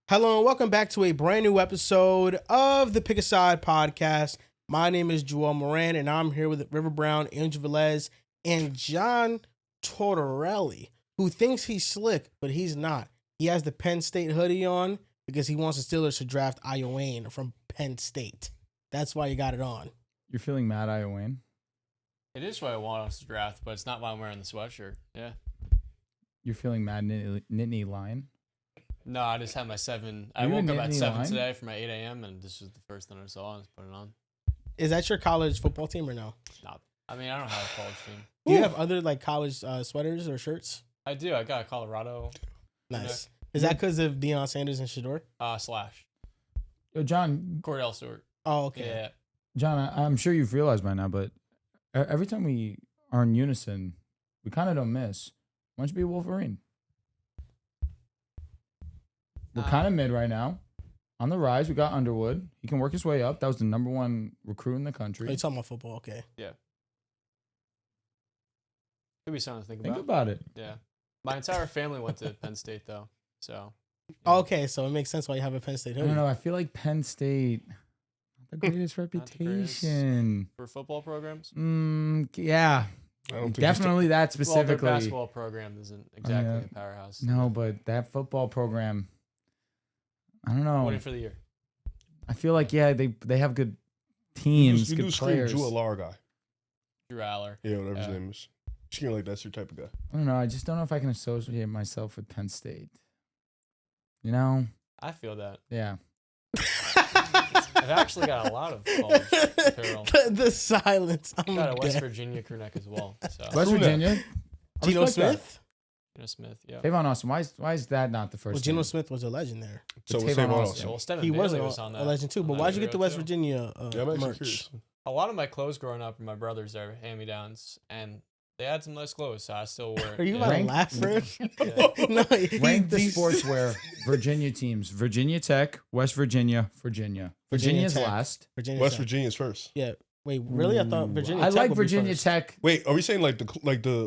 Hello and welcome back to a brand new episode of the Pick a Side podcast. My name is Joel Moran and I'm here with River Brown, Angel Velez, and John Tortorelli, who thinks he's slick, but he's not. He has the Penn State hoodie on because he wants the Steelers to draft Iowane from Penn State. That's why you got it on. You're feeling mad, Iowane? It is what I want us to draft, but it's not why I'm wearing the sweatshirt. Yeah. You're feeling mad, Nittany Lion? No, I just had my 7. I You woke a up at Nittany 7 Lion? today for my 8 a.m., and this was the first thing I saw, and I just put it on. Is that your college football team or no? Stop. I mean, I don't have a college team. Do you have other like college sweaters or shirts? I do. I got a Colorado. Nice. Is that because of Deion Sanders and Shador? Slash. Yo, John. Cordell Stewart. Oh, okay. Yeah. John, I'm sure you've realized by now, but every time we are in unison, we kind of don't miss. Why don't you be a Wolverine? We're kind of mid right now. On the rise, we got Underwood. He can work his way up. That was the #1 recruit in the country. Oh, you're talking about football, okay. Yeah. Could be something to think Think about. about it. Yeah. My entire family went to Penn State, though. So. Okay, so it makes sense why you have a Penn State I hoodie. don't know. I feel like Penn State, not the greatest reputation. For football programs? Yeah. I don't think Definitely that Well, specifically. their basketball program isn't exactly a powerhouse. No, but that football program, I don't know. Waiting for the year. I feel like, yeah, they have good you teams, do good scream players. Drew Alar guy. Drew Aller. Yeah, whatever his Yeah. name is. Scream like that's your type of guy. I don't know. I just don't know if I can associate myself with Penn State. You know? I feel that. Yeah. I've actually got a lot of college apparel. the silence. I'm Got a West dead. Virginia crew neck as well. So West Who that? Virginia. I Geno respect that. Smith? Geno Smith, yeah. Tavon Austin. Why is that not the first Well, Geno name? Smith was a legend there. So Tavon what's Tavon Austin. Austin? Yeah, well, Stephen He Bailey was on that. a legend too, but on why'd that you get the video, West too. Virginia Yeah, I'm actually merch? curious. A lot of my clothes growing up from my brothers are hand-me-downs, and they had some nice clothes, so I still wear it. Are you yeah. about to Rank- laugh, Fred? Yeah. No, Rank the he's- sportswear Virginia teams. Virginia Tech, West Virginia, Virginia. Virginia's Tech. last. Virginia West Tech. Virginia's first. Yeah. Wait, really? I thought Ooh, Virginia I Tech like would be Virginia first. Tech Wait, are we saying like the?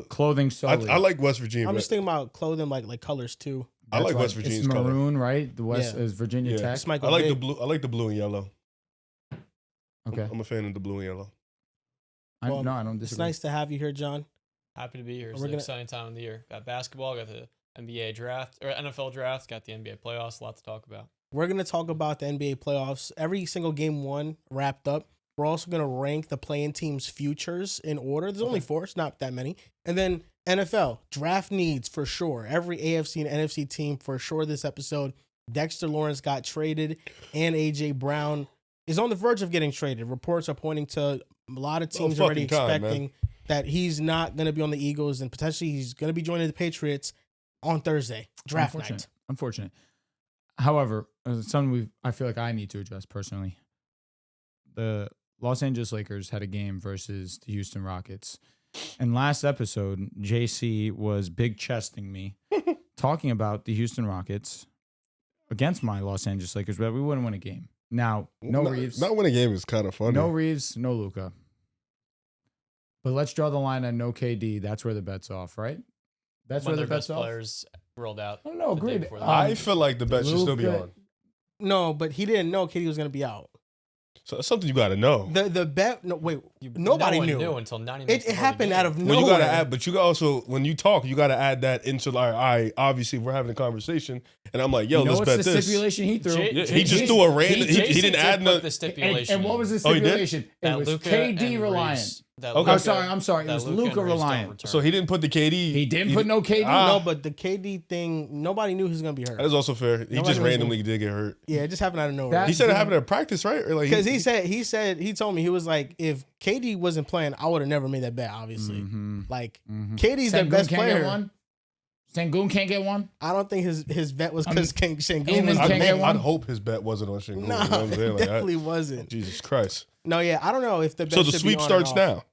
clothing I solely. like West Virginia. I'm but just thinking about clothing like colors too. I like That's West why Virginia's It's color. maroon, right? The West Yeah. is Virginia Yeah. Tech. It's Michael I like Vick. the blue. I like the blue and yellow. Okay. I'm a fan of the blue and yellow. Well, no, I don't It's disagree. nice to have you here, John. Happy to be here. It's We're an gonna- exciting time of the year. Got basketball, got the NBA draft, or NFL draft, got the NBA playoffs, a lot to talk about. We're going to talk about the NBA playoffs. Every single game one wrapped up. We're also going to rank the playing teams' futures in order. There's only 4. It's not that many. And then NFL, draft needs for sure. Every AFC and NFC team for sure this episode. Dexter Lawrence got traded and A.J. Brown is on the verge of getting traded. Reports are pointing to a lot of teams already fucking time, expecting that he's not going to be on the Eagles and potentially he's going to be joining the Patriots on Thursday, draft night. Unfortunate. However, something I feel like I need to address personally. The Los Angeles Lakers had a game versus the Houston Rockets. And last episode, JC was big chesting me, talking about the Houston Rockets against my Los Angeles Lakers, but we wouldn't win a game. Now, no Reeves. Not winning a game is kind of funny. No Reeves, no Luka. But let's draw the line at no KD. That's where the bet's off, right? That's One where of the their bet's best off. players rolled out. I don't know, the day agreed. before the I feel like the bet should still be Luka- on. No, but he didn't know KD was going to be out. So that's something you got to know. The bet. No, wait. You- Nobody no one knew. until 90 minutes It before the happened game. out of Well, nowhere. you got to add, but you also when you talk, you got to add that into like, all right, obviously we're having a conversation, and I'm like, yo, You know let's what's bet the this. stipulation he threw? J- Yeah, J- he just Jason- threw a random. He Jason didn't did add put no. the stipulation. And what was the Oh, he did? stipulation? that It was Luka KD and reliant. Reeves- that Okay. Luka- I'm sorry. It that was Luka Luka and Reeves don't reliant. return. So he didn't put the KD. He didn't put no KD. No, but the KD thing, nobody knew he was going to be That hurt. is also fair. He Nobody just was randomly did get hurt. Yeah, it just happened out of nowhere. That- He said it happened at practice, right? Or like Because he told me, he was like, if KD wasn't playing, I would have never made that bet, obviously. Mhm. Like, Mhm. KD's the Sengun best can't player. get one. Sengun can't get one. I don't think his bet was because Sengun Amen was can't the get man. one. I'd hope his bet wasn't on Shingun. No, you know what I'm saying? it Like, definitely wasn't. Jesus Christ. No, yeah, I don't know if the bet So the should sweep be on starts and off. now.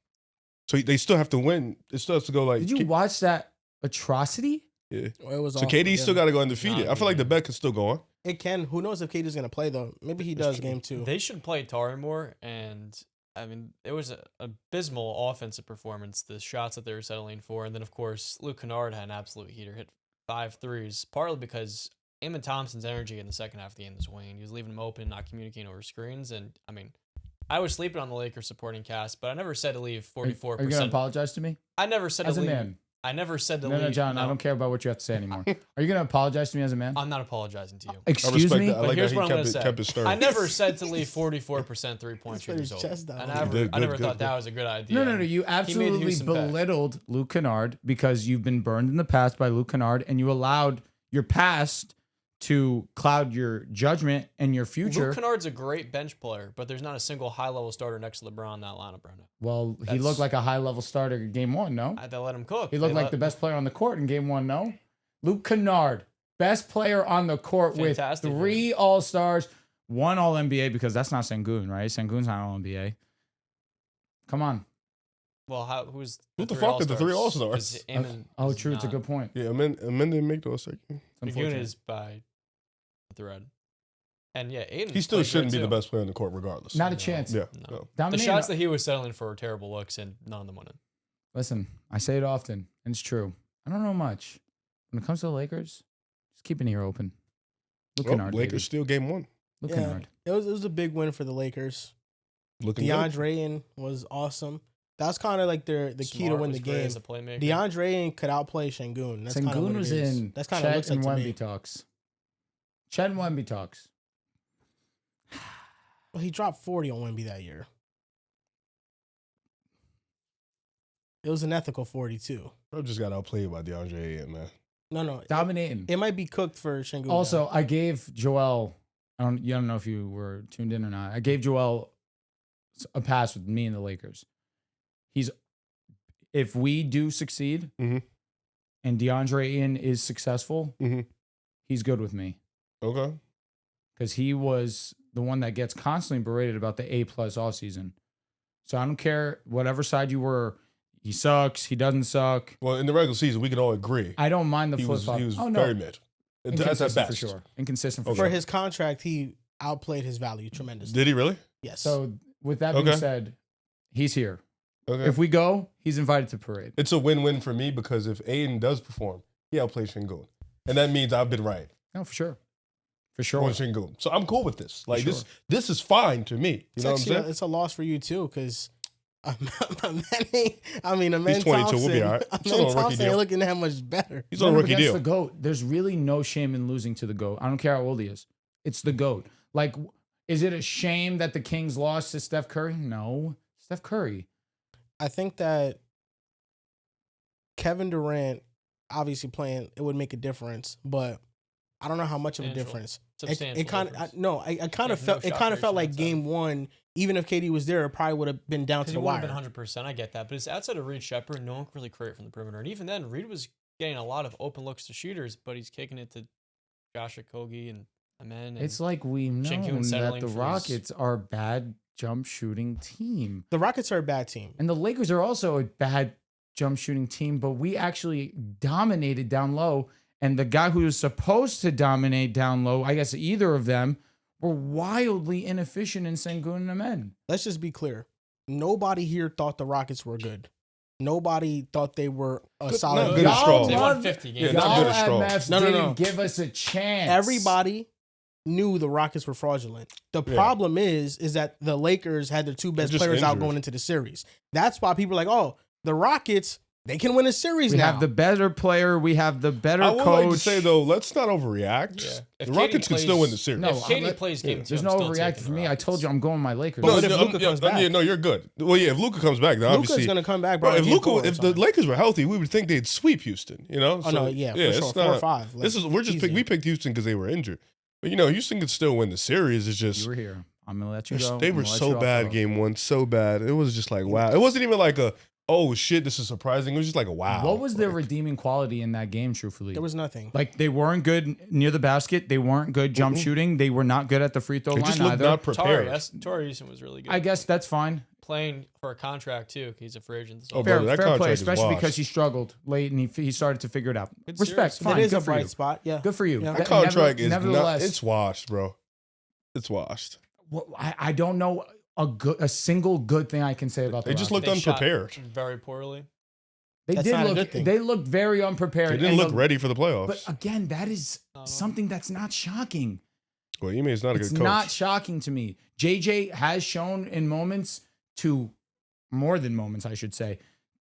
So they still have to win. It still has to go like. Did you watch that atrocity? Yeah. Well, it was So awful, KD yeah. still got to go undefeated. Nah, I feel like the yeah. bet could still go on. It can. Who knows if KD's going to play, though. Maybe he does true. game 2. They should play Tari more, and I mean, it was an abysmal offensive performance, the shots that they were settling for. And then, of course, Luke Kennard had an absolute heater, hit 5 threes, partly because Amen Thompson's energy in the second half of the game was waning. He was leaving him open, not communicating over screens. And, I mean, I was sleeping on the Lakers supporting cast, but I never said to leave 44%. Are you going to apologize to me? I never said As to a leave. man. I never said to No, leave. no, John, I don't care about what you have to say anymore. Are you going to apologize to me as a man? I'm not apologizing to you. Excuse me? that. I But like here's that what he I'm going to say. kept it stern. I never said to leave 44% three-point Put his shooters chest open. down. I Good, never good, thought good. that was a good idea. No. You absolutely Houston pay. belittled Luke Kennard because you've been burned in the past by Luke Kennard, and you allowed your past to cloud your judgment and your future. Luke Kennard's a great bench player, but there's not a single high-level starter next to LeBron in that lineup right now. Well, he That's- looked like a high-level starter in game one, no? They let him cook. He looked like the best player on the court in game one, no? Luke Kennard, best player on the court Fantastic, with 3 All-Stars, 1 All-NBA, because that's not Sengun, right? Sengun's not All-NBA. Come on. Well, who's Who the fuck are the 3 All-Stars? 'Cause Amen Oh, is true. It's a not. good point. Yeah, Amen didn't make those. It's Sengun unfortunate. is by the thread. And yeah, Aiden. He still played shouldn't good be the too. best player on the court, regardless. Not a No. chance. Yeah. No. No. The Dominating- shots that he was settling for were terrible looks, and none of them went in. Listen, I say it often, and it's true. I don't know much. When it comes to the Lakers, just keep an ear open. Luke Well, Kennard, Lakers baby. still game 1. Luke Yeah, Kennard. it was a big win for the Lakers. Looking good. DeAndre Ayton was awesome. That's kind of like the key to Smart win was the great game. as a playmaker. DeAndre Ayton could outplay Şengün. That's kind of Sengun what was it is. in That's kind of Chet looks and like to Wemby me. talks. Chet and Wemby talks. Well, he dropped 40 on Wemby that year. It was an ethical 42. I just got outplayed by DeAndre Ayton, man. No. Dominating. It might be cooked for Şengün. Also, now. I gave Joel, I don't know if you were tuned in or not. I gave Joel a pass with me and the Lakers. If we do succeed Mhm. and DeAndre Ayton is successful, Mhm. he's good with me. Okay. Because he was the one that gets constantly berated about the A+ offseason. So I don't care whatever side you were. He sucks. He doesn't suck. Well, in the regular season, we can all agree I don't mind the he flip was flop. he was Oh no, very mid. That's at inconsistent best. for sure. Inconsistent for Okay. for sure. his contract, he outplayed his value tremendously. Did he really? Yes. So with that being Okay. said, he's here. Okay. If we go, he's invited to parade. It's a win-win for me because if Aiden does perform, he outplays Şengün. And that means I've been right No, for sure. For sure. on Şengün. So I'm cool with this. Like sure. this is fine to me. You it's know what I'm actually saying? it's a loss for you too, because a man 22. Thompson, We'll be all right. a He's on a man rookie Thompson deal. ain't looking that much better. He's on a No, but rookie that's deal. the GOAT. There's really no shame in losing to the GOAT. I don't care how old he is. It's the GOAT. Like, is it a shame that the Kings lost to Steph Curry? No. Steph Curry. I think that Kevin Durant obviously playing it would make a difference, but I don't know how much of a Substantial. difference. Substantial It kind difference. of I kind of Yeah, felt no it shot kind of felt creation like outside. game one. Even if KD was there, it probably would have been down to Because the he would have wire. been 100%. I get that. But it's outside of Reed Shepard, no one can really create from the perimeter. And even then, Reed was getting a lot of open looks to shooters, but he's kicking it to Josh Okogie and Amen. And It's like we know Şengün that settling the for his- Rockets are a bad jump shooting team. The Rockets are a bad team. And the Lakers are also a bad jump shooting team, but we actually dominated down low. And the guy who was supposed to dominate down low, I guess either of them, were wildly inefficient in Sengun and Amen. Let's just be clear. Nobody here thought the Rockets were good. Nobody thought they were a Good- solid. not good as Y'all strong. they won love- 50 Yeah, games. not Y'all good as strong. MFs No, didn't no. give us a chance. Everybody knew the Rockets were fraudulent. The Yeah. problem is that the Lakers had their two best just players out injured. going into the series. That's why people are like, oh, the Rockets, they can win a series We now. have the better player. We have the better I would coach. like to say though, let's not overreact. Yeah. If The KD Rockets can still plays- win the series. No, If KD I'm- plays game 2, There's I'm no still overreacting taking for the me. I told Rockets. you I'm going my Lakers. But what if Luka comes back? Yeah, no, you're good. Well, yeah, if Luka comes back, then Luka's obviously. going to come back, bro. Bro, if in game four or if the something. Lakers were healthy, we would think they'd sweep Houston. You know? Oh, no, yeah, for it's sure. 4 or 5. Like, This is we're just easy. we picked Houston because they were injured, but Houston could still win the series. It's just You were here. I'm gonna let you go. they I'm were gonna let so you off bad the hook. game one, so bad. It was just like wow. It wasn't even like a oh shit, this is surprising. It was just like a wow. What was their Like, redeeming quality in that game? Truthfully, there was nothing. like they weren't good near the basket. They weren't good jump shooting. They were not good at the free throw They line just looked either. not prepared. Torrey Houston was really good. I guess that's fine. Playing for a contract, too. He's a free agent. Oh, Fair, brother, that fair play, contract is especially washed. because he struggled late and he started to figure it out. It's Respect, serious. fine. It is Good a for bright you. spot. Yeah. Good for you. Yeah. That contract is not. nevertheless. It's washed, bro. It's washed. I don't know a single good thing I can say about They the just Rockets. looked They shot unprepared. very poorly. They That's did not a look. good thing. They looked very unprepared. They didn't and look ready for the playoffs. But again, that is something that's not shocking. Well, Ime is not a It's good coach. not shocking to me. JJ has shown in moments to more than moments, I should say,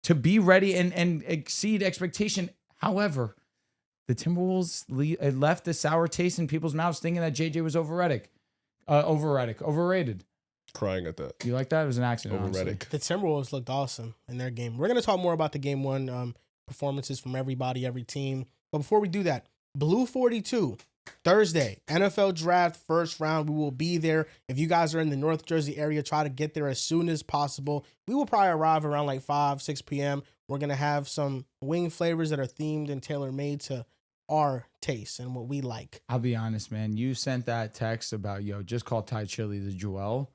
to be ready and exceed expectation. However, the Timberwolves left a sour taste in people's mouths thinking that JJ was overrated. Crying at that. You like that? It was an accident. Over honestly. Reddick. The Timberwolves looked awesome in their game. We're going to talk more about the game one performances from everybody, every team. But before we do that, Blue 42, Thursday, NFL Draft first round. We will be there. If you guys are in the North Jersey area, try to get there as soon as possible. We will probably arrive around like 5, 6 p.m. We're going to have some wing flavors that are themed and tailor-made to our tastes and what we like. I'll be honest, man. You sent that text about, just call Thai chili the Joel.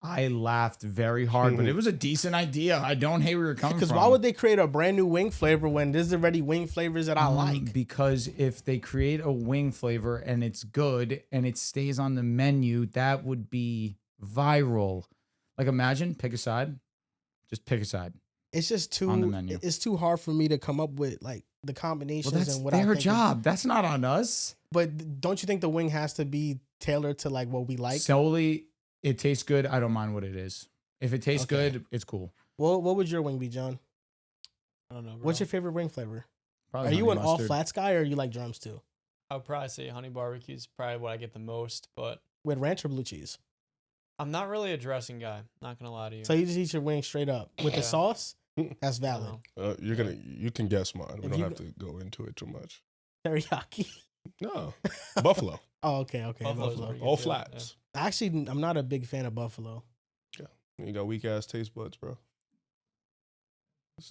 I laughed very hard, but it was a decent idea. I don't hate where you're coming from. Because why would they create a brand new wing flavor when there's already wing flavors that I like? Because if they create a wing flavor and it's good and it stays on the menu, that would be viral. Like imagine, pick a side. Just pick a side. It's just on the menu. It's too hard for me to come up with like the combinations Well, that's and what their I think job. That's not on us. But don't you think the wing has to be tailored to like what we like? Solely, it tastes good. I don't mind what it is. If it tastes Okay. good, it's cool. Well, what would your wing be, John? I don't know. Bro. What's your favorite wing flavor? Probably Are you honey an all mustard. flats guy or you like drums too? I would probably say honey barbecue is probably what I get the most, but With ranch or blue cheese? I'm not really a dressing guy. Not gonna lie to you. So you just eat your wing straight up with the Yeah. sauce? That's No. valid. You can guess mine. We If don't you have to go into it too much. Teriyaki. No, Buffalo, Oh, okay. Buffalo's Buffalo. pretty good all too, flats. Actually, I'm not a big fan of buffalo. You got weak ass taste buds, bro.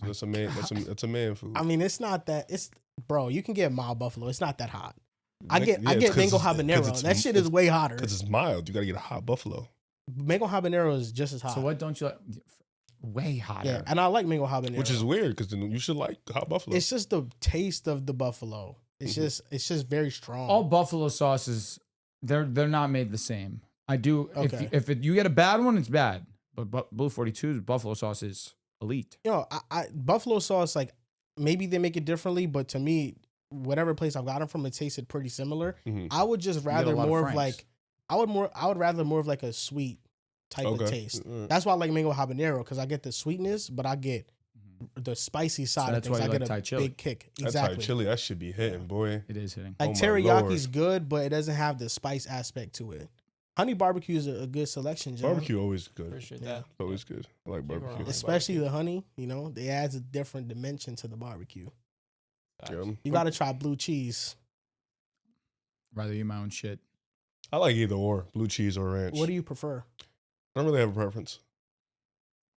That's a man. That's a man food. I mean, it's not that. It's bro. You can get mild buffalo. It's not that hot. I Yeah, get it's mango 'cause habanero. That shit is way hotter. because it's mild. You got to get a hot buffalo. Mango habanero is just as hot. So what don't you like? Way hotter. Yeah, and I like mango habanero, Which is weird because you should like hot buffalo. It's just the taste of the buffalo. It's just very strong. All buffalo sauces, they're not made the same. I do. Okay. If you get a bad one, it's bad. But Blue 42's buffalo sauce is elite. I buffalo sauce, like maybe they make it differently, but to me, whatever place I've gotten from, it tasted pretty similar. Mhm. I would just get a rather lot of more of Franks. like I would rather more of like a sweet type of taste. That's why I like mango habanero because I get the sweetness, but I get the spicy side of that's things. why I you get like a Thai chili. big kick. That's Exactly. Thai chili. That should be hitting, boy. It is hitting. Like Oh my teriyaki's Lord. good, but it doesn't have the spice aspect to it. Honey barbecue is a good selection, John. Barbecue always good. Appreciate Yeah. that. Always good. I like Can't go wrong barbecue. with Especially the honey, it adds a different dimension to the barbecue. Yeah. You got to try blue cheese. Rather eat my own shit. I like either or, blue cheese or ranch. What do you prefer? I don't really have a preference.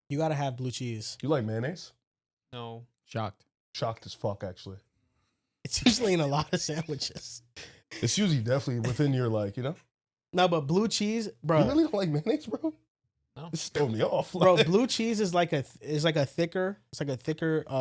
You got to have blue cheese. You like mayonnaise? No. Shocked. Shocked as fuck, actually. It's usually in a lot of sandwiches. It's usually definitely within your No, but blue cheese, bro. You really don't like mayonnaise, bro? No. This throw me off. Bro, blue cheese is like a thicker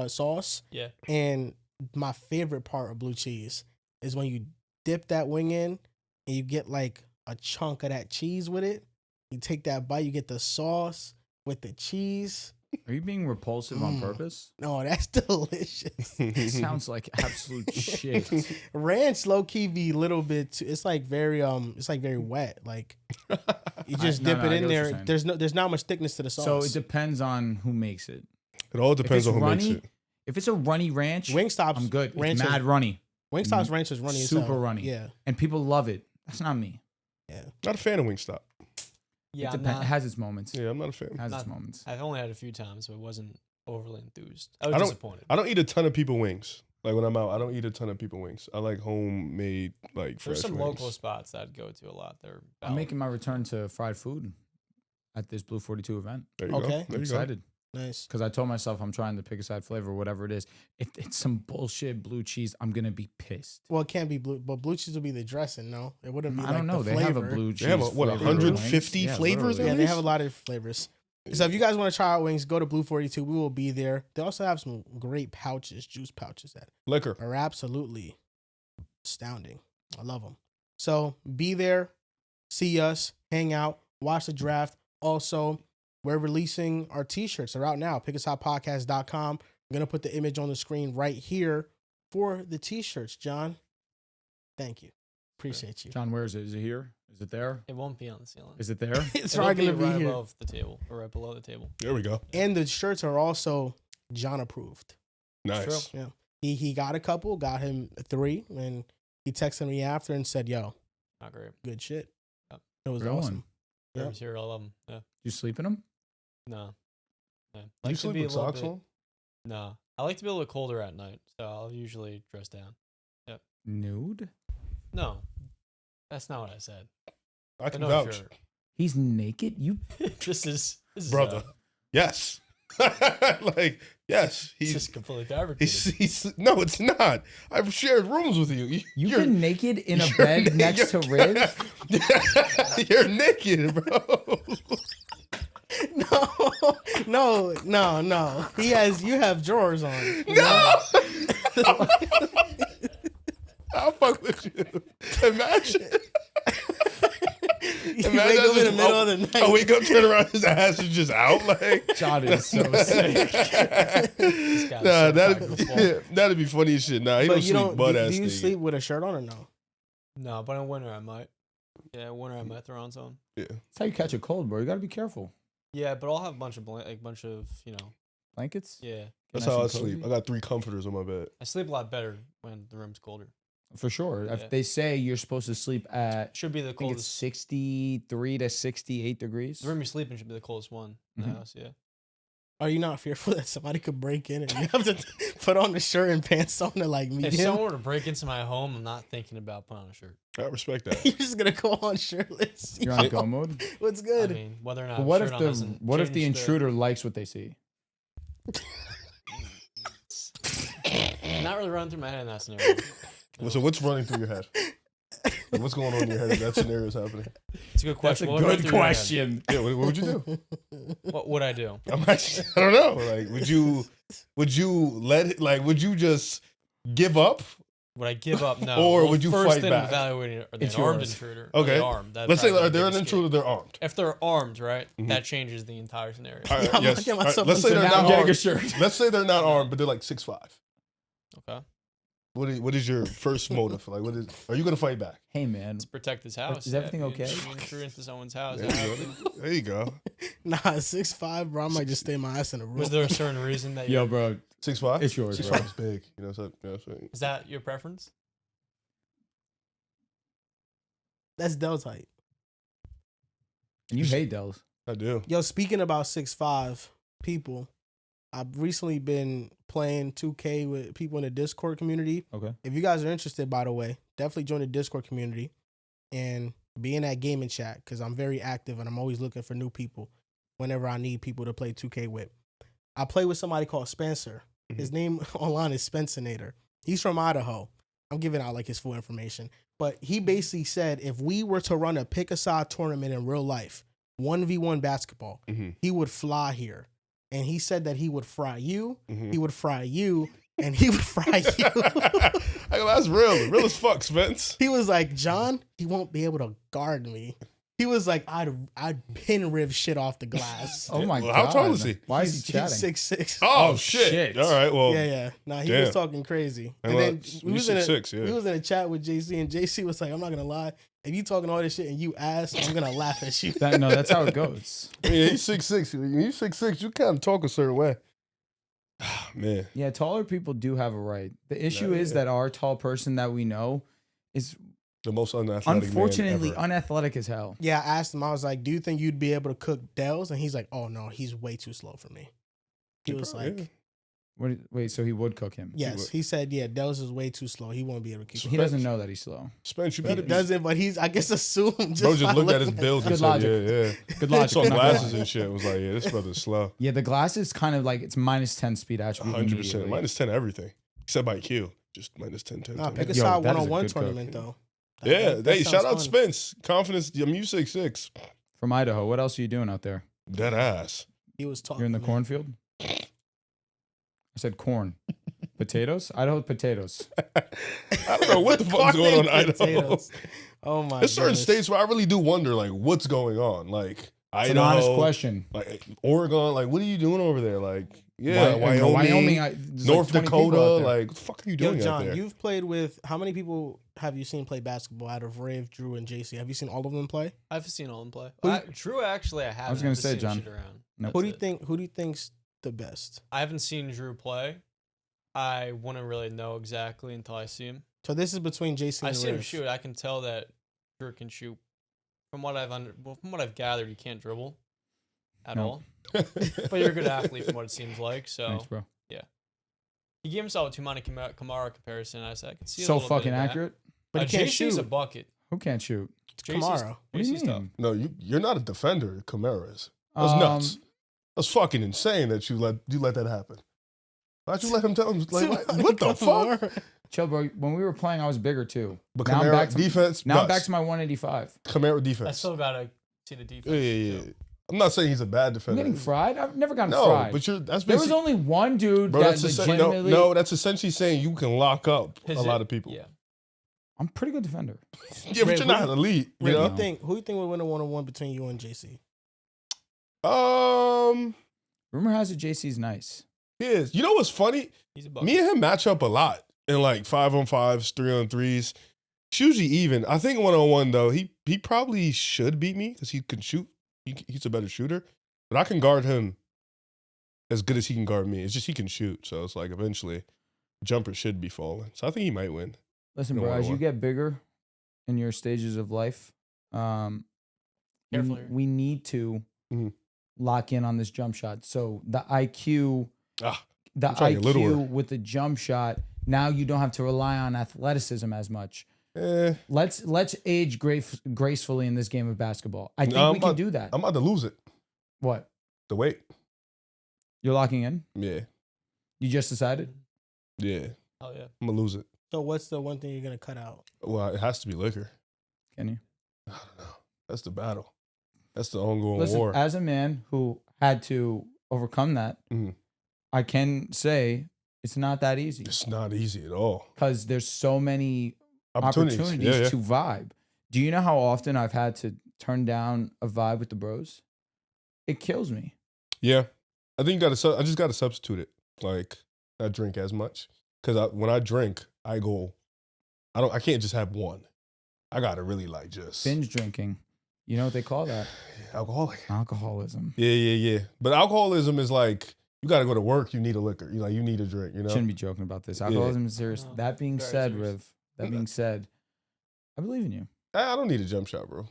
sauce. Yeah. And my favorite part of blue cheese is when you dip that wing in and you get like a chunk of that cheese with it. You take that bite, you get the sauce with the cheese. Are you being repulsive on Mm. purpose? No, that's delicious. It sounds like absolute shit. Ranch low key be a little bit too, it's like very wet. Like you just No, dip no, it I in get what you're there. saying. There's not much thickness to the sauce. So it depends on who makes it. It all depends if on it's who makes runny, it. If it's a runny ranch, Wingstop's I'm good. ranch It's is- mad runny. Wingstop's ranch is runny as Super hell. runny. Yeah. And people love it. That's not me. Not a fan of Wingstop. Yeah. it I'm depends. not, It has its moments. Yeah, I'm not a fan. It has its Not- moments. I've only had a few times, but wasn't overly enthused. I was I don't- disappointed. I don't eat a ton of people wings. Like when I'm out, I don't eat a ton of people wings. I like homemade, like fresh There's some wings. local spots I'd go to a lot. They're I'm valid. making my return to fried food at this Blue 42 event. There you Okay. go. There I'm you go. excited Nice. because I told myself I'm trying the pick a side flavor, whatever it is. If it's some bullshit blue cheese, I'm gonna be pissed. Well, it can't be blue, but blue cheese would be the dressing. No, it wouldn't be. I like don't know. The They have a flavor. blue cheese. They have a, what, flavor 150 wings. Yeah, flavors literally. Yeah, at they least? have a lot of flavors. So if you guys want to try out wings, go to Blue 42. We will be there. They also have some great pouches, juice pouches that Liquor. are absolutely astounding. I love them. So be there, see us, hang out, watch the draft. Also, we're releasing our t-shirts. They're out now. PickUsHotPodcast.com. I'm going to put the image on the screen right here for the t-shirts, John. Thank you. Appreciate you. John, where is it? Is it here? Is it there? It won't be on the ceiling. Is it there? It's It'll probably be gonna be right here. above the table or right below the table. There we go. And the shirts are also John approved. Nice. Yeah. He got a couple, got him 3, and he texted me after and said, "Yo, Not great. good shit." Yep. It was Real awesome. Yeah. Yep. Every cereal, I love them. Yeah. You sleep in them? No. Yeah. You Like to sleep be with a little socks bit- on? No. I like to be a little colder at night, so I'll usually dress down. Nude? No. That's not what I said. I can No vouch. shirt. He's naked? You This is Brother. Yes. Like, yes. It's He's just completely fabricated. he's no, it's not. I've shared rooms with you. You've You're- been naked in a you're bed na- next to Riv? You're naked, bro. No. You have drawers on. No. I'll fuck with you. Imagine. You wake up in the middle of the night. I wake up, turn around, his ass is just out. Like, John is so sick. This guy's nah, so powerful. that'd be funny as shit. Nah, he But don't you sleep don't. butt Do ass you naked. sleep with a shirt on or no? No, but in winter I might. Yeah, winter I might throw on some. Yeah. That's how you catch a cold, bro. You gotta be careful. Yeah, but I'll have a bunch of Blankets? yeah. That's Nice how I and sleep. cozy. I got 3 comforters on my bed. I sleep a lot better when the room's colder. For sure. Yeah. If they say you're supposed to sleep at, Should be the I think it's coldest. 63 to 68 degrees. The room you're sleeping should be the coldest one in the Mhm. house. Yeah. Are you not fearful that somebody could break in and you have to put on the shirt and pants on to like meet If him? someone were to break into my home, I'm not thinking about putting on a shirt. I respect that. You're just gonna go on shirtless. You're on go mode. What's I good? mean, whether or not But I what have if a shirt the on doesn't what if the change intruder likes what they see? Not really running through my head in that scenario. So what's running through your head? Like, what's going on in your head if that scenario is happening? It's a good That's a question. What would run good through your head? question. Yeah, what would you do? What would I do? I don't know. Like, would you let it, like, would you just give up? Would I give up? No. Or Well, would you first fight thing back? Evaluating are they It's an armed yours. intruder? Okay. Are they armed? That'd Let's say probably be they're the an biggest intruder, they're armed. If they're armed, right, Mhm. that changes the entire scenario. All right, I'm yes. looking at All right, myself let's say and they're So now not I'm getting a armed. shirt. Let's say they're not armed, but they're like 6'5". Okay. What is your first motive? Like, are you gonna fight back? Hey man, Let's protect his house. Is everything if okay? You intrude into someone's house. There you go. There you go. Nah, 6'5", bro. I might just stay my ass in the room. Was there a certain reason that yo, you bro, 6'5". it's yours, 6'5" bro. is big. You know what I'm saying? is that your preference? That's Dell's height. And you hate Dells. I do. Yo, speaking about 6'5" people, I've recently been playing 2K with people in the Discord community. Okay. If you guys are interested, by the way, definitely join the Discord community and be in that gaming chat because I'm very active and I'm always looking for new people whenever I need people to play 2K with. I play with somebody called Spencer. His name online is Spencernator. He's from Idaho. I'm giving out like his full information. But he basically said if we were to run a pick-a-side tournament in real life, 1v1 basketball, he would fly here. And he said that he would fry you, he would fry you, and he would fry you. That's real. Real as fuck, Spence. He was like, John, he won't be able to guard me. He was like, I'd pin Riv shit off the glass. Oh my Well, god. how tall is he? Why is he chatting? He's 6'6". Oh, Oh, shit. shit. All right. Well, Yeah. Nah, he Damn. was talking crazy. And And then well, we was, you in a, 6'6", yeah. we was in a chat with JC, and JC was like, I'm not gonna lie, if you talking all this shit and you ask, I'm gonna laugh at you. No, that's how it goes. yeah, he's 6'6". When you're 6'6", you kind of talk a certain way. Man. Yeah, taller people do have a right. The issue Yeah, is yeah. that our tall person that we know is The most unathletic unfortunately man ever. unathletic as hell. Yeah, I asked him, I was like, do you think you'd be able to cook Dells? And he's like, oh no, he's way too slow for me. He was like, Yeah. Wait, so he would cook him? yes. He said, yeah, Dells is way too slow. He won't be able to keep He him. doesn't know that he's slow. Spence, you He better doesn't, but he's, I guess, assumed. Bro just by looked at his looking build and Good said, logic. yeah. Good Saw logic. not gonna glasses lie. and shit. Was like, yeah, this brother's slow. Yeah, the glasses kind of like it's -10 speed attribute. 100%. immediately. -10 everything. Except by Q. Just -10, 10, Nah, 10. pick a Yo, side that is a one-on-one good cook. tournament, though. Yeah, That hey, sounds shout out fun. Spence. Confidence. I'm you 6'6". From Idaho. What else are you doing out there? Dead ass. He was talking. You're in the man. cornfield? I said corn. Potatoes? Idaho potatoes. I don't know what the fuck's going on in Idaho. Potatoes. Oh my There's certain goodness. states where I really do wonder, like, what's going on. Like, It's Idaho, an honest question. like Oregon. Like, what are you doing over there? Like, yeah, Wyoming, there's North 20 people out Dakota. there. Like, what the fuck are you doing Yo, John, out there? you've played with how many people have you seen play basketball out of Rafe, Drew, and JC? Have you seen all of them play? I've seen all of them play. Who- Drew, actually, I haven't. was gonna I've just say, seen him John. shoot around. Nope. Who That's do you it. think? Who do you think's the best? I haven't seen Drew play. I wouldn't really know exactly until I see him. So this is between JC I and see him Rafe. shoot. I can tell that Drew can shoot. From what I've gathered, he can't dribble at No. all. But you're a good athlete from what it seems like. So Thanks, bro. he gave himself a Tumani Kamara comparison. I said I can see a So little bit fucking of that. accurate. But he can't JC's a shoot. bucket. Who can't shoot? JC's Kamara. What do you JC's tough. mean? No, you're not a defender. Kamara is. That's nuts. That's fucking insane that you let that happen. Why'd you let him tell him? Like, what the fuck? Chill, bro. When we were playing, I was bigger too. But Now I'm Kamara back to- defense. Now I'm back nuts. to my 185. Kamara I defense. still gotta see the defense. Yeah. too. I'm not saying he's a bad I'm defender. getting fried. I've never gotten No, fried. but that's There was basically. only one dude Bro, that that's legitimately. no, that's essentially saying you can lock up a lot of people. Yeah. I'm a pretty good defender. Yeah, but Ray, you're not elite. You Ray, know? who you think would win a 1-on-1 between you and JC? Rumor has it JC's nice. He is. You know what's funny? He's a bucket. Me and him match up a lot in like 5-on-5s, 3-on-3s. It's usually even. I think 1-on-1 though, he probably should beat me because he can shoot. He's a better shooter, but I can guard him as good as he can guard me. It's just he can shoot, so it's like eventually jumper should be falling. So I think he might win. Listen, No bro, as you 1-on-1. get bigger in your stages of life, Careful here. we need to Mhm. lock in on this jump shot. So the IQ, Ah, the I'm trying to get IQ littler. with the jump shot, now you don't have to rely on athleticism as much. Let's age gracefully in this game of basketball. I think we can do that. I'm about to lose it. What? The weight. You're locking in? Yeah. You just decided? Yeah. Oh yeah. I'm gonna lose it. So what's the one thing you're gonna cut out? Well, it has to be liquor. Can you? I don't know. That's the battle. That's the ongoing Listen, war. as a man who had to overcome that, Mhm. I can say it's not that easy It's not easy at all. because there's so many opportunities Yeah. to vibe. Do you know how often I've had to turn down a vibe with the bros? It kills me. Yeah. I think I just got to substitute it. Like, I drink as much. Because when I drink, I can't just have one. I got to really like just. Binge drinking. You know what they call that? Alcoholic. Alcoholism. Yeah. But alcoholism is like, you got to go to work, you need a liquor. You need a drink, you know? Shouldn't be joking about this. Alcoholism is serious. No, That being very said, serious. Riv, that being said, I believe in you. I don't need a jump shot, bro.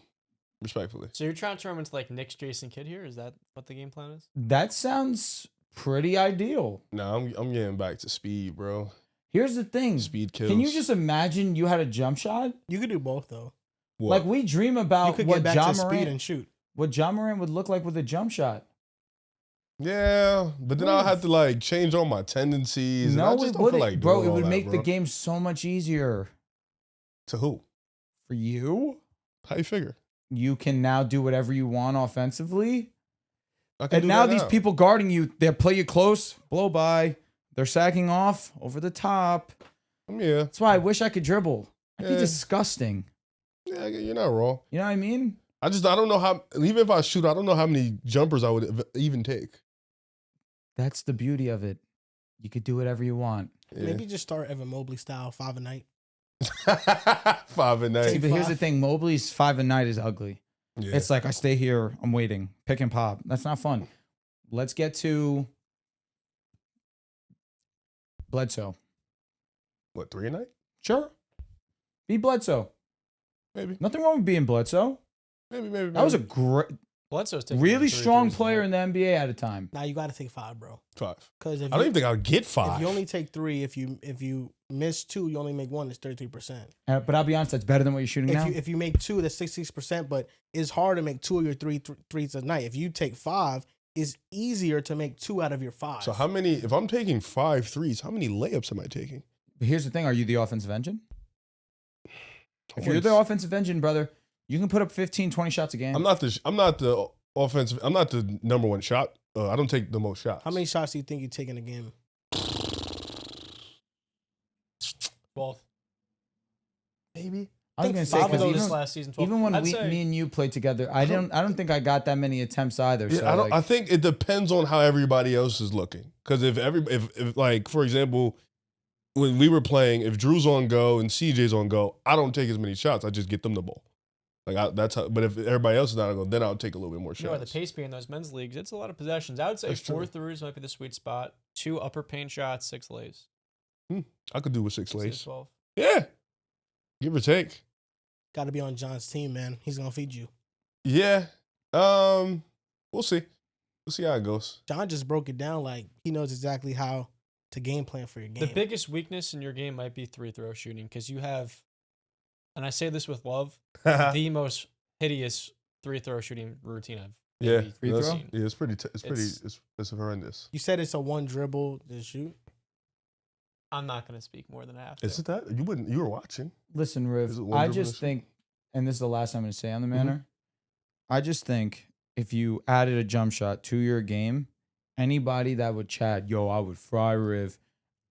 Respectfully. So you're trying to turn him into like Knicks Jason Kidd here? Is that what the game plan is? That sounds pretty ideal. Nah, I'm getting back to speed, bro. Here's the thing. Speed kills. Can you just imagine you had a jump shot? You could do both though. What? Like we dream You about could what get back John to speed Morant, and shoot. what John Morant would look like with a jump shot. Yeah, but then I'll have to like change all my tendencies. and I No, just it don't feel wouldn't, like bro. doing It all would that, make the bro. game so much easier To who? for you. How you figure? You can now do whatever you want offensively. I can And do now that these people guarding you, they play you close, blow by. They're sacking off over the top. Yeah, That's why I wish I could dribble. That'd be Yeah. disgusting. yeah, you're not wrong. You know what I mean? I don't know how. Even if I shoot, I don't know how many jumpers I would even take. That's the beauty of it. You could do whatever you want. Yeah. Maybe just start Evan Mobley style 5 a night. 5 and 9. See, but here's the five. thing: Mobley's 5 a night is ugly. Yeah. It's like I stay here, I'm waiting, pick and pop. That's not fun. Let's get to Bledsoe. What, 3 a night? Sure, be Bledsoe. Maybe. Nothing wrong with being Bledsoe. Maybe. That was a great, Bledsoe's taking really like 3 strong threes a player night. in the NBA at a time. Now you got to take 5, bro. 5. Because if I don't even think I would get 5. if you only take 3, if you miss 2, you only make 1. It's 33%. But I'll be honest, that's better than what you're shooting now. If you make 2, that's 66%. But it's hard to make 2 of your threes a night. If you take 5, it's easier to make 2 out of your 5. So how many? If I'm taking 5 threes, how many layups am I taking? But here's the thing: are you the offensive engine? I If you're wouldn't the s- offensive engine, brother, you can put up 15, 20 shots a game. I'm not the offensive. I'm not the number one shot. I don't take the most shots. How many shots do you think you take in a game? 12. Maybe. I was think gonna say 5 of because those this last season, 12. even when I'd say- me and you played together, I don't think I got that many attempts either. Yeah, So I think it depends on how everybody else is looking. Because if like for example, when we were playing, if Drew's on go and CJ's on go, I don't take as many shots. I just get them the ball. That's how. But if everybody else is not on go, then I'll take a little bit more You know, the shots. pace being in those men's leagues, it's a lot of possessions. I would say That's 4 true. threes might be the sweet spot. 2 upper paint shots, 6 lays. I could do with 6 6 to lays. 12. Yeah, give or take. Got to be on John's team, man. He's gonna feed you. Yeah. We'll see. We'll see how it goes. John just broke it down like he knows exactly how to game plan for your game. The biggest weakness in your game might be 3-throw shooting because you have, and I say this with love, the most hideous 3-throw shooting routine I've Yeah, maybe Free throw? seen. yeah, it's pretty. It's- It's horrendous. You said it's a one dribble to shoot. I'm not going to speak more than I have to. Is it that you wouldn't? You were watching. listen, Is Riv, it one I dribble just to shoot? think, and this is the last time I'm gonna say on the Mm-hmm. manor. I just think if you added a jump shot to your game, anybody that would chat, yo, I would fry Riv,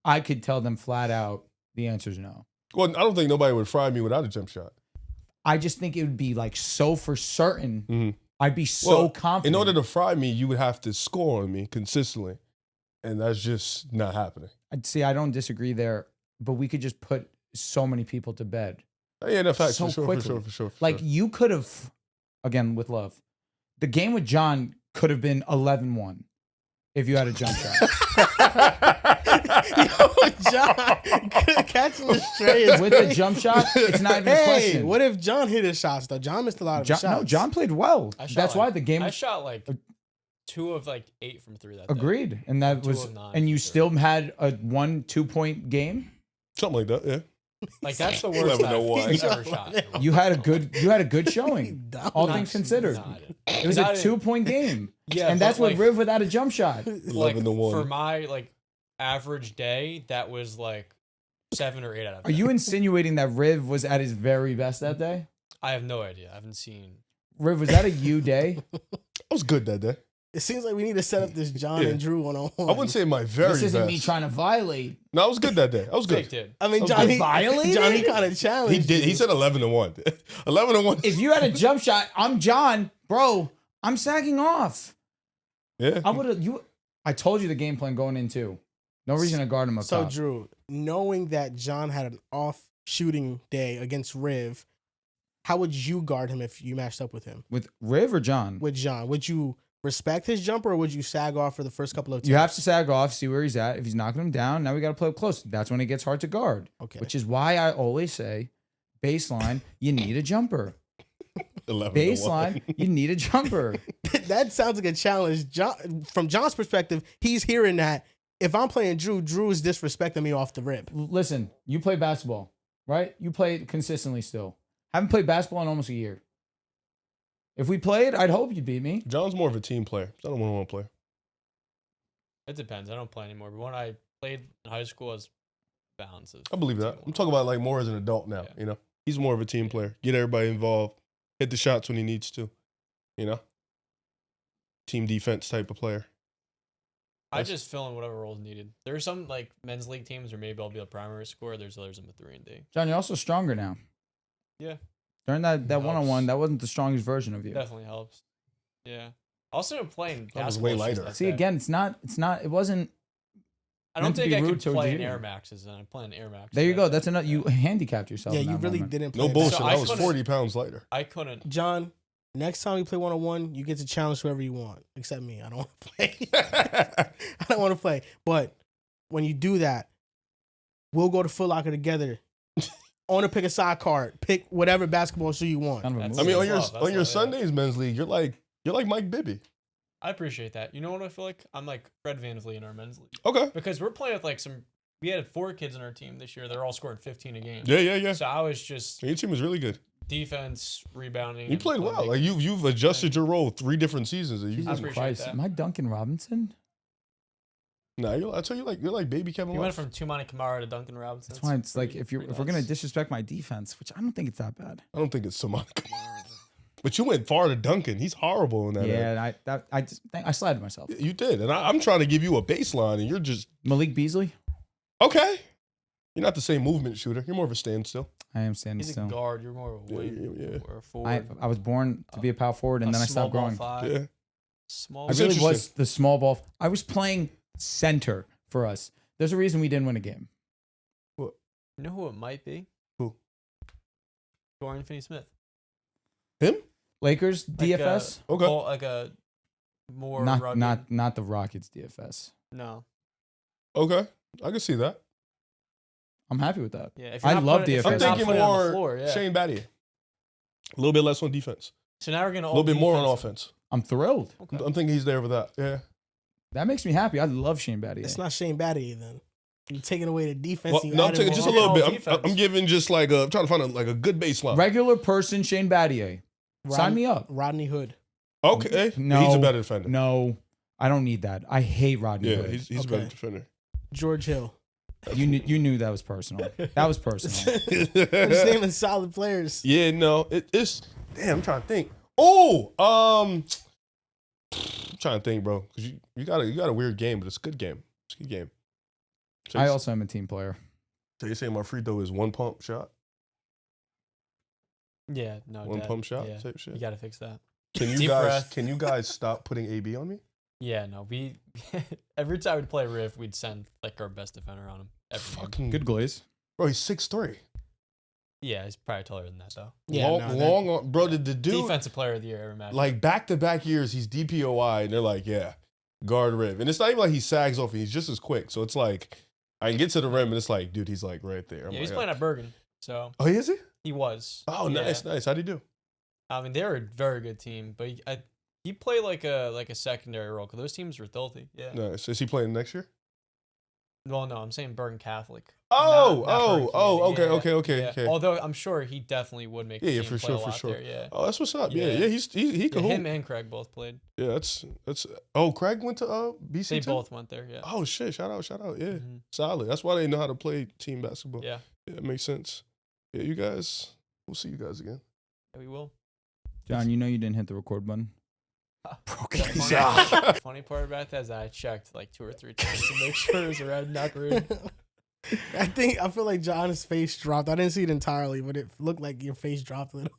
I could tell them flat out the answer is no. Well, I don't think nobody would fry me without a jump shot. I just think it would be like so for certain. Mhm. I'd be so Well, confident. In order to fry me, you would have to score on me consistently, and that's just not happening. I'd see, I don't disagree there, but we could just put so many people to bed. Yeah, no, facts So for sure, quickly. for sure. Like you could have, again with love, the game with John could have been 11-1 if you had a jump shot. Yo, John, catching the stray is With a jump shot, it's not even a Hey, question. what if John hit his shots though? John missed a lot of John, his shots. no, John played well. I shot That's like- why the game I was shot like 2 of like 8 from 3 that day. agreed, and that Two was, of 9 and you for sure. still had a 1-2 point game. Something like that, yeah. Like that's the worst 11-1. I've ever shot. You had a good showing. All Not- things considered, no, I didn't. it was a Not 2-point game, Yeah, and that's but, what like, Riv without a jump shot. 11-1. For my like average day, that was like 7 or 8 out of 10. Are you insinuating that Riv was at his very best that day? I have no idea. I haven't seen. Riv, was that a you day? I was good that day. It seems like we need to set up this John Yeah. and Drew one-on-one. I wouldn't say my very This isn't best. me trying to violate. No, I was good that day. I was Jake good. did. I mean, Okay. Johnny Violated? Johnny kind of challenged. He did. He you. said 11-1. 11-1. If you had a jump shot, I'm John, bro. I'm sagging off. Yeah. I would have you. I told you the game plan going in too. No reason to guard him up So top. Drew, knowing that John had an off shooting day against Riv, how would you guard him if you matched up with him? With Riv or John, With John, would you respect his jumper or would you sag off for the first couple of attempts? you have to sag off, see where he's at. If he's knocking him down, now we got to play up close. That's when it gets hard to guard. Okay. Which is why I always say, baseline, you need a jumper. 11-1. Baseline, you need a jumper. That sounds like a challenge. John, from John's perspective, he's hearing that if I'm playing Drew, Drew is disrespecting me off the rip. Listen, you play basketball, right? You play consistently still. Haven't played basketball in almost a year. If we played, I'd hope you'd beat me. John's more of a team player. He's not a one-on-one player. It depends. I don't play anymore. But when I played in high school, I was balanced. I believe that. I'm talking about like more as an adult now. Yeah. You know, he's more of a team player. Get everybody involved. Hit the shots when he needs to. You know, team defense type of player. I just fill in whatever roles needed. There are some like men's league teams where maybe I'll be a primary scorer. There's others I'm a 3 and D. John, you're also stronger now. Yeah, During that Helps. one-on-one, that wasn't the strongest version of you. definitely helps. Yeah. Also, I'm playing That was basketball. way it's just lighter. that See, bad. again, it wasn't. I don't meant to think be I rude could towards play you in either. Air Maxes, and I'm playing Air Maxes. There you that go. day. That's enough. You handicapped yourself. Yeah, in you that really moment. didn't No play bullshit. So I I was couldn't- 40 pounds lighter. I couldn't. John, next time we play one-on-one, you get to challenge whoever you want, except me. I don't want to play. I don't want to play. But when you do that, we'll go to Foot Locker together. I want to pick a side card. Pick whatever basketball shoe you want. Kind of a That's- I move. mean, on That's your love. That's on your love, yeah. Sundays men's league, you're like Mike Bibby. I appreciate that. You know what I feel like? I'm like Fred VanVleet in our men's league Okay. because we're playing with like some. We had 4 kids in our team this year. They're all scoring 15 a game. Yeah. So I was just Your team is really good. defense, rebounding. You and played well. playmaking. Like you've adjusted your role 3 different seasons. And you, I Jesus appreciate Christ. that. Am I Duncan Robinson? I tell you you're like baby Kevin You Love. went from Tumani Kamara to Duncan Robinson. That's why it's like pretty- if we're pretty gonna nuts. disrespect my defense, which I don't think it's that bad. I don't think it's Samani. But you went far to Duncan. He's horrible in that. area. Yeah, and I slided myself. You did. And I'm trying to give you a baseline and you're just Malik Beasley. okay. You're not the same movement shooter. You're more of a standstill. I am standing He's still. a guard. You're more of a weight or a forward. I was born to be a power forward, and A then I small stopped ball growing. five. Yeah. Small. I It's really interesting. was the small ball. I was playing center for us. There's a reason we didn't win a game. You know who it might be? Who? Dorian Finney-Smith. Him? Lakers Like DFS. Okay. Like a more rugged. Not the Rockets DFS. No. Okay. I can see that. I'm happy with that. Yeah. If I you're not love putting- if DFS. you're I'm not thinking putting it on the more floor, yeah. Shane Battier. A little bit less on defense. So now we're gonna A little bit more on offense. I'm thrilled. Okay. I'm thinking he's there with that. Yeah. That makes me happy. I love Shane Battier. It's not Shane Battier then. You're taking away the defense. Well, you no, I'm added taking more just a offense. little bit. defense. I'm giving just like I'm trying to find a good baseline. Regular person Shane Battier. Sign me up. Rodney Hood. Okay. No. He's a better defender. No, I don't need that. I hate Rodney Yeah, Hood. he's a Okay. better defender. George Hill. You knew that was personal. That was personal. I'm just naming solid players. Yeah, no, it's damn. I'm trying to think. Oh, I'm trying to think, bro, because you got a weird game, but it's a good game. It's a good game. So I also am a team player. so you're saying my free throw is one pump shot, Yeah. No. one Dad. pump shot Yeah. type shit. You gotta fix that. Can you Deep guys breath. can you guys stop putting AB on me? Yeah. No. We every time we'd play Riff, we'd send like our best defender on him. Every game. Fucking Good glaze. bro, he's 6'3". Yeah. He's probably taller than that though. Yeah, long, no, that- long on, bro. The dude Defensive player of the year every match. like back-to-back years, he's DPOI, and they're like, yeah, guard rim. And it's not even like he sags off, he's just as quick. So it's like, I can get to the rim, and it's like, dude, he's like right there. I'm yeah, he's like, playing at Bergen, so oh, is he? he was. Oh, Yeah. nice. How'd he do? I mean, they're a very good team, but he played like a secondary role because those teams were filthy. Yeah. Nice. Is he playing next year? Well, no, I'm saying Bergen Catholic. Oh, Not Bergen Community. okay. Yeah. Okay. Although I'm sure he definitely would make. The Yeah, team for play sure, a for lot sure. There, yeah. Oh, that's what's up. Yeah, Yeah. he can Him hoop. and Craig both played. Yeah, that's. Oh, Craig went to BC They too? both went there. Yeah. Oh shit! Shout out! Yeah, Mhm. solid. That's why they know how to play team basketball. Yeah. Yeah, it makes sense. Yeah, you guys. We'll see you guys again. Yeah, we will. John, you know you didn't hit the record button. Funny part about that is I checked like 2 or 3 times to make sure it was around not rude. I feel like John's face dropped. I didn't see it entirely, but it looked like your face dropped a little.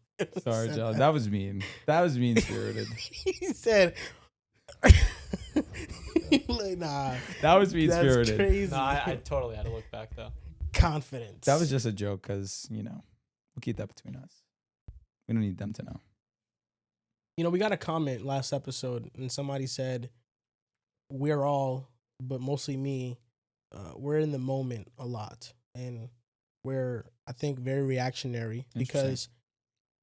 Sorry, John. That was mean. That was mean spirited. He said, like, nah, That was mean that's spirited. crazy. No, I totally had to look back though. Confidence. That was just a joke because, we'll keep that between us. We don't need them to know. we got a comment last episode, and somebody said, we're all, but mostly me, we're in the moment a lot. And we're, I think, very reactionary because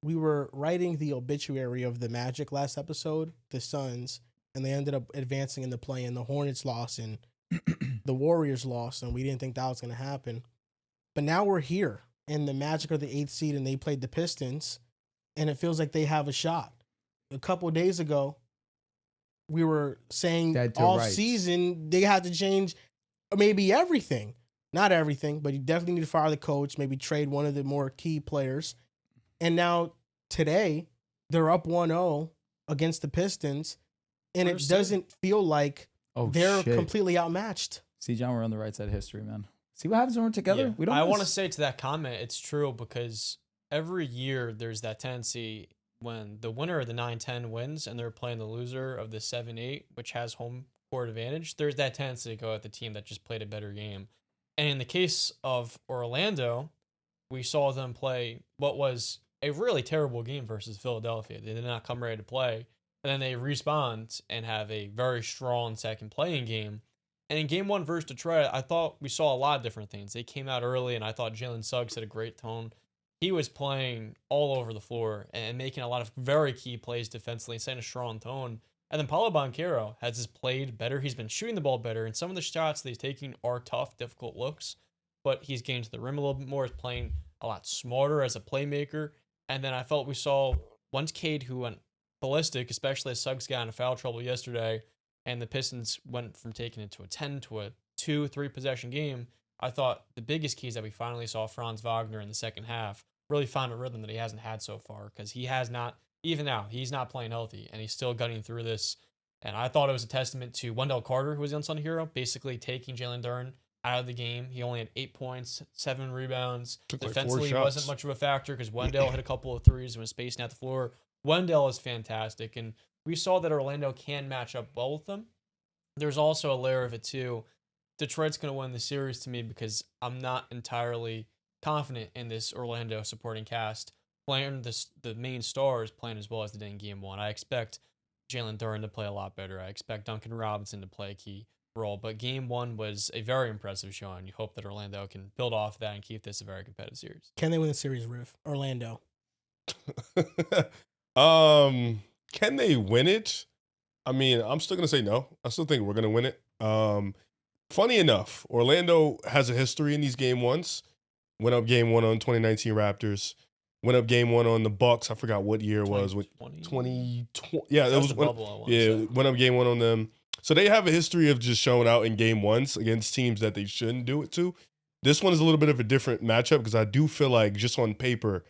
we were writing the obituary of the Magic last episode, the Suns, and they ended up advancing in the play, and the Hornets lost, and the Warriors lost, and we didn't think that was going to happen. But now we're here, and the Magic are the 8th seed, and they played the Pistons, and it feels like they have a shot. A couple of days ago, we were saying Dead to all rights. season they had to change maybe everything. Not everything, but you definitely need to fire the coach, maybe trade one of the more key players. And now today, they're up 1-0 against the Pistons, and it Where's doesn't feel like they're shit. completely outmatched. See, John, we're on the right side of history, man. See what happens when we're together? Yeah. We don't I miss. want to say to that comment, it's true because every year there's that tendency when the winner of the 9-10 wins and they're playing the loser of the 7-8, which has home court advantage, there's that tendency to go at the team that just played a better game. And in the case of Orlando, we saw them play what was a really terrible game versus Philadelphia. They did not come ready to play. And then they respawn and have a very strong second playing game. And in game 1 versus Detroit, I thought we saw a lot of different things. They came out early, and I thought Jalen Suggs had a great tone. He was playing all over the floor and making a lot of very key plays defensively, setting a strong tone. And then Paulo Banchero has just played better. He's been shooting the ball better, and some of the shots that he's taking are tough, difficult looks. But he's getting to the rim a little bit more. He's playing a lot smarter as a playmaker. And then I felt we saw once Cade, who went ballistic, especially as Suggs got into foul trouble yesterday, and the Pistons went from taking it to a 10 to a 2-3 possession game. I thought the biggest key is that we finally saw Franz Wagner in the second half really found a rhythm that he hasn't had so far, because he has not, even now, he's not playing healthy, and he's still gunning through this. And I thought it was a testament to Wendell Carter, who was the unsung hero, basically taking Jalen Duren out of the game. He only had 8 points, 7 rebounds. Took like 4 Defensively, he shots. wasn't much of a factor because Wendell hit a couple of threes and was spacing out the floor. Wendell is fantastic, and we saw that Orlando can match up well with them. There's also a layer of it too. Detroit's going to win the series to me because I'm not entirely confident in this Orlando supporting cast playing the main stars playing as well as they did in Game 1. I expect Jalen Duren to play a lot better. I expect Duncan Robinson to play a key role. But Game 1 was a very impressive showing. You hope that Orlando can build off that and keep this a very competitive series. Can they win the series, Riff? Orlando. Can they win it? I mean, I'm still gonna say no. I still think we're gonna win it. Funny enough, Orlando has a history in these Game 1s. Went up Game 1 on 2019 Raptors. Went up Game 1 on the Bucks. I forgot what year it was. 2020. Yeah, that was the when, bubble. went up Game 1 on them. So they have a history of just showing out in Game 1s against teams that they shouldn't do it to. This one is a little bit of a different matchup because I do feel like just on paper,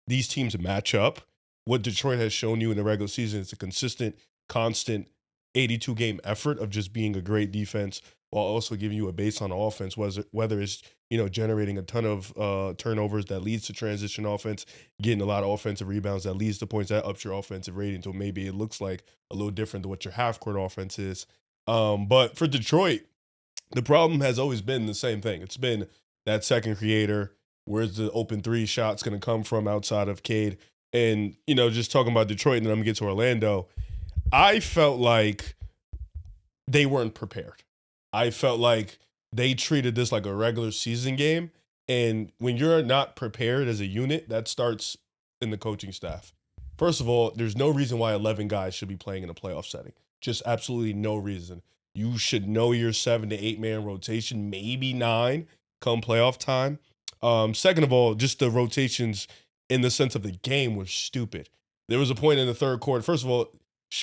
these teams match up. What Detroit has shown you in the regular season is a consistent, constant 82-game effort of just being a great defense while also giving you a base on offense, whether it's generating a ton of turnovers that leads to transition offense, getting a lot of offensive rebounds that leads to points that ups your offensive rating to maybe it looks like a little different than what your half-court offense is. But for Detroit, the problem has always been the same thing. It's been that second creator. Where's the open three shots going to come from outside of Cade? And, just talking about Detroit, and then I'm going to get to Orlando, I felt like they weren't prepared. I felt like they treated this like a regular season game. And when you're not prepared as a unit, that starts in the coaching staff. First of all, there's no reason why 11 guys should be playing in a playoff setting. Just absolutely no reason. You should know your 7 to 8 man rotation, maybe 9 come playoff time. Second of all, just the rotations in the sense of the game were stupid. There was a point in the third quarter. First of all,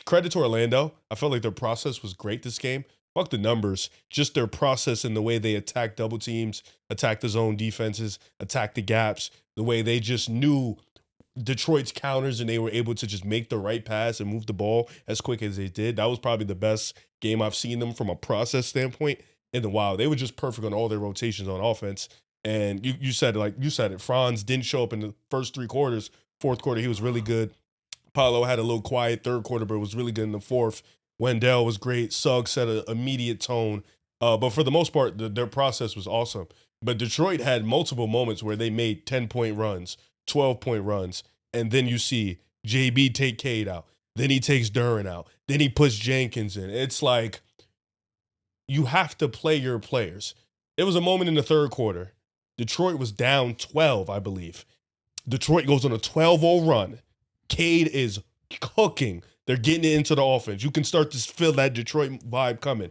credit to Orlando. I felt like their process was great this game. Fuck the numbers. Just their process and the way they attack double teams, attack the zone defenses, attack the gaps, the way they just knew Detroit's counters and they were able to just make the right pass and move the ball as quick as they did. That was probably the best game I've seen them from a process standpoint in a while. They were just perfect on all their rotations on offense. And you said it. Franz didn't show up in the first 3 quarters. Fourth quarter, he was really good. Paolo had a little quiet third quarter, but was really good in the fourth. Wendell was great. Suggs set an immediate tone. But for the most part, their process was awesome. But Detroit had multiple moments where they made 10-point runs, 12-point runs, and then you see JB take Cade out. Then he takes Duren out. Then he puts Jenkins in. It's like you have to play your players. It was a moment in the third quarter. Detroit was down 12, I believe. Detroit goes on a 12-0 run. Cade is cooking. They're getting it into the offense. You can start to feel that Detroit vibe coming.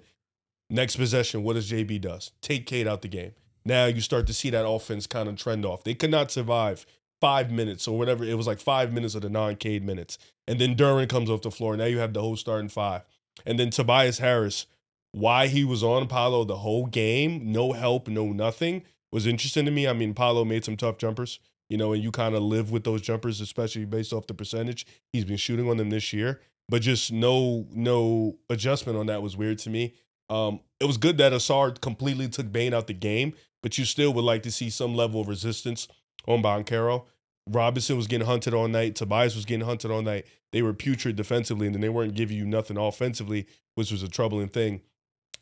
Next possession, what does JB does? Take Cade out the game. Now you start to see that offense kind of trend off. They could not survive 5 minutes or whatever. It was like 5 minutes of the non-Cade minutes. And then Duren comes off the floor. Now you have the whole starting 5. And then Tobias Harris, why he was on Paolo the whole game, no help, no nothing, was interesting to me. I mean, Paolo made some tough jumpers, and you kind of live with those jumpers, especially based off the percentage. He's been shooting on them this year. But just no adjustment on that was weird to me. It was good that Asar completely took Bane out the game, but you still would like to see some level of resistance on Banchero. Robinson was getting hunted all night. Tobias was getting hunted all night. They were putrid defensively, and then they weren't giving you nothing offensively, which was a troubling thing.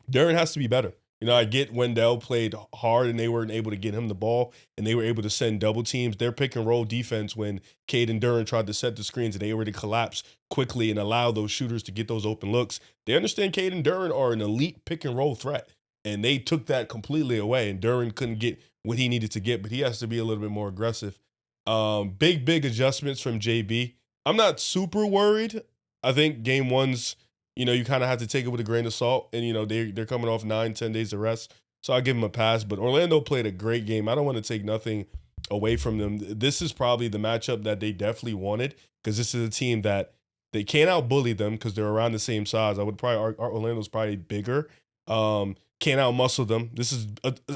Duren has to be better. I get Wendell played hard and they weren't able to get him the ball and they were able to send double teams. Their pick and roll defense when Cade and Duren tried to set the screens and they were to collapse quickly and allow those shooters to get those open looks. They understand Cade and Duren are an elite pick and roll threat and they took that completely away and Duren couldn't get what he needed to get, but he has to be a little bit more aggressive. Big adjustments from JB. I'm not super worried. I think game 1's, you kind of have to take it with a grain of salt. And, they're coming off 9-10 days of rest. So I'll give them a pass. But Orlando played a great game. I don't want to take nothing away from them. This is probably the matchup that they definitely wanted because this is a team that they can't out-bully them because they're around the same size. I would probably Orlando's probably bigger. Can't out-muscle them. This is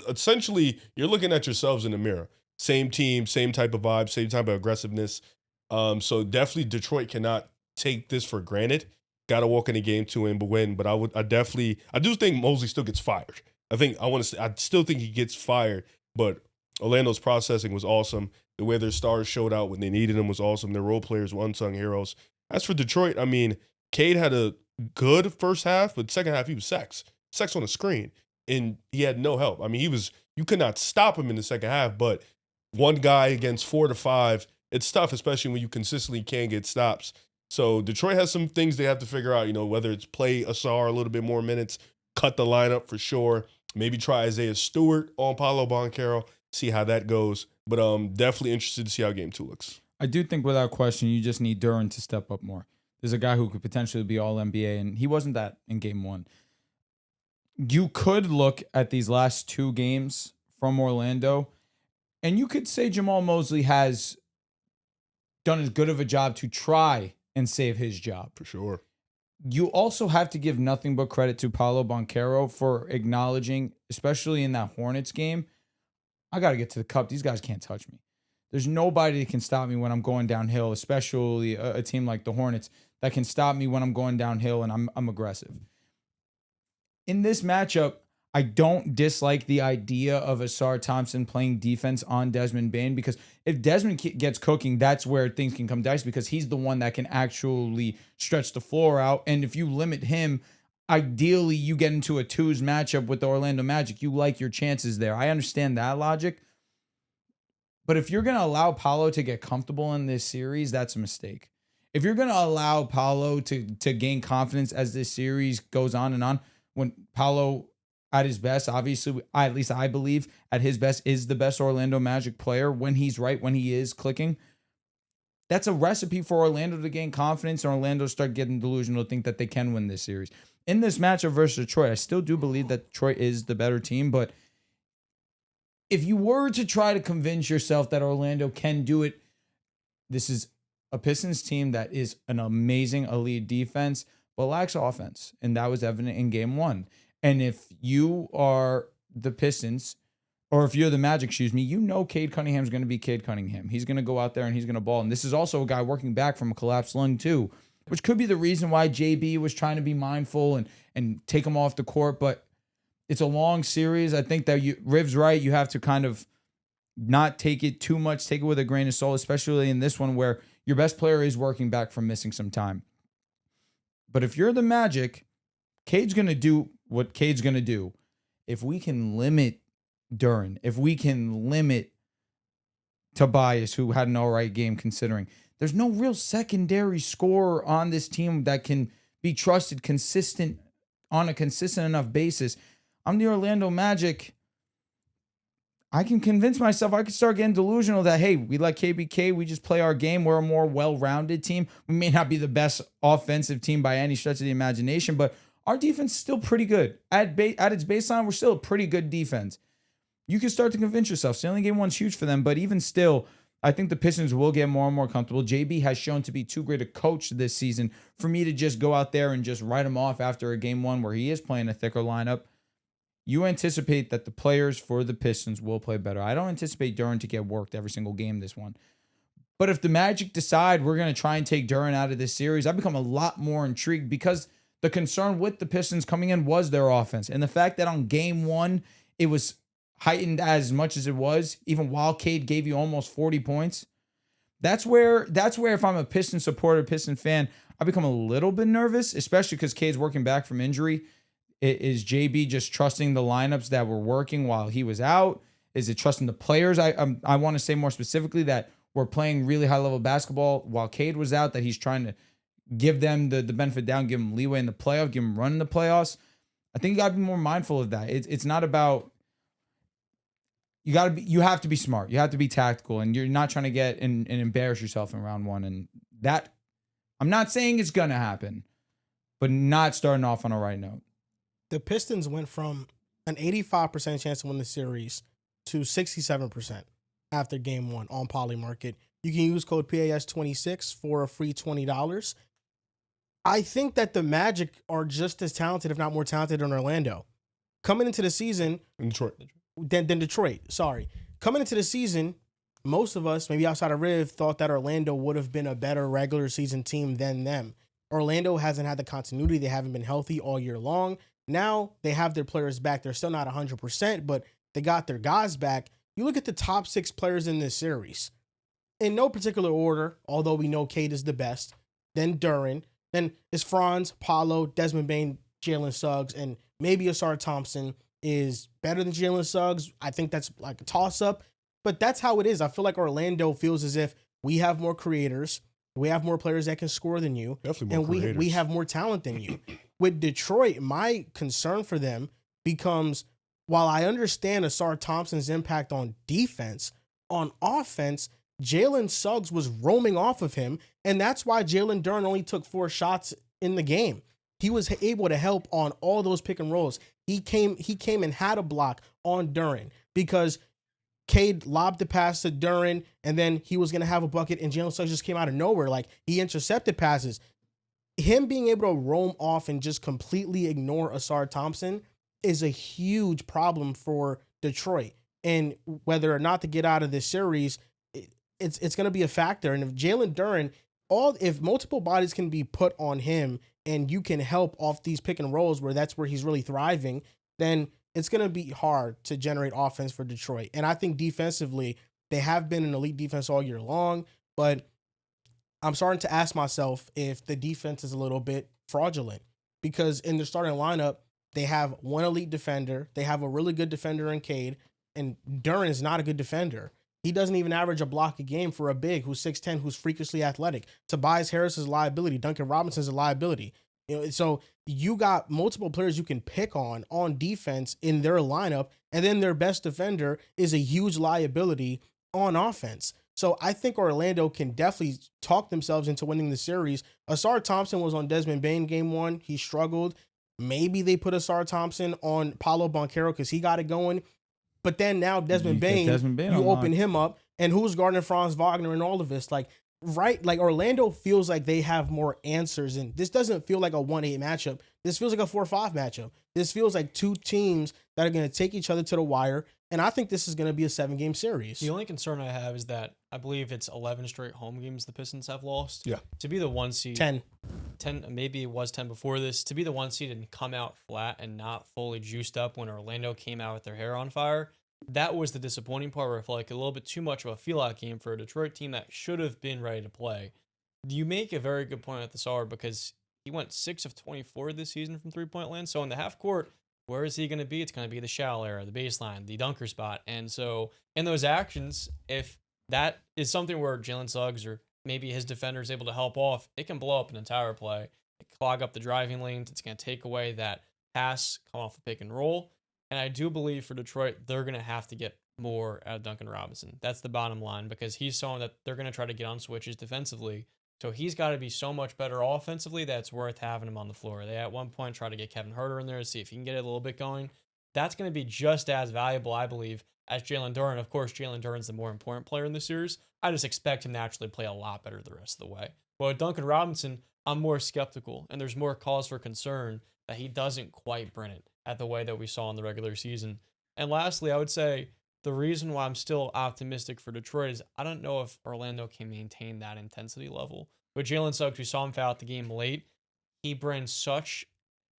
essentially you're looking at yourselves in the mirror. Same team, same type of vibe, same type of aggressiveness. So definitely Detroit cannot take this for granted. Got to walk in the game to win, but I do think Mosley still gets fired. I still think he gets fired, but Orlando's processing was awesome. The way their stars showed out when they needed them was awesome. Their role players were unsung heroes. As for Detroit, I mean, Cade had a good first half, but second half he was sex on the screen, and he had no help. I mean, you could not stop him in the second half, but one guy against 4 to 5, it's tough, especially when you consistently can't get stops. So Detroit has some things they have to figure out, whether it's play Asar a little bit more minutes, cut the lineup for sure, maybe try Isaiah Stewart on Paolo Banchero, see how that goes. But definitely interested to see how game 2 looks. I do think without question you just need Duren to step up more. There's a guy who could potentially be All-NBA, and he wasn't that in game 1. You could look at these last 2 games from Orlando, and you could say Jamal Mosley has done as good of a job to try and save his job. For sure. You also have to give nothing but credit to Paolo Banchero for acknowledging, especially in that Hornets game, I got to get to the cup. These guys can't touch me. There's nobody that can stop me when I'm going downhill, especially a team like the Hornets that can stop me when I'm going downhill and I'm aggressive. In this matchup, I don't dislike the idea of Asar Thompson playing defense on Desmond Bane, because if Desmond gets cooking, that's where things can come dicey, because he's the one that can actually stretch the floor out. And if you limit him, ideally you get into a 2s matchup with the Orlando Magic. You like your chances there. I understand that logic. But if you're going to allow Paolo to get comfortable in this series, that's a mistake. If you're going to allow Paolo to gain confidence as this series goes on and on, when Paolo at his best, obviously, at least I believe, at his best is the best Orlando Magic player when he's right, when he is clicking. That's a recipe for Orlando to gain confidence and Orlando start getting delusional to think that they can win this series. In this matchup versus Detroit, I still do believe that Detroit is the better team, but if you were to try to convince yourself that Orlando can do it, this is a Pistons team that is an amazing elite defense, but lacks offense, and that was evident in game 1. And if you are the Pistons, or if you're the Magic, Cade Cunningham's going to be Cade Cunningham. He's going to go out there and he's going to ball. And this is also a guy working back from a collapsed lung too, which could be the reason why JB was trying to be mindful and take him off the court. But it's a long series. I think that Riv's right. You have to kind of not take it too much, take it with a grain of salt, especially in this one where your best player is working back from missing some time. But if you're the Magic, Cade's going to do what Cade's going to do. If we can limit Duren, if we can limit Tobias, who had an all right game considering, there's no real secondary scorer on this team that can be trusted on a consistent enough basis. I'm the Orlando Magic. I can convince myself, I can start getting delusional that, hey, we like KBK, we just play our game. We're a more well-rounded team. We may not be the best offensive team by any stretch of the imagination, but our defense is still pretty good. At its baseline, we're still a pretty good defense. You can start to convince yourself. Stealing game 1's huge for them, but even still, I think the Pistons will get more and more comfortable. JB has shown to be too great a coach this season for me to just go out there and just write him off after a game 1 where he is playing a thicker lineup. You anticipate that the players for the Pistons will play better. I don't anticipate Duren to get worked every single game this one. But if the Magic decide we're going to try and take Duren out of this series, I become a lot more intrigued, because the concern with the Pistons coming in was their offense. And the fact that on game 1, it was heightened as much as it was, even while Cade gave you almost 40 points. That's where if I'm a Piston supporter, Piston fan, I become a little bit nervous, especially because Cade's working back from injury. Is JB just trusting the lineups that were working while he was out? Is it trusting the players? I want to say more specifically that we're playing really high-level basketball while Cade was out, that he's trying to give them the benefit down, give them leeway in the playoff, give them run in the playoffs. I think you got to be more mindful of that. It's not about... You have to be smart. You have to be tactical, and you're not trying to get and embarrass yourself in round 1. And that, I'm not saying it's going to happen, but not starting off on a right note. The Pistons went from an 85% chance to win the series to 67% after game 1 on Polymarket. You can use code PAS26 for a free $20. I think that the Magic are just as talented, if not more talented, than Orlando. Coming into the season... Than Detroit, sorry. Coming into the season, most of us, maybe outside of Riv, thought that Orlando would have been a better regular season team than them. Orlando hasn't had the continuity. They haven't been healthy all year long. Now they have their players back. They're still not 100%, but they got their guys back. You look at the top 6 players in this series. In no particular order, although we know Cade is the best, then Duren, then it's Franz, Paolo, Desmond Bane, Jalen Suggs, and maybe Asar Thompson is better than Jalen Suggs. I think that's like a toss-up, but that's how it is. I feel like Orlando feels as if we have more creators, we have more players that can score than you, Definitely and more we creators. have more talent than you. With Detroit, my concern for them becomes, while I understand Asar Thompson's impact on defense, on offense, Jalen Suggs was roaming off of him, and that's why Jalen Duren only took 4 shots in the game. He was able to help on all those pick and rolls. He came and had a block on Duren because Cade lobbed the pass to Duren, and then he was going to have a bucket, and Jalen Suggs just came out of nowhere. Like, he intercepted passes. Him being able to roam off and just completely ignore Asar Thompson is a huge problem for Detroit. And whether or not to get out of this series, it's going to be a factor. And if Jalen Duren, if multiple bodies can be put on him and you can help off these pick and rolls where that's where he's really thriving, then it's going to be hard to generate offense for Detroit. And I think defensively, they have been an elite defense all year long, but I'm starting to ask myself if the defense is a little bit fraudulent, because in their starting lineup, they have one elite defender. They have a really good defender in Cade, and Duren is not a good defender. He doesn't even average a block a game for a big who's 6'10", who's freakishly athletic. Tobias Harris is a liability. Duncan Robinson is a liability. So you got multiple players you can pick on defense in their lineup, and then their best defender is a huge liability on offense. So I think Orlando can definitely talk themselves into winning the series. Asar Thompson was on Desmond Bane game 1. He struggled. Maybe they put Asar Thompson on Paolo Banchero because he got it going. But then now Desmond Bane, you open him up, and who's guarding Franz Wagner and all of this? Like Orlando feels like they have more answers, and this doesn't feel like a 1-8 matchup. This feels like a 4-5 matchup. This feels like 2 teams that are going to take each other to the wire, and I think this is going to be a 7-game series. The only concern I have is that I believe it's 11 straight home games the Pistons have lost. Yeah. To be the 1 seed. 10, maybe it was 10 before this. To be the 1 seed and come out flat and not fully juiced up when Orlando came out with their hair on fire, that was the disappointing part, where I felt like a little bit too much of a feel-out game for a Detroit team that should have been ready to play. You make a very good point at the start, because he went 6 of 24 this season from three-point land. So in the half court, where is he going to be? It's going to be the shallow area, the baseline, the dunker spot. And so in those actions, if that is something where Jalen Suggs or maybe his defender is able to help off, it can blow up an entire play, clog up the driving lanes. It's going to take away that pass, come off the pick and roll. And I do believe for Detroit, they're going to have to get more out of Duncan Robinson. That's the bottom line, because he's showing that they're going to try to get on switches defensively. So he's got to be so much better offensively that it's worth having him on the floor. They at one point try to get Kevin Huerter in there to see if he can get it a little bit going. That's going to be just as valuable, I believe, as Jalen Duren. Of course, Jalen Duren's the more important player in the series. I just expect him to actually play a lot better the rest of the way. But with Duncan Robinson, I'm more skeptical, and there's more cause for concern that he doesn't quite bring it at the way that we saw in the regular season. And lastly, I would say the reason why I'm still optimistic for Detroit is I don't know if Orlando can maintain that intensity level. But Jalen Suggs, we saw him foul out the game late. He brings such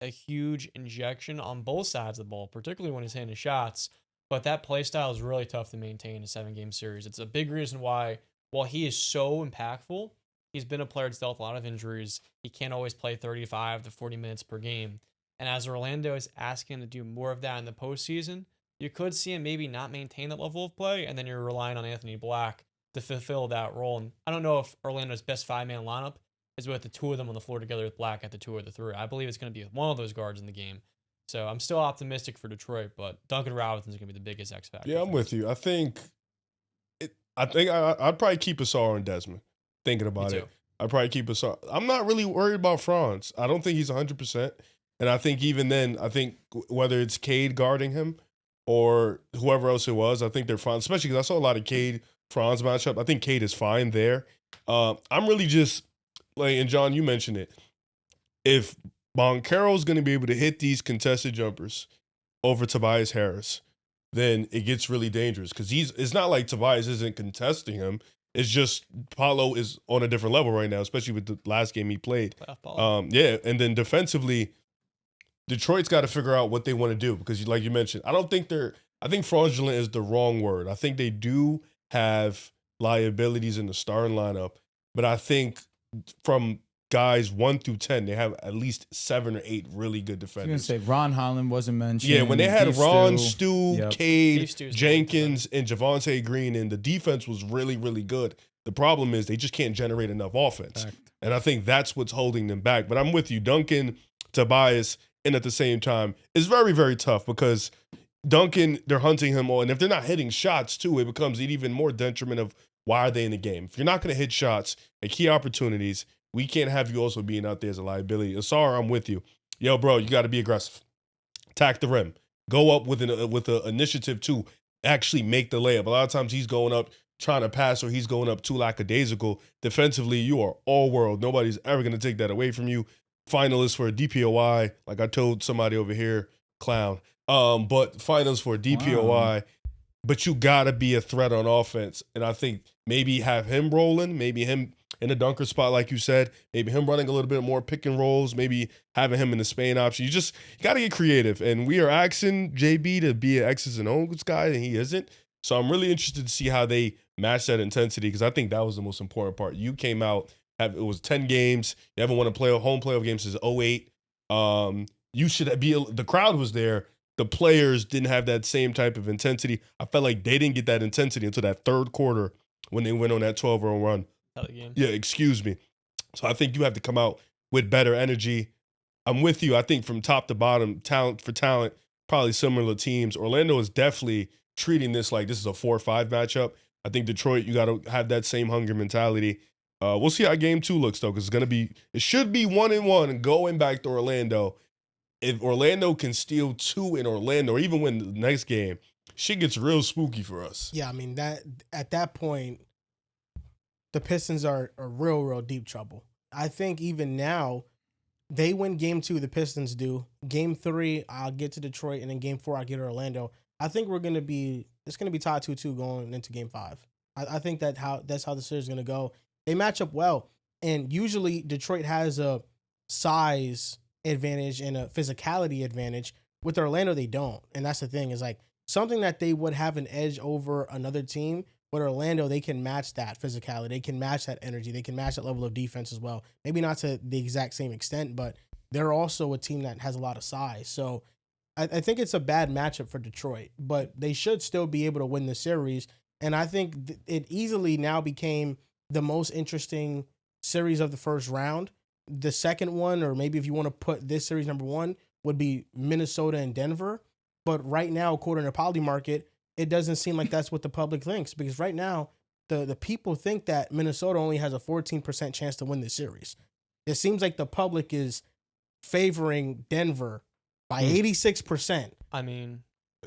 a huge injection on both sides of the ball, particularly when he's hitting his shots. But that play style is really tough to maintain in a 7-game series. It's a big reason why, while he is so impactful, he's been a player that's dealt with a lot of injuries. He can't always play 35 to 40 minutes per game. And as Orlando is asking him to do more of that in the postseason, you could see him maybe not maintain that level of play, and then you're relying on Anthony Black to fulfill that role. And I don't know if Orlando's best 5-man lineup is with the 2 of them on the floor together with Black at the 2 or the 3. I believe it's going to be one of those guards in the game. So I'm still optimistic for Detroit, but Duncan Robinson's going to be the biggest X factor. Yeah, I'm with you. I'd probably keep Asar and Desmond. Thinking about it, I'd probably keep Asar. I'm not really worried about Franz. I don't think he's 100%. And I think even then, whether it's Cade guarding him or whoever else it was, I think they're fine. Especially because I saw a lot of Cade Franz matchup. I think Cade is fine there. I'm really just and John, you mentioned it. If Banchero's going to be able to hit these contested jumpers over Tobias Harris, then it gets really dangerous, because it's not like Tobias isn't contesting him. It's just Paolo is on a different level right now, especially with the last game he played. Yeah, and then defensively, Detroit's got to figure out what they want to do because, like you mentioned, I think fraudulent is the wrong word. I think they do have liabilities in the starting lineup, but I think from guys 1 through 10, they have at least 7 or 8 really good I was defenders. gonna say Ron Holland wasn't mentioned. Yeah, when they had Beef Ron, Stew. Stu, Yep. Cade, Beef Stew's Jenkins, and Javonte Green, and the defense was really, really good. The problem is they just can't generate enough offense. Fact. And I think that's what's holding them back. But I'm with you. Duncan, Tobias, and at the same time, is very, very tough because Duncan, they're hunting him all. And if they're not hitting shots, too, it becomes an even more detriment of why are they in the game. If you're not going to hit shots at key opportunities, we can't have you also being out there as a liability. Asar, I'm with you. Yo, bro, you got to be aggressive. Attack the rim. Go up with an initiative to actually make the layup. A lot of times he's going up trying to pass or he's going up too lackadaisical. Defensively, you are all world. Nobody's ever going to take that away from you. Finalist for a DPOY, like I told somebody over here, clown. But finals for a DPOY. Wow. But you got to be a threat on offense. And I think maybe have him rolling, maybe him in the dunker spot, like you said, maybe him running a little bit more pick and rolls, maybe having him in the Spain option. You got to get creative. And we are asking JB to be an X's and O's guy, and he isn't. So I'm really interested to see how they match that intensity because I think that was the most important part. You came out, it was 10 games. You haven't won a home playoff game since 2008. You should be, the crowd was there. The players didn't have that same type of intensity. I felt like they didn't get that intensity until that third quarter when they went on that 12-run run. Yeah, excuse me. So I think you have to come out with better energy. I'm with you. I think from top to bottom, talent for talent, probably similar teams. Orlando is definitely treating this like this is a 4-5 matchup. I think Detroit, you got to have that same hunger mentality. We'll see how game 2 looks, though, because it should be 1-1 and going back to Orlando. If Orlando can steal 2 in Orlando or even win the next game, shit gets real spooky for us. Yeah, I mean, that at that point, the Pistons are real deep trouble. I think even now, they win game 2, the Pistons do. Game 3, I'll get to Detroit, and then game 4, I'll get to Orlando. I think it's going to be tied 2-2 going into game 5. I think that's how the series is going to go. They match up well, and usually Detroit has a size advantage and a physicality advantage. With Orlando, they don't, and that's the thing is like something that they would have an edge over another team. With Orlando, they can match that physicality. They can match that energy. They can match that level of defense as well. Maybe not to the exact same extent, but they're also a team that has a lot of size. So I think it's a bad matchup for Detroit, but they should still be able to win the series. And I think it easily now became the most interesting series of the first round. The second one, or maybe if you want to put this series number 1, would be Minnesota and Denver. But right now, according to Polymarket, it doesn't seem like that's what the public thinks, because right now the people think that Minnesota only has a 14% chance to win this series. It seems like the public is favoring Denver by 86%. I mean,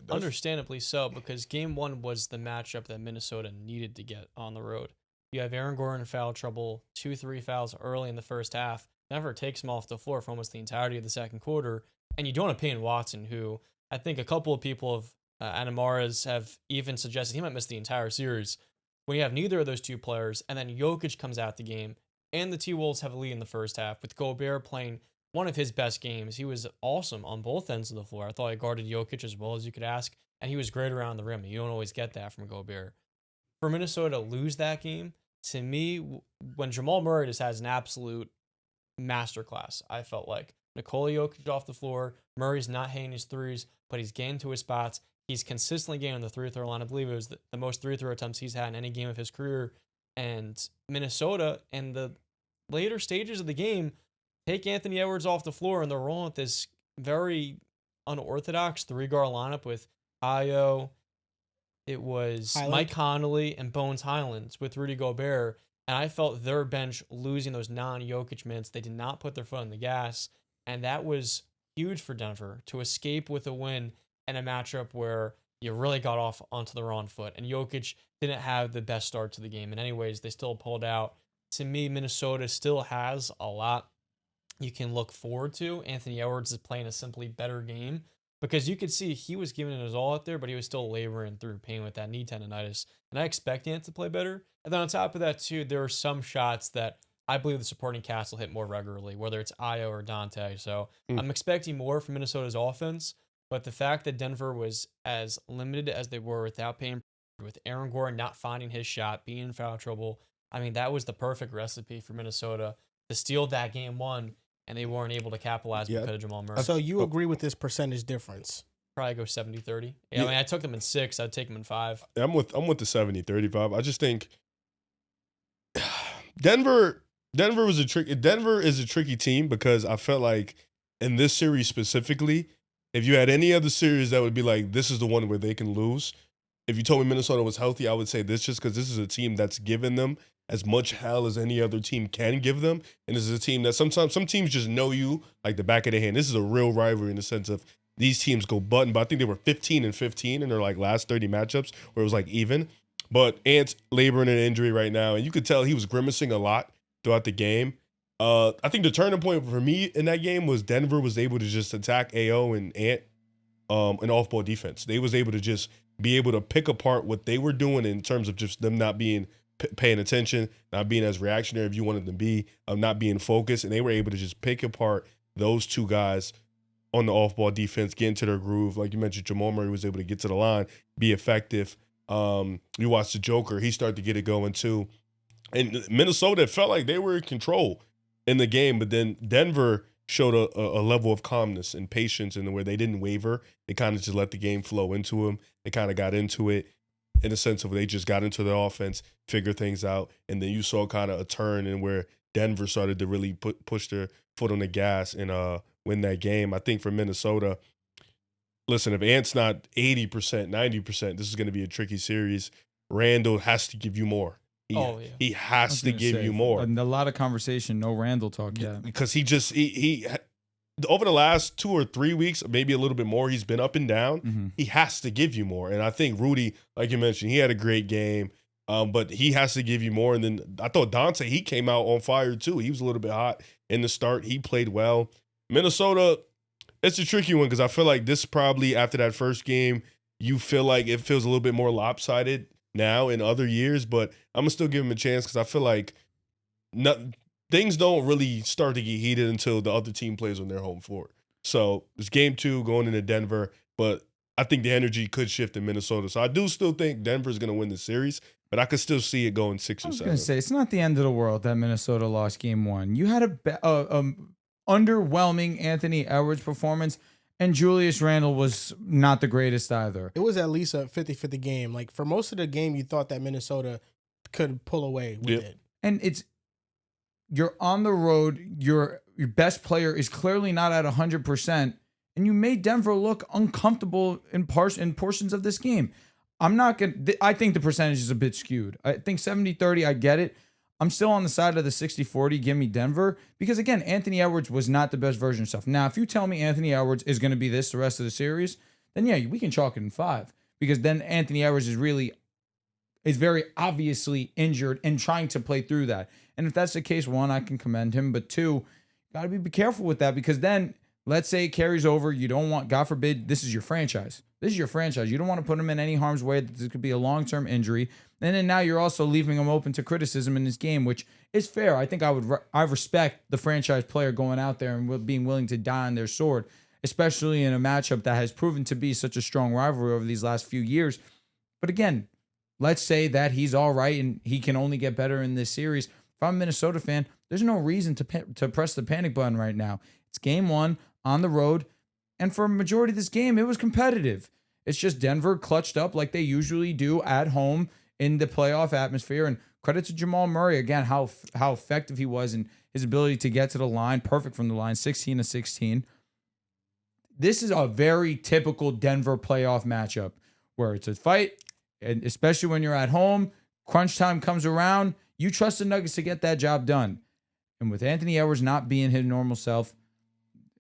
understandably so, because game 1 was the matchup that Minnesota needed to get on the road. You have Aaron Gordon in foul trouble, 2-3 fouls early in the first half. Denver takes him off the floor for almost the entirety of the second quarter. And you don't have Payne Watson, who I think a couple of people have Anamaras have even suggested he might miss the entire series. When you have neither of those two players, and then Jokic comes out the game, and the T-Wolves have a lead in the first half, with Gobert playing one of his best games. He was awesome on both ends of the floor. I thought he guarded Jokic as well as you could ask, and he was great around the rim. You don't always get that from Gobert. For Minnesota to lose that game, to me, when Jamal Murray just has an absolute masterclass, I felt like. Nikola Jokic off the floor, Murray's not hitting his threes, but he's getting to his spots. He's consistently getting on the three-throw line. I believe it was the most three-throw attempts he's had in any game of his career. And Minnesota, in the later stages of the game, take Anthony Edwards off the floor, and they're rolling with this very unorthodox three-guard lineup with Ayo. It was Mike Conley and Bones Highlands with Rudy Gobert. And I felt their bench losing those non-Jokic minutes. They did not put their foot on the gas. And that was huge for Denver to escape with a win in a matchup where you really got off onto the wrong foot. And Jokic didn't have the best start to the game. And anyways, they still pulled out. To me, Minnesota still has a lot you can look forward to. Anthony Edwards is playing a simply better game because you could see he was giving it his all out there, but he was still laboring through pain with that knee tendonitis. And I expect Ant to play better. And then on top of that, too, there are some shots that I believe the supporting cast will hit more regularly, whether it's Io or Dante. So Mm. I'm expecting more from Minnesota's offense. But the fact that Denver was as limited as they were without Payne, with Aaron Gordon not finding his shot, being in foul trouble, I mean, that was the perfect recipe for Minnesota to steal that game one, and they weren't able to capitalize Yeah. because of Jamal Murray. So you agree with this percentage difference? Probably go 70-30. Yeah, Yeah. I mean, I took them in 6. I'd take them in 5. I'm with the 70-35. I just think Denver is a tricky team because I felt like in this series specifically, if you had any other series that would be like this is the one where they can lose. If you told me Minnesota was healthy, I would say this just because this is a team that's given them as much hell as any other team can give them. And this is a team that sometimes some teams just know you like the back of their hand. This is a real rivalry in the sense of these teams go button, but I think they were 15-15 in their like last 30 matchups where it was like even. But Ant's laboring an injury right now, and you could tell he was grimacing a lot throughout the game. I think the turning point for me in that game was Denver was able to just attack AO and Ant an off-ball defense. They was able to just be able to pick apart what they were doing in terms of just them not being paying attention, not being as reactionary if you wanted them to be, not being focused, and they were able to just pick apart those two guys on the off-ball defense, get into their groove. Like you mentioned, Jamal Murray was able to get to the line, be effective. You watch the Joker, he started to get it going too. And Minnesota felt like they were in control in the game, but then Denver showed a level of calmness and patience in the way they didn't waver. They kind of just let the game flow into them. They kind of got into it in the sense of they just got into the offense, figure things out, and then you saw kind of a turn in where Denver started to really push their foot on the gas and win that game. I think for Minnesota, listen, if Ant's not 80%, 90%, this is going to be a tricky series. Randall has to give you more. He has to give you more. A lot of conversation, no Randall talk yet. Because he over the last 2 or 3 weeks, maybe a little bit more, he's been up and down. Mm-hmm. He has to give you more. And I think Rudy, like you mentioned, he had a great game, but he has to give you more. And then I thought Dante, he came out on fire too. He was a little bit hot in the start. He played well. Minnesota, it's a tricky one because I feel like this probably after that first game, you feel like it feels a little bit more lopsided now in other years, but I'm going to still give him a chance because I feel like things don't really start to get heated until the other team plays on their home floor. So it's game 2 going into Denver, but I think the energy could shift in Minnesota. So I do still think Denver's going to win the series, but I could still see it going 6 or 7. I was going to say, it's not the end of the world that Minnesota lost game 1. You had a underwhelming Anthony Edwards performance, and Julius Randle was not the greatest either. It was at least a 50-50 game. Like for most of the game, you thought that Minnesota could pull away with it. And you're on the road. Your best player is clearly not at 100%, and you made Denver look uncomfortable in portions of this game. I think the percentage is a bit skewed. I think 70-30, I get it. I'm still on the side of the 60-40, give me Denver, because again, Anthony Edwards was not the best version of himself. Now, if you tell me Anthony Edwards is going to be this the rest of the series, then yeah, we can chalk it in 5, because then Anthony Edwards is very obviously injured and trying to play through that. And if that's the case, 1, I can commend him, but 2, got to be careful with that, because then let's say it carries over. You don't want, God forbid, this is your franchise. This is your franchise. You don't want to put him in any harm's way that this could be a long-term injury. And then now you're also leaving him open to criticism in this game, which is fair. I think I respect the franchise player going out there and being willing to die on their sword, especially in a matchup that has proven to be such a strong rivalry over these last few years. But again, let's say that he's all right and he can only get better in this series. If I'm a Minnesota fan, there's no reason to press the panic button right now. It's game 1 on the road. And for a majority of this game, it was competitive. It's just Denver clutched up like they usually do at home in the playoff atmosphere. And credit to Jamal Murray, again, how effective he was and his ability to get to the line, perfect from the line, 16-16. This is a very typical Denver playoff matchup where it's a fight, and especially when you're at home, crunch time comes around, you trust the Nuggets to get that job done. And with Anthony Edwards not being his normal self,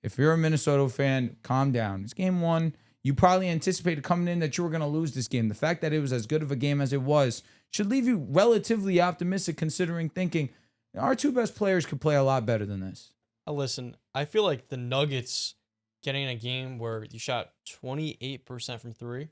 if you're a Minnesota fan, calm down. It's game 1. You probably anticipated coming in that you were going to lose this game. The fact that it was as good of a game as it was should leave you relatively optimistic, considering thinking our 2 best players could play a lot better than this. Listen, I feel like the Nuggets getting a game where you shot 28% from 3,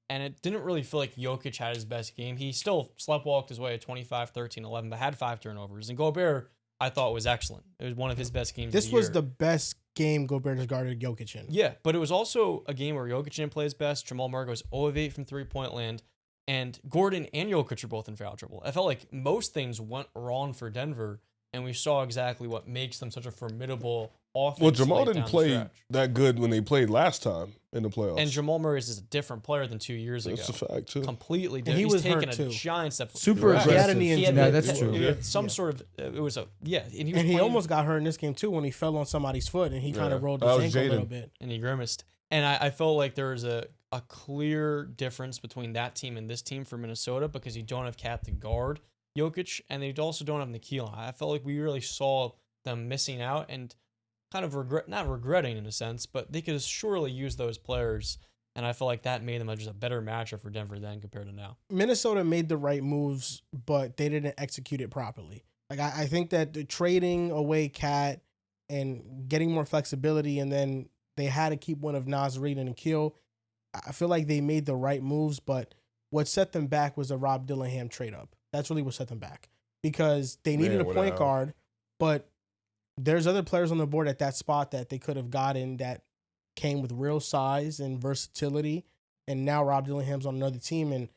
and it didn't really feel like Jokic had his best game. He still sleptwalked his way at 25, 13, 11, but had 5 turnovers. And Gobert I thought was excellent. It was one of his best games. This of the was year. the best game Gobert has guarded Jokic in. Yeah, but it was also a game where Jokic didn't play his best. Jamal Murray was 0 of 8 from 3-point land. And Gordon and Jokic are both in foul trouble. I felt like most things went wrong for Denver, and we saw exactly what makes them such a formidable offense. Well, Jamal late didn't down the play stretch. that good when they played last time in the playoffs. And Jamal Murray is a different player than 2 years That's ago. a fact, too. Completely And different. he He's was taken hurt, a too. giant step. Super Correct. He had a aggressive. knee He injury. had Yeah, that's true. He had some sort of it was a and he was And he playing- almost got hurt in this game, too, when he fell on somebody's foot and he kind Yeah. of rolled That his was ankle a little Jaden. bit. and he grimaced. And I felt like there was a clear difference between that team and this team for Minnesota because you don't have Cat to guard Jokic, and they also don't have Nikhil. I felt like we really saw them missing out and kind of not regretting in a sense, but they could surely use those players. And I felt like that made them just a better matchup for Denver then compared to now. Minnesota made the right moves, but they didn't execute it properly. Like I think that the trading away Cat and getting more flexibility, and then they had to keep one of Naz Reid and Nikhil. I feel like they made the right moves, but what set them back was a Rob Dillingham trade up. That's really what set them back because they needed a point guard, but there's other players on the board at that spot that they could have gotten that came with real size and versatility. And now Rob Dillingham's on another team, and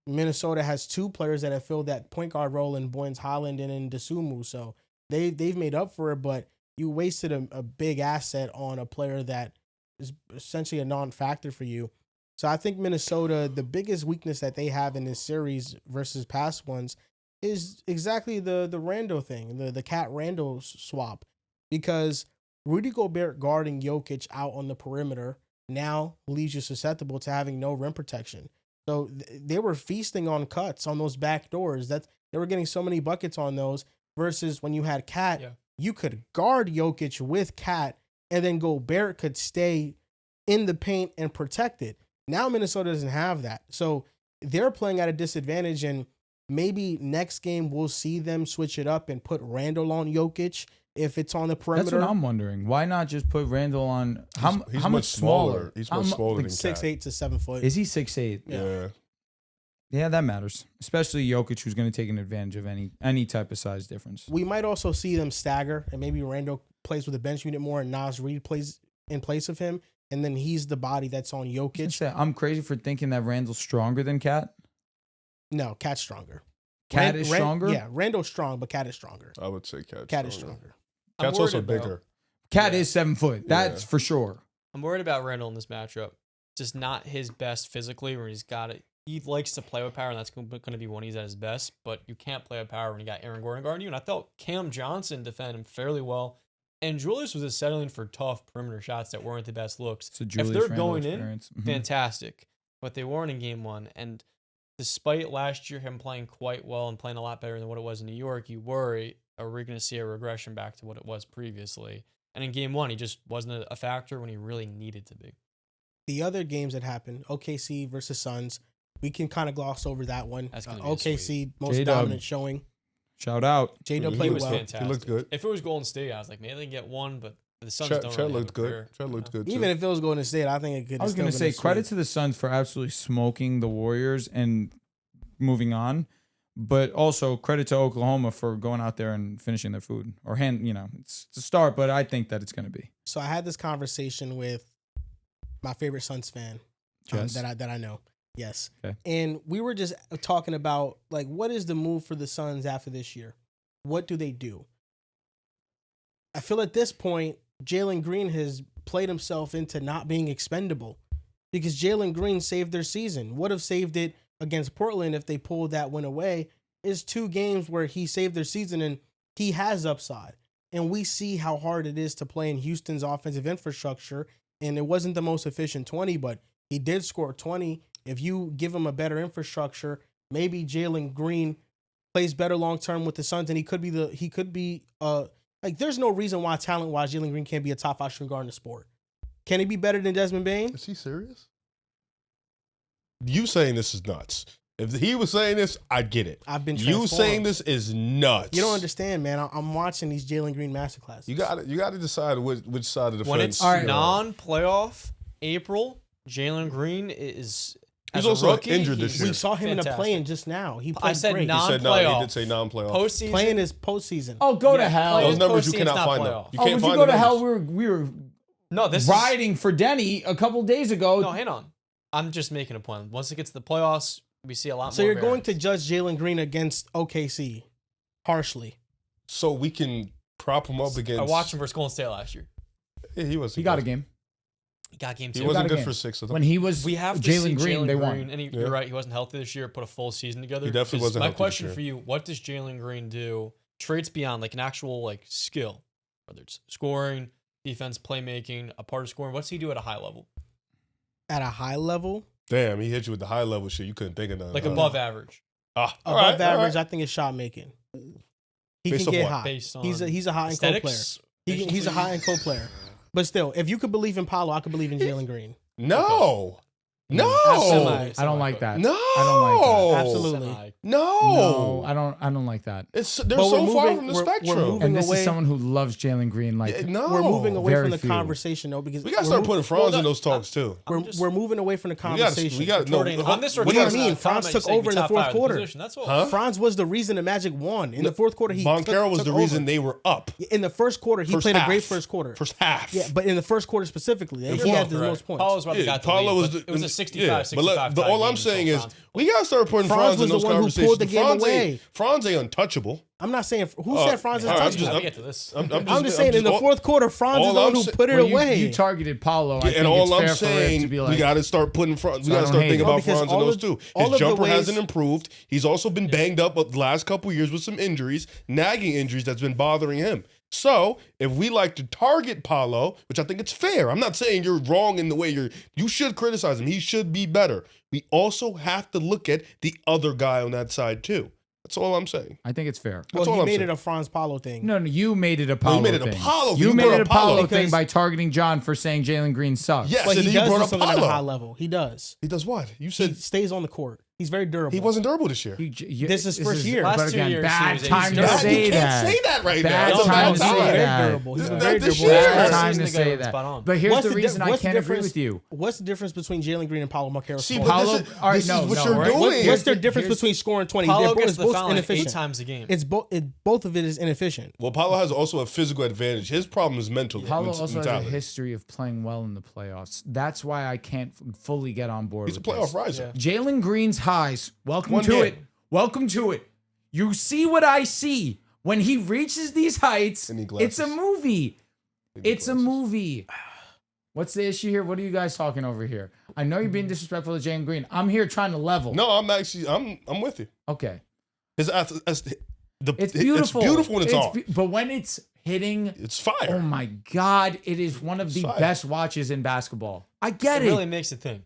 Minnesota has two players that have filled that point guard role in Boynes Holland and in Dasumu. So they've made up for it, but you wasted a big asset on a player that is essentially a non-factor for you. So I think Minnesota, the biggest weakness that they have in this series versus past ones is exactly the Randle thing, the Cat Randle swap, because Rudy Gobert guarding Jokic out on the perimeter now leaves you susceptible to having no rim protection. So they were feasting on cuts on those back doors. That they were getting so many buckets on those versus when you had Cat, you could guard Jokic with Cat and then Gobert could stay in the paint and protect it. Now Minnesota doesn't have that. So they're playing at a disadvantage, and maybe next game we'll see them switch it up and put Randle on Jokic if it's on the perimeter. That's what I'm wondering. Why not just put Randle on? He's how much smaller? He's much smaller Like than 6'8" to 7 foot. Is he 6'8"? Yeah. Yeah, that matters. Especially Jokic, who's going to take an advantage of any type of size difference. We might also see them stagger, and maybe Randle plays with a bench unit more, and Naz Reid plays in place of him, and then he's the body that's on Jokic. I'm crazy for thinking that Randle's stronger than Cat. No, Cat's stronger. Cat is stronger? Yeah, Randle's strong, but Cat is stronger. I would say Cat. Cat is stronger. Cat's also bigger. Cat is 7 foot. That's for sure. I'm worried about Randle in this matchup. Just not his best physically where he's got it. He likes to play with power, and that's going to be when he's at his best. But you can't play with power when you got Aaron Gordon guarding you. And I thought Cam Johnson defended him fairly well. And Julius was just settling for tough perimeter shots that weren't the best looks. So If they're going in, Mm-hmm. fantastic. But they weren't in game one. And despite last year him playing quite well and playing a lot better than what it was in New York, you worry, are we going to see a regression back to what it was previously? And in game one, he just wasn't a factor when he really needed to be. The other games that happened, OKC versus Suns, we can kind of gloss over that one. That's gonna be OKC, most J-Dub. dominant showing. Shout out. J-Dub He played was well. fantastic. He looked good. If it was Golden State, I was like, maybe they can get one, but the Suns Chet don't really looked have a good. career. Chet looked good, too. Even if it was Golden State, I think it could. I was going to say, credit to the Suns for absolutely smoking the Warriors and moving on. But also credit to Oklahoma for going out there and finishing their food. Or it's a start, but I think that it's going to be. So I had this conversation with my favorite Suns fan Jess? that I know. Yes. Okay. And we were just talking about, like, what is the move for the Suns after this year? What do they do? I feel at this point, Jalen Green has played himself into not being expendable because Jalen Green saved their season. Would have saved it against Portland if they pulled that win away. It's 2 games where he saved their season, and he has upside. And we see how hard it is to play in Houston's offensive infrastructure. And it wasn't the most efficient 20, but he did score 20. If you give him a better infrastructure, maybe Jalen Green plays better long-term with the Suns, and he could be there's no reason why talent-wise Jalen Green can't be a top 5 shooting guard in the sport. Can he be better than Desmond Bane? Is he serious? You saying this is nuts. If he was saying this, I'd get it. I've been You transformed. saying this is nuts. You don't understand, man. I'm watching these Jalen Green masterclasses. You got to decide which side of the When fence. it's non-playoff April, Jalen Green is As He's a also rookie, injured this he's year. We saw him in a fantastic. play-in just now. He played I said great. He said no. non-playoff. He did say non-playoff. Postseason. Playing is postseason. Oh, go to Yeah, hell. playing Those numbers you postseason's cannot not find them. playoff. You Oh, can't would find you go the to hell? numbers. We were No, this riding for Deni a couple days ago. No, hang on. I'm just making a point. Once it gets to the playoffs, we see a lot more. So you're going to variance. judge Jalen Green against OKC harshly. So we can prop him up against. I watched him versus Golden State last year. Yeah, he was. He got a game. He got game He two. wasn't got a good game. for 6 of them. When he was We have to see Jalen Green, they won. And Yeah. you're right. He wasn't healthy this year. Put a full season together. He definitely 'Cause wasn't My healthy this question year. for you: what does Jalen Green do? Traits beyond like an actual like skill, whether it's scoring, defense, playmaking, a part of scoring. What's he do at a high level? At a high level, Damn, he hit you with the high level shit. You couldn't think of none. Like Huh? above average, Ah, all above right, all average, right. I think is shot making. He Based can on get what? hot. based on He's a hot and cold player. aesthetics. He's a hot and cold player. But still, if you could believe in Paolo, I could believe in Jalen Green. No. No. Absolutely. I don't like that. No. I don't like that. Absolutely. No. No, I don't like that. It's they're But so we're far moving- from the we're spectrum. moving And this away- is someone who loves Jalen Green. Like, Yeah, no. We're moving away Very from the few. conversation though, because We gotta we're start mo- putting Franz Well, in those talks too. we're moving away from the conversation. We got no. Jordan, on this we What do you gotta- mean? Franz took over in the fourth quarter. That's all. Huh? Franz was the reason the Magic won in the fourth quarter. Boncaro was took the over. reason they were up. In the first quarter, he First played half. a great first quarter. First half. Yeah, but in the first quarter specifically, he fourth, had the most points. Paulo's what Yeah, got the Paulo lead, was but the, it was a 65, 65 but all tie I'm game saying until is Franz. we gotta start putting Franz Franz was in the those one who conversations. pulled the game Franz away. ain't untouchable. I'm not saying who Uh, said Franz is all right, I'm untouchable. just- Let me get to this. I'm just saying in the fourth quarter, Franz is all the one I'm who sa- put it well, away. you targeted Paulo. I think and it's all I'm fair for it saying, to be we like, got to start putting Franz. We So I got to don't start hate thinking it. about because Franz in all those of- two. all His of the jumper ways- hasn't improved. He's also been banged up the last couple years with some injuries, nagging injuries that's been bothering him. So if we like to target Paulo, which I think it's fair, I'm not saying you're wrong in the way you should criticize him. He should be better. We also have to look at the other guy on that side too. That's all I'm saying. I think it's fair. well, That's all he I'm made saying. it a Franz Paulo thing. No, you made it a Paulo made it a thing. Paulo thing. You You made brought it a up Paulo Paulo thing because- by targeting John for saying Jalen Green sucks. Yes, But and he you does brought do up something at a Paulo. high level. He does. He does what? You He said stays on the court. He's very durable. he wasn't durable this year. This is first year. But Last 2 again, years, bad he was time to durable. say you that. can't say that right Bad now. No, time to he's say very that. durable. He's been Not very this durable. year. Bad Last time season to ago, say it's that. spot on. But here's What's the reason I what's the can't agree difference- with you. What's the difference between Jalen Green and Paulo Macaro? See, scoring? but Paulo- this is, all right, this no, is what no, you're right. doing. What's the difference Here's- between scoring 20? Paulo They're gets the both foul like 8 inefficient. times a game. It's both of it is inefficient. Well, Paulo has also a physical advantage. His problem is mental. Paulo also has a mentality. history of playing well in the playoffs. That's why I can't fully get on board He's a with playoff this. riser. Jalen Green's highs. Welcome One to game. it. Welcome to it. You see what I see. When he reaches these heights, And he it's a glasses. movie. It's a glasses. movie. What's the issue here? What are you guys talking over here? I know you're being disrespectful to Jalen Green. I'm here trying to level. No, I'm with you. Okay. His It's beautiful. It's beautiful when it's on. But when it's hitting, It's fire. oh my God, it is one of the Fire. best watches in basketball. I get It it. really makes it think.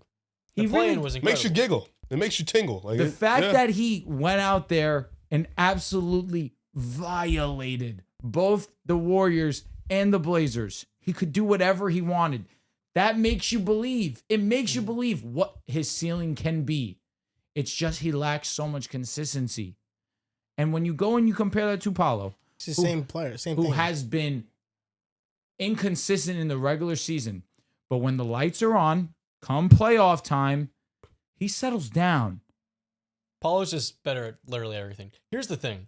The He playing really- was incredible. Makes you giggle. It makes you tingle. Like The fact yeah. that he went out there and absolutely violated both the Warriors and the Blazers. He could do whatever he wanted. That makes you believe. It makes you believe what his ceiling can be. It's just he lacks so much consistency. And when you go and you compare that to Paulo, It's the same player, same who thing. has been inconsistent in the regular season, but when the lights are on, come playoff time, he settles down. Paulo's just better at literally everything. Here's the thing.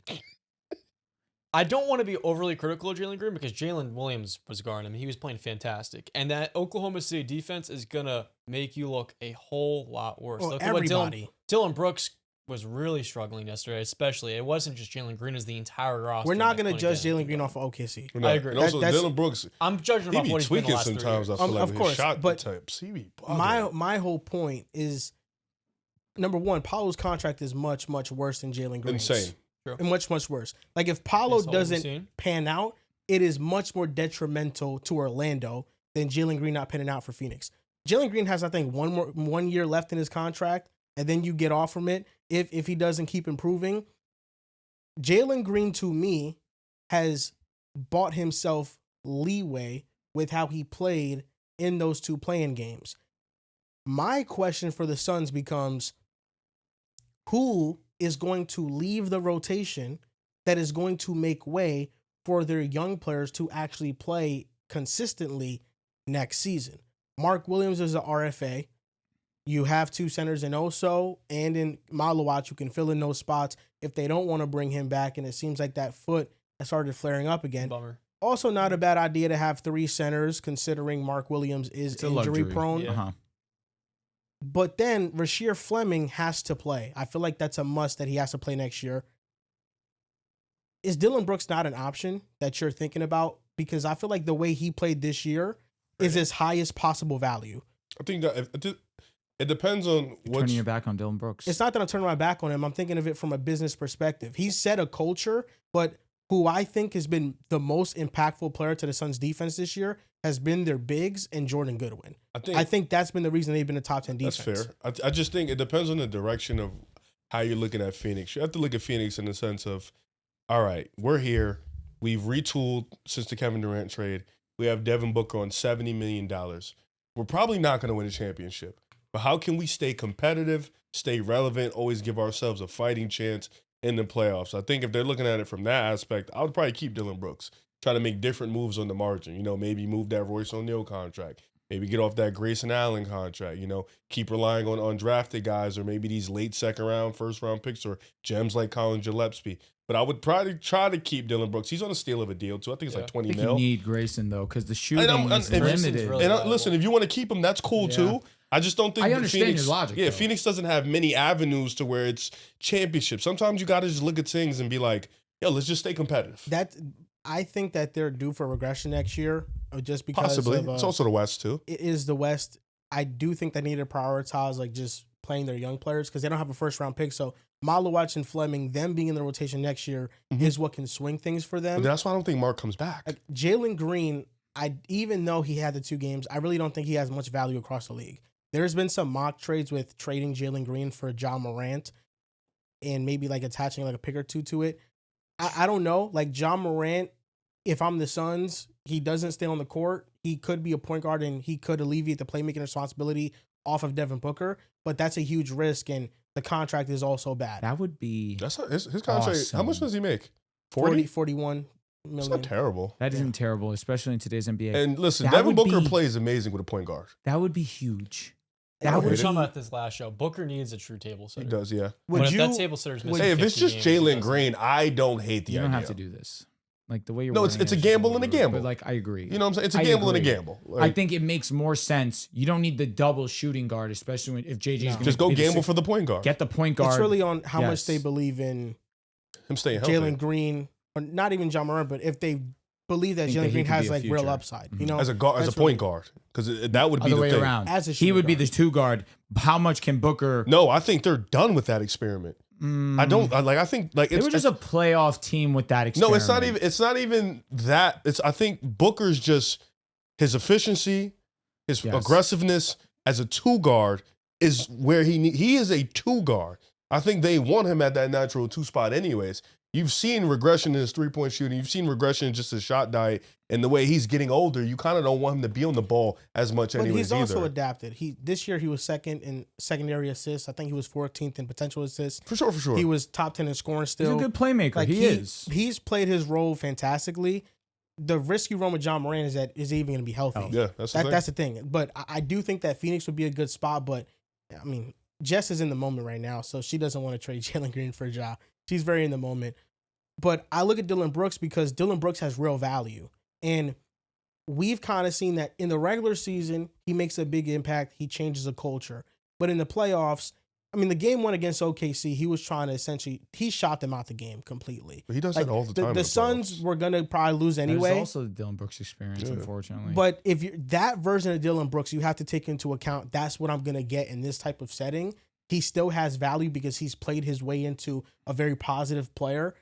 I don't want to be overly critical of Jalen Green because Jalen Williams was guarding him. He was playing fantastic. And that Oklahoma City defense is going to make you look a whole lot worse. Well, Look at what everybody. Dylan Brooks was really struggling yesterday, especially. It wasn't just Jalen Green, it was the entire roster. We're not that going to played judge down. Jalen Green off of OKC. No, I agree. And also, That's- Dylan Brooks, I'm judging him he off be what he's been the tweaking last 3 sometimes. I years. feel like Of with course, his shot but types. He be bugging. My whole point is, number one, Paulo's contract is much, much worse than Jalen Green's. Insane. And much, much worse. Like if Paulo That's all we've doesn't seen. pan out, it is much more detrimental to Orlando than Jalen Green not panning out for Phoenix. Jalen Green has, I think, 1 year left in his contract, and then you get off from it if he doesn't keep improving. Jalen Green, to me, has bought himself leeway with how he played in those 2 playing games. My question for the Suns becomes, who is going to leave the rotation that is going to make way for their young players to actually play consistently next season? Mark Williams is an RFA. You have 2 centers in Oso and in Malawat. You can fill in those spots if they don't want to bring him back. And it seems like that foot has started flaring up again. Bummer. Also, not a bad idea to have 3 centers, considering Mark Williams is injury prone. Yeah. But then Rasheer Fleming has to play. I feel like that's a must that he has to play next year. Is Dillon Brooks not an option that you're thinking about? Because I feel like the way he played this year is his highest possible value. I think that it depends on what. Turning your back on Dillon Brooks. It's not that I'm turning my back on him. I'm thinking of it from a business perspective. He's set a culture, but who I think has been the most impactful player to the Suns defense this year has been their bigs and Jordan Goodwin. I think that's been the reason they've been a top 10 defense. That's fair. I just think it depends on the direction of how you're looking at Phoenix. You have to look at Phoenix in the sense of, all right, we're here. We've retooled since the Kevin Durant trade. We have Devin Booker on $70 million. We're probably not going to win a championship. But how can we stay competitive, stay relevant, always give ourselves a fighting chance in the playoffs? I think if they're looking at it from that aspect, I would probably keep Dillon Brooks. Try to make different moves on the margin. You know, maybe move that Royce O'Neal contract. Maybe get off that Grayson Allen contract. You know, keep relying on undrafted guys or maybe these late second round, first round picks or gems like Colin Gillespie. But I would probably try to keep Dillon Brooks. He's on a steal of a deal, too. I think it's like 20 mil. You need Grayson, though, because the shooting is Grayson's limited. really And listen, if you want to keep him, that's cool, too. I just don't think I understand Phoenix, your logic. Yeah, though. Phoenix doesn't have many avenues to where it's championship. Sometimes you got to just look at things and be like, yo, let's just stay competitive. I think that they're due for regression next year, just because Possibly. of, It's also the West, too. it is the West. I do think they need to prioritize like just playing their young players because they don't have a first round pick. So Malawat and Fleming, them being in the rotation next year is what can swing things for them. But that's why I don't think Mark comes back. Like Jalen Green, even though he had the 2 games, I really don't think he has much value across the league. There's been some mock trades with trading Jalen Green for John Morant and maybe like attaching like a pick or 2 to it. I don't know. Like John Morant, if I'm the Suns, he doesn't stay on the court. He could be a point guard and he could alleviate the playmaking responsibility off of Devin Booker, but that's a huge risk and the contract is also bad. That would be That's his contract. awesome. How much does he make? 41 million. It's not terrible. That isn't terrible, especially in today's NBA. And listen, That Devin would Booker be- plays amazing with a point guard. that would be huge. That That would We were would talking be, about this last show. Booker needs a true table He setter. does, yeah. But if you, that table setter's missing Hey, if it's 50 just games, he Jalen doesn't. Green, I don't hate the you idea. don't have to do this. Like the way you're No, it's wording a it is gamble just and a weird, gamble. But like I agree. You know what I'm saying? It's a I gamble and a agree. gamble. I Like, think it makes more sense. You don't need the double shooting guard, especially if JJ's going to just go gamble for the point guard. get the point guard. it's really on how much Yes. they believe in Him staying healthy. Jalen Green, or not even John Morant, but if they believe that Think that Jalen he Green could has be a like real future. upside, you Mhm. know, as a guard, as a That's point really- guard, because that would be Other the way thing. around. as a He would be shooting the 2 guard. How much can Booker? No, I think they're done with that experiment. I don't I think like They it's were just a playoff team with that experiment. no. It's not even that. It's I think Booker's just his efficiency, his Yes. aggressiveness as a 2 guard is where he is a 2 guard. I think they want him at that natural 2 spot anyways. You've seen regression in his 3-point shooting. You've seen regression in just his shot diet and the way he's getting older. You kind of don't want him to be on the ball as much But anyways he's also either. adapted. This year he was second in secondary assists. I think he was 14th in potential assists. For sure. He was top 10 in scoring He's still. a good playmaker. Like he is. He's played his role fantastically. The risk you run with John Moran is that is he even going to be healthy? Yeah, that's the thing. That's the thing. But I do think that Phoenix would be a good spot. But I mean, Jess is in the moment right now, so she doesn't want to trade Jalen Green for a job. She's very in the moment. But I look at Dillon Brooks because Dillon Brooks has real value. And we've kind of seen that in the regular season, he makes a big impact. He changes a culture. But in the playoffs, I mean, the game 1 against OKC, he was trying to he shot them out the game completely. But he does Like, that all the time. in The Suns playoffs. were going to probably lose anyway. There's also the Dillon Brooks experience, Yeah. unfortunately. But if you're that version of Dillon Brooks, you have to take into account that's what I'm going to get in this type of setting. He still has value because he's played his way into a very positive player.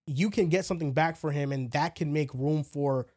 You can get something back for him, and that can make room for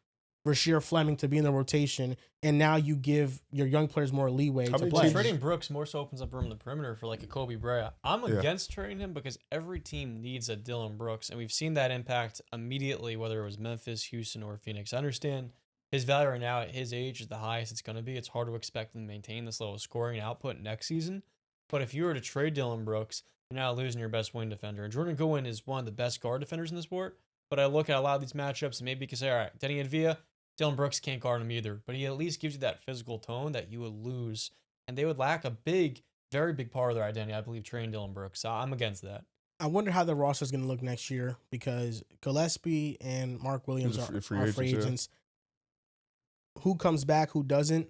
Rasheer Fleming to be in the rotation. And now you give your young players more leeway How to many play. teams- Trading Brooks more so opens up room in the perimeter for like a Kobe Bryant. I'm Yeah. against trading him because every team needs a Dillon Brooks, and we've seen that impact immediately, whether it was Memphis, Houston, or Phoenix. I understand his value right now at his age is the highest it's going to be. It's hard to expect him to maintain this level of scoring output next season. But if you were to trade Dillon Brooks, you're now losing your best wing defender. And Jordan Goodwin is one of the best guard defenders in the sport. But I look at a lot of these matchups and maybe you can say, all right, Deni and Villa, Dillon Brooks can't guard him either. But he at least gives you that physical tone that you would lose and they would lack a very big part of their identity. I believe trading Dillon Brooks. So I'm against that. I wonder how the roster is going to look next year because Gillespie and Mark Williams are free agents. Who comes back? Who doesn't?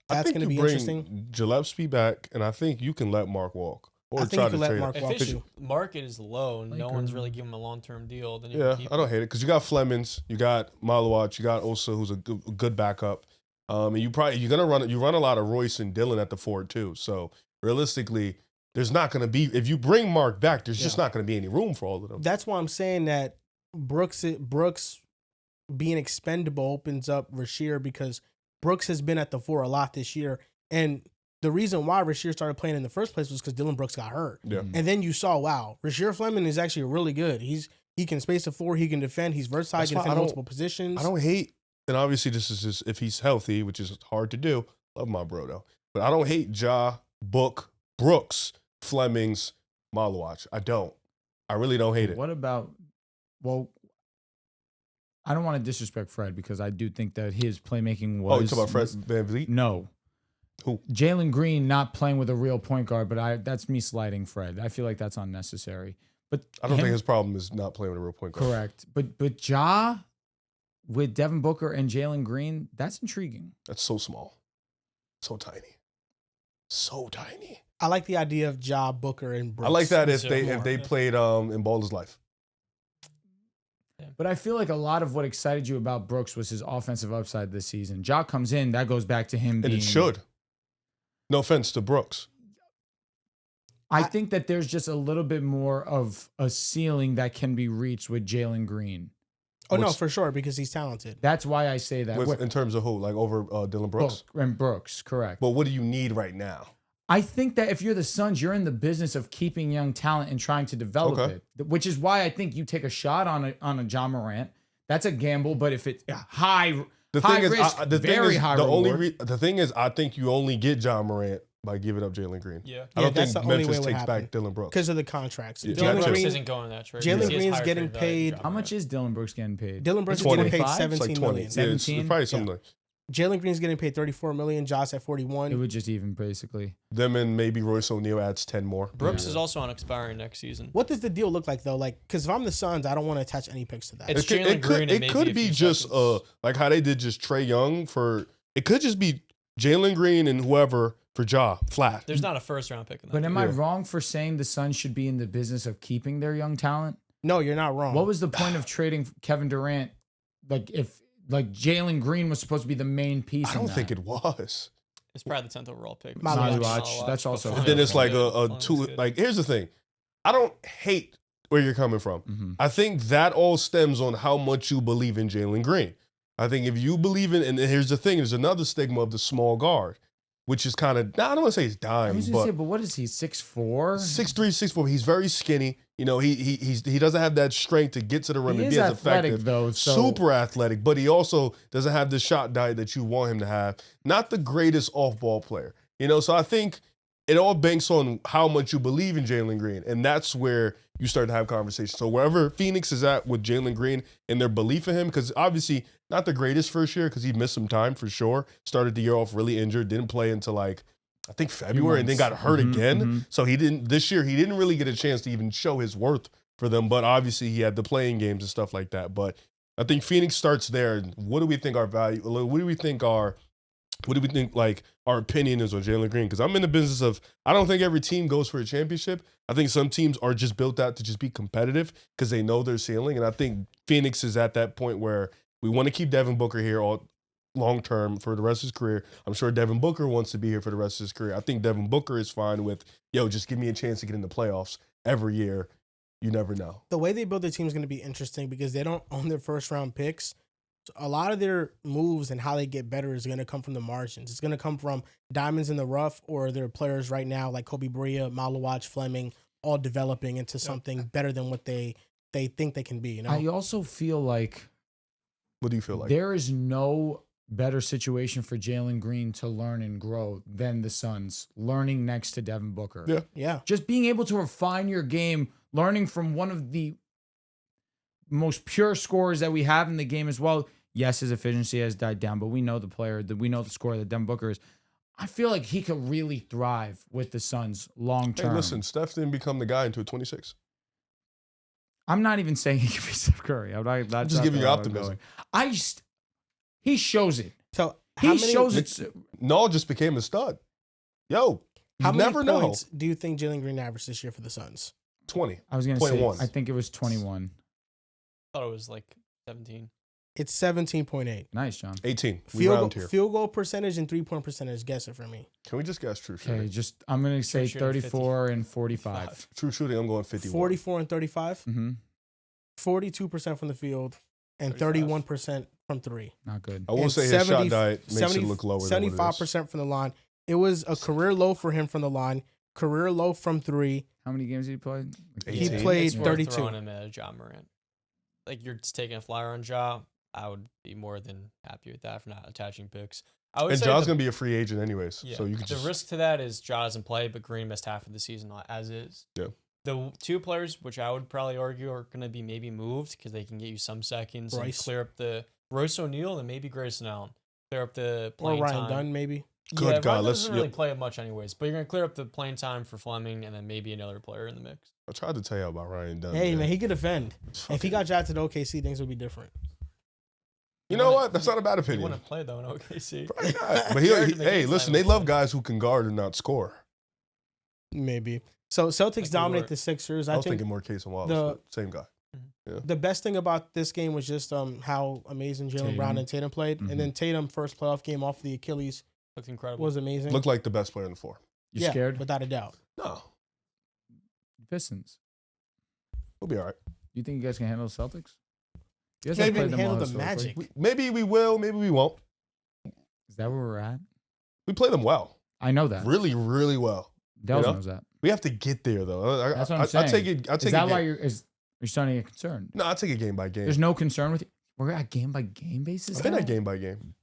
That's going to be interesting. Gillespie back, and I think you can let Mark walk. Or I think try you can to let trade Mark him. walk If his too. market is low, no one's really giving him a long-term deal. Then you Yeah, can keep I don't him. hate it because you got Flemings, you got Malawach, you got Osa, who's a good backup, and you're gonna run a lot of Royce and Dillon at the 4 too. So realistically, there's not gonna be, if you bring Mark back, there's just not gonna be any room for all of them. That's why I'm saying that Brooks being expendable opens up Rasheer because Brooks has been at the 4 a lot this year, and the reason why Rasheer started playing in the first place was because Dillon Brooks got hurt. Yeah. And then you saw, wow, Rasheer Fleming is actually really good. He can space the 4, he can defend, he's versatile, he can defend multiple positions. I don't hate, and obviously this is just if he's healthy, which is hard to do. Love my bro though, but I don't hate Ja, Book, Brooks, Flemings, Malawach. I don't. I really don't hate it. What about? Well, I don't want to disrespect Fred because I do think that his playmaking was. Oh, you talking about Fred VanVleet? No. Who? Jalen Green not playing with a real point guard, but that's me slighting Fred. I feel like that's unnecessary. But I don't think his problem is not playing with a real point guard. Correct. But Ja with Devin Booker and Jalen Green, that's intriguing. That's so small. So tiny. So tiny. I like the idea of Ja, Booker, and Brooks. I like that if So they more. played in Baller's Life. But I feel like a lot of what excited you about Brooks was his offensive upside this season. Ja comes in, that goes back to him And being. it should. No offense to Brooks. I think that there's just a little bit more of a ceiling that can be reached with Jalen Green. Oh, no, for sure, because he's talented. That's why I say that. In terms of who? Like over Dillon Brooks? Brooks, correct. But what do you need right now? I think that if you're the Suns, you're in the business of keeping young talent and trying to develop it, which is why I think you take a shot on a John Morant. That's a gamble, but if it's high risk, very high reward. The thing is, I think you only get John Morant by giving up Jalen Green. Yeah. I don't that's think the only Memphis way it would takes happen. back Dillon Brooks. Because of the contracts. Yeah. Jalen Brooks Green isn't going that trade. Jalen He has Green's higher getting trade value paid. than How John much Morant. is Dillon Brooks getting paid? Dillon Brooks is 20. getting paid It's like 17 It's like million. 20. Yeah, it's 17? probably something like Jalen Green's getting paid 34 million. Josh at 41. It would just even basically. them, and maybe Royce O'Neal adds 10 more. Brooks is also on expiring next season. What does the deal look like though? Like, because if I'm the Suns, I don't want to attach any picks to that. It's Jalen Green and It maybe could a be few just seconds. like how they did just Trae Young for. It could just be Jalen Green and whoever for Ja flat. There's not a first-round pick in that. But am Yeah. I wrong for saying the Suns should be in the business of keeping their young talent? No, you're not wrong. What was the point of trading Kevin Durant? Like if Jalen Green was supposed to be the main piece. I don't in that. think it was. It's probably the 10th overall pick. Malawach, that's also But fair. Then it's like Fleming's a two. good. Like here's the thing, I don't hate where you're coming from. Mhm. I think that all stems on how much you believe in Jalen Green. I think if you believe in, and here's the thing, there's another stigma of the small guard, which is kind of, I don't want to say he's I dying, was gonna say, but but what is he? 6'4"? 6'3", 6'4", he's very skinny. You know, he doesn't have that strength to get to the rim He and is be as athletic effective. though. So Super athletic, but he also doesn't have the shot diet that you want him to have. Not the greatest off-ball player. You know, so I think it all banks on how much you believe in Jalen Green, and that's where you start to have conversations. So wherever Phoenix is at with Jalen Green and their belief in him, because obviously not the greatest first year because he missed some time for sure. Started the year off really injured, didn't play until like I think February, and then got hurt again. So this year he didn't really get a chance to even show his worth for them. But obviously he had the playing games and stuff like that. But I think Phoenix starts there. What do we think our value? What do we think like our opinion is on Jalen Green? Because I'm in the business of, I don't think every team goes for a championship. I think some teams are just built out to just be competitive because they know their ceiling. And I think Phoenix is at that point where we want to keep Devin Booker here all long term for the rest of his career. I'm sure Devin Booker wants to be here for the rest of his career. I think Devin Booker is fine with, just give me a chance to get in the playoffs every year. You never know. The way they build their team is going to be interesting because they don't own their first round picks. So a lot of their moves and how they get better is going to come from the margins. It's going to come from diamonds in the rough or their players right now like Kobe Bryant, Malawach, Fleming, all developing into something better than what they think they can be. You know? I also feel like What do you feel like? there is no better situation for Jalen Green to learn and grow than the Suns learning next to Devin Booker. Yeah. Yeah. Just being able to refine your game, learning from one of the most pure scorers that we have in the game as well. Yes, his efficiency has died down, but we know the player, we know the scorer that Devin Booker is. I feel like he could really thrive with the Suns long term. Hey, listen, Steph didn't become the guy until 26. I'm not even saying he could be Steph Curry. I'm just giving you optimism. He shows it. So He shows it. No, just became a stud. Yo, How you many never know. points do you think Jalen Green averaged this year for the Suns? 20. I was going to say, 21. I think it was 21. I thought it was like 17. It's 17.8. Nice, John. 18. We round here. Field goal percentage and 3-point percentage. Guess it for me. Can we just guess true Okay, shooting? I'm going to say shooting, 34 and 45. True shooting, I'm going 51. 44 and 35. Mm-hmm. 42% from the field and 35. 31% from three. Not good. I will And say his shot diet makes it look lower than what it is. 75% from the line. It was a career low for him from the line. Career low from three. How many games did he play? Like He 18. played It's worth 32. throwing him at Ja Morant. Like, you're just taking a flyer on Ja. I would be more than happy with that for not attaching picks. I would And say Ja's going to be a free agent anyways. yeah, So you could the just. risk to that is Ja doesn't play, but Green missed half of the season as is. Yeah. The two players, which I would probably argue are going to be maybe moved because they can get you some seconds and Bryce. clear up the Royce O'Neal and maybe Grayson Allen. Clear up the Or playing Ryan time. Dunn, maybe. Good yeah, God, Ryan let's- doesn't really play much anyways, but you're going to clear up the playing time for Fleming and then maybe another player in the mix. I tried to tell you about Ryan Dunn. Hey, man, he could defend. It's If he fucking- got drafted to OKC, things would be different. You know what? That's not a bad He opinion. wouldn't play though in OKC. Probably not. But Jared can make hey, his listen, time they love play. guys who can guard and not score. Maybe. So Celtics Like dominate Lord. the Sixers. I I was think thinking more Case and Wallace, the- but same guy. the best thing about this game was just how amazing Jalen Brown Tatum. and Tatum played. Mhm. And then Tatum, first playoff game off the Achilles, Looked incredible. was amazing. Looked like the best player on the floor. You scared? Without a doubt. No, Pistons. we'll be all right. You think you guys can handle the Celtics? You guys Maybe have played them handle all the historically. Magic. Maybe we will, maybe we won't. Is that where we're at? We play them well. I know that. Really, really well. Dels you know? knows that. We have to get there, though. That's what I'm I saying. take it. I Is take that it. why you're starting to get concerned? No, I take it game by game. There's no concern with you. We're at game by game basis. I've been now? at game by game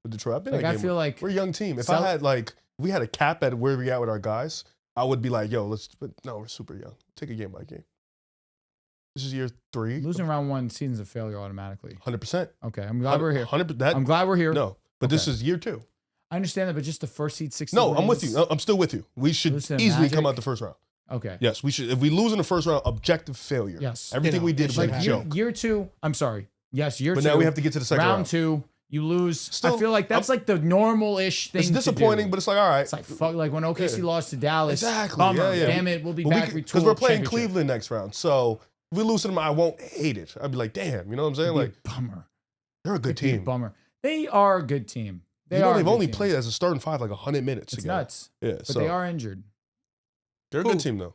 with Detroit. I've been Like at I game. feel like We're a young team. If Cel- I had we had a cap at where we at with our guys, I would be like, yo, let's. But no, we're super young. Take it game by game. This is year 3. losing round one season's a failure automatically. 100%. Okay, I'm glad we're here. 100%. I'm glad we're here. No, but this Okay. is year 2. I understand that, but just the first seed 16 No, I'm with wins? you. I'm still with you. We should Lose to the easily come Magic? out the first round. Okay. Yes, we should. If we lose in the first round, objective failure. Yes. Everything You know, we did it was should a happen. joke. Year two. I'm sorry. Yes, year But two. now we have to get to the second round. round two. You lose. I Still- feel like that's like the normal-ish thing. It's to disappointing, do. but it's like, all right. It's like fuck. Like when OKC Yeah. lost to Dallas. Exactly. Bummer. Yeah. Damn it. We'll be back. Because we're playing championship. Cleveland next round. So if we lose to them, I won't hate it. I'd be like, damn. You know what I'm saying? It'd be Like, a bummer. they're a good It'd be a team. Bummer. They are a good team. They You know, are. a they've good only team. played as a starting 5 like 100 minutes It's ago. nuts. Yeah, But so they are injured. they're a Who? good team, though.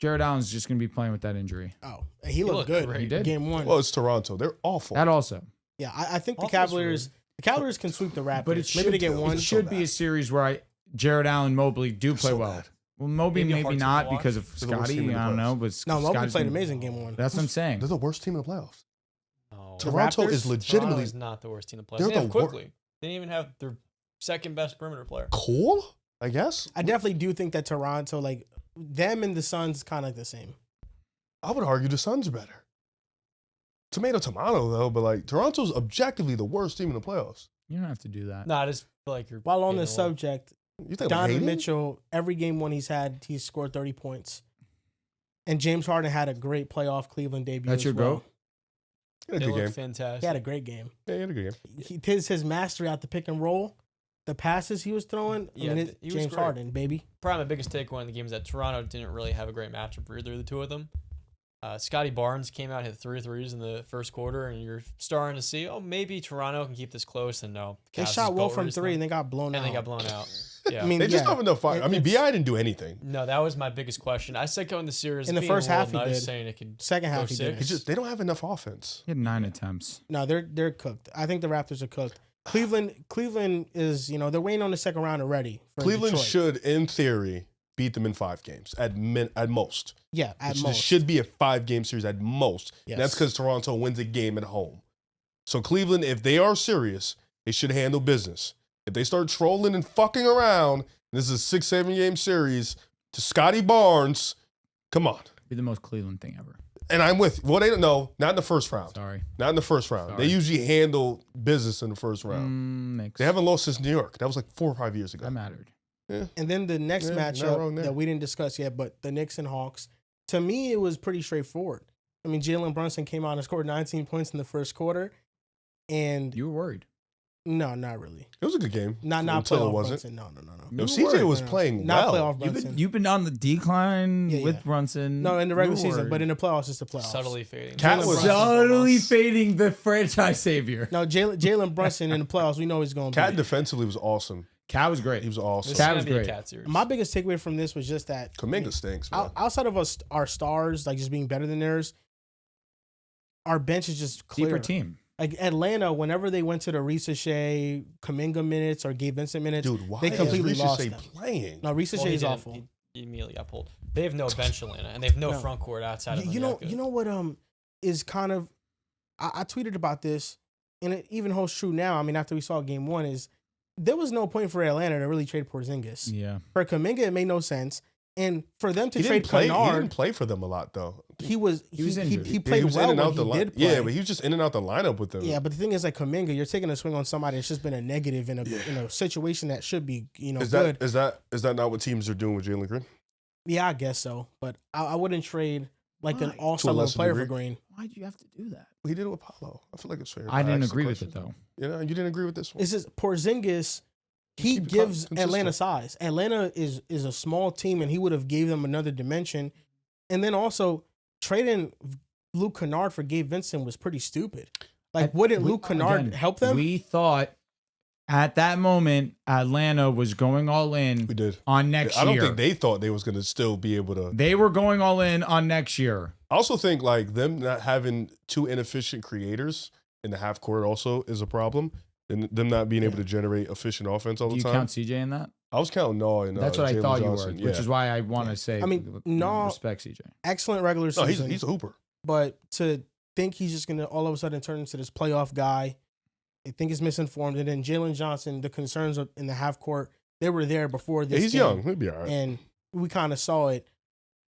Jared Allen's just going to be playing with that injury. Oh, he looked looked good. great. He did. Game one. Well, it's Toronto. They're awful. That also. Yeah, I think the Offense Cavaliers. The Cavaliers can sweep the Raptors. But it Maybe they get do. one. It so should be bad. a series where Jared Allen, Mobley do play so well. bad. Well, Mobley Maybe a maybe hard team to not watch. because of They're the worst team Scotty. in the I don't playoffs. know, but No, Mobley Scotty's played been- amazing game one. That's what I'm saying. They're the worst team in the playoffs. No. Toronto Raptors? is Toronto legitimately is not the worst team to play. They're They have the wor- quickly. They didn't even have their second best perimeter player. cool, I guess. I definitely do think that Toronto, like them and the Suns, kind of like the same. I would argue the Suns are better. Tomato, though, but like Toronto's objectively the worst team in the playoffs. You don't have to do that. No, I just feel like you're. While on getting the a little- subject, You think I'm Donovan hating? Mitchell, every game one he's had, he's scored 30 points. And James Harden had a great playoff Cleveland debut. That's as your well. goat? He had They a good look game. fantastic. He had a great game. Yeah, he had a good game. His mastery out the pick and roll, the passes he was throwing. Yeah, I mean, he was James great. Harden, baby. Probably my biggest takeaway in the game is that Toronto didn't really have a great matchup for either of the two of them. Scotty Barnes came out, hit 3 threes in the first quarter, and you're starting to see, oh, maybe Toronto can keep this close. And no, They Cavs' shot well built from recently, three and they got blown out. and they got blown out. Yeah. I mean, They just yeah, don't have enough fire. I mean, it's- Bi didn't do anything. No, that was my biggest question. I said going the series In the being first a little half he nice, did. saying it could Second half go he six. did. It's just they don't have enough offense. He had 9 attempts. No, they're cooked. I think the Raptors are cooked. Cleveland is, they're waiting on the second round already. For Cleveland Detroit. should, in theory, beat them in 5 games at most. Yeah, at It most. should be a 5-game series at most. Yes. And that's because Toronto wins a game at home. So Cleveland, if they are serious, they should handle business. If they start trolling and fucking around, this is a 6-7 game series to Scotty Barnes. Come on. Be the most Cleveland thing ever. And I'm with you. Well, they don't know. Not in the first round. Sorry. Not in the first round. Sorry. They usually handle business in the first round. Knicks. They haven't lost since New York. That was like 4 or 5 years ago. That mattered. Yeah. And then the next Not wrong matchup there. that we didn't discuss yet, but the Knicks and Hawks, to me, it was pretty straightforward. I mean, Jalen Brunson came out and scored 19 points in the first quarter. And You were worried. no, not really. It was a good game. Not until playoff it wasn't. Brunson. No. No, You CJ were was No. playing Not well. playoff Brunson. You've been on the decline Yeah, with yeah. Brunson. No, in the You regular were season, worried. but in the playoffs, it's the playoffs. Subtly fading. Cat Jalen was- Brunson. Subtly fading the franchise savior. No, Jalen Brunson in the playoffs, we know he's going to Cat be. defensively was awesome. Cat was great. He was This awesome. is Cat gonna was be a great. Cat series. My biggest takeaway from this was just that Kuminga stinks, man. outside of us, our stars, like just being better than theirs, our bench is just clear. Deeper team. Like Atlanta, whenever they went to the Reese Shea, Kuminga minutes or Gabe Vincent minutes, Dude, why they completely is lost Ricochet them. playing? No, Reese Well, Shea he is didn't. awful. He immediately got pulled. They have no bench Atlanta, and they have no No. front court outside of You know Onyeka. what is kind of I tweeted about this, and it even holds true now. I mean, after we saw game one, is there was no point for Atlanta to really trade Porzingis. Yeah. For Kuminga, it made no sense. And for them to He trade didn't play. He Kennard, didn't play for them a lot though. he was injured. he Yeah, played he was well in and out when the he did line. play. Yeah, but he was just in and out the lineup with them. Yeah, but the thing is, like Kuminga, you're taking a swing on somebody that's just been a negative in a situation that should be Is good. that not what teams are doing with Jalen Green? Yeah, I guess so. But I wouldn't trade like an Why? all-star To a level lesser player for degree. Green. Why'd you have to do that? He did it with Paulo. I feel like it's fair. I didn't asked the agree with question. it though. You know, you didn't agree with this one. It's just Porzingis. He Keep it gives consistent. Atlanta size. Atlanta is a small team, and he would have gave them another dimension. And then also trading Luke Kennard for Gabe Vincent was pretty stupid. Like, wouldn't Luke Kennard Again, help them? We thought at that moment Atlanta was going all in We did. on next I don't year. think they thought they was going to still be able to. They were going all in on next year. I also think like them not having two inefficient creators in the half court also is a problem. And them not being able to generate efficient offense all Do the you time. count CJ in that? I was counting no and That's what I Jalen thought Johnson. you were, which Yeah. is why I want to say. I mean, no- respect CJ. Excellent regular No, season. he's a hooper. But to think he's just going to all of a sudden turn into this playoff guy, I think is misinformed. And then Jalen Johnson, the concerns in the half court, they were there before Yeah, this he's game. young. He'll be all right. And we kind of saw it.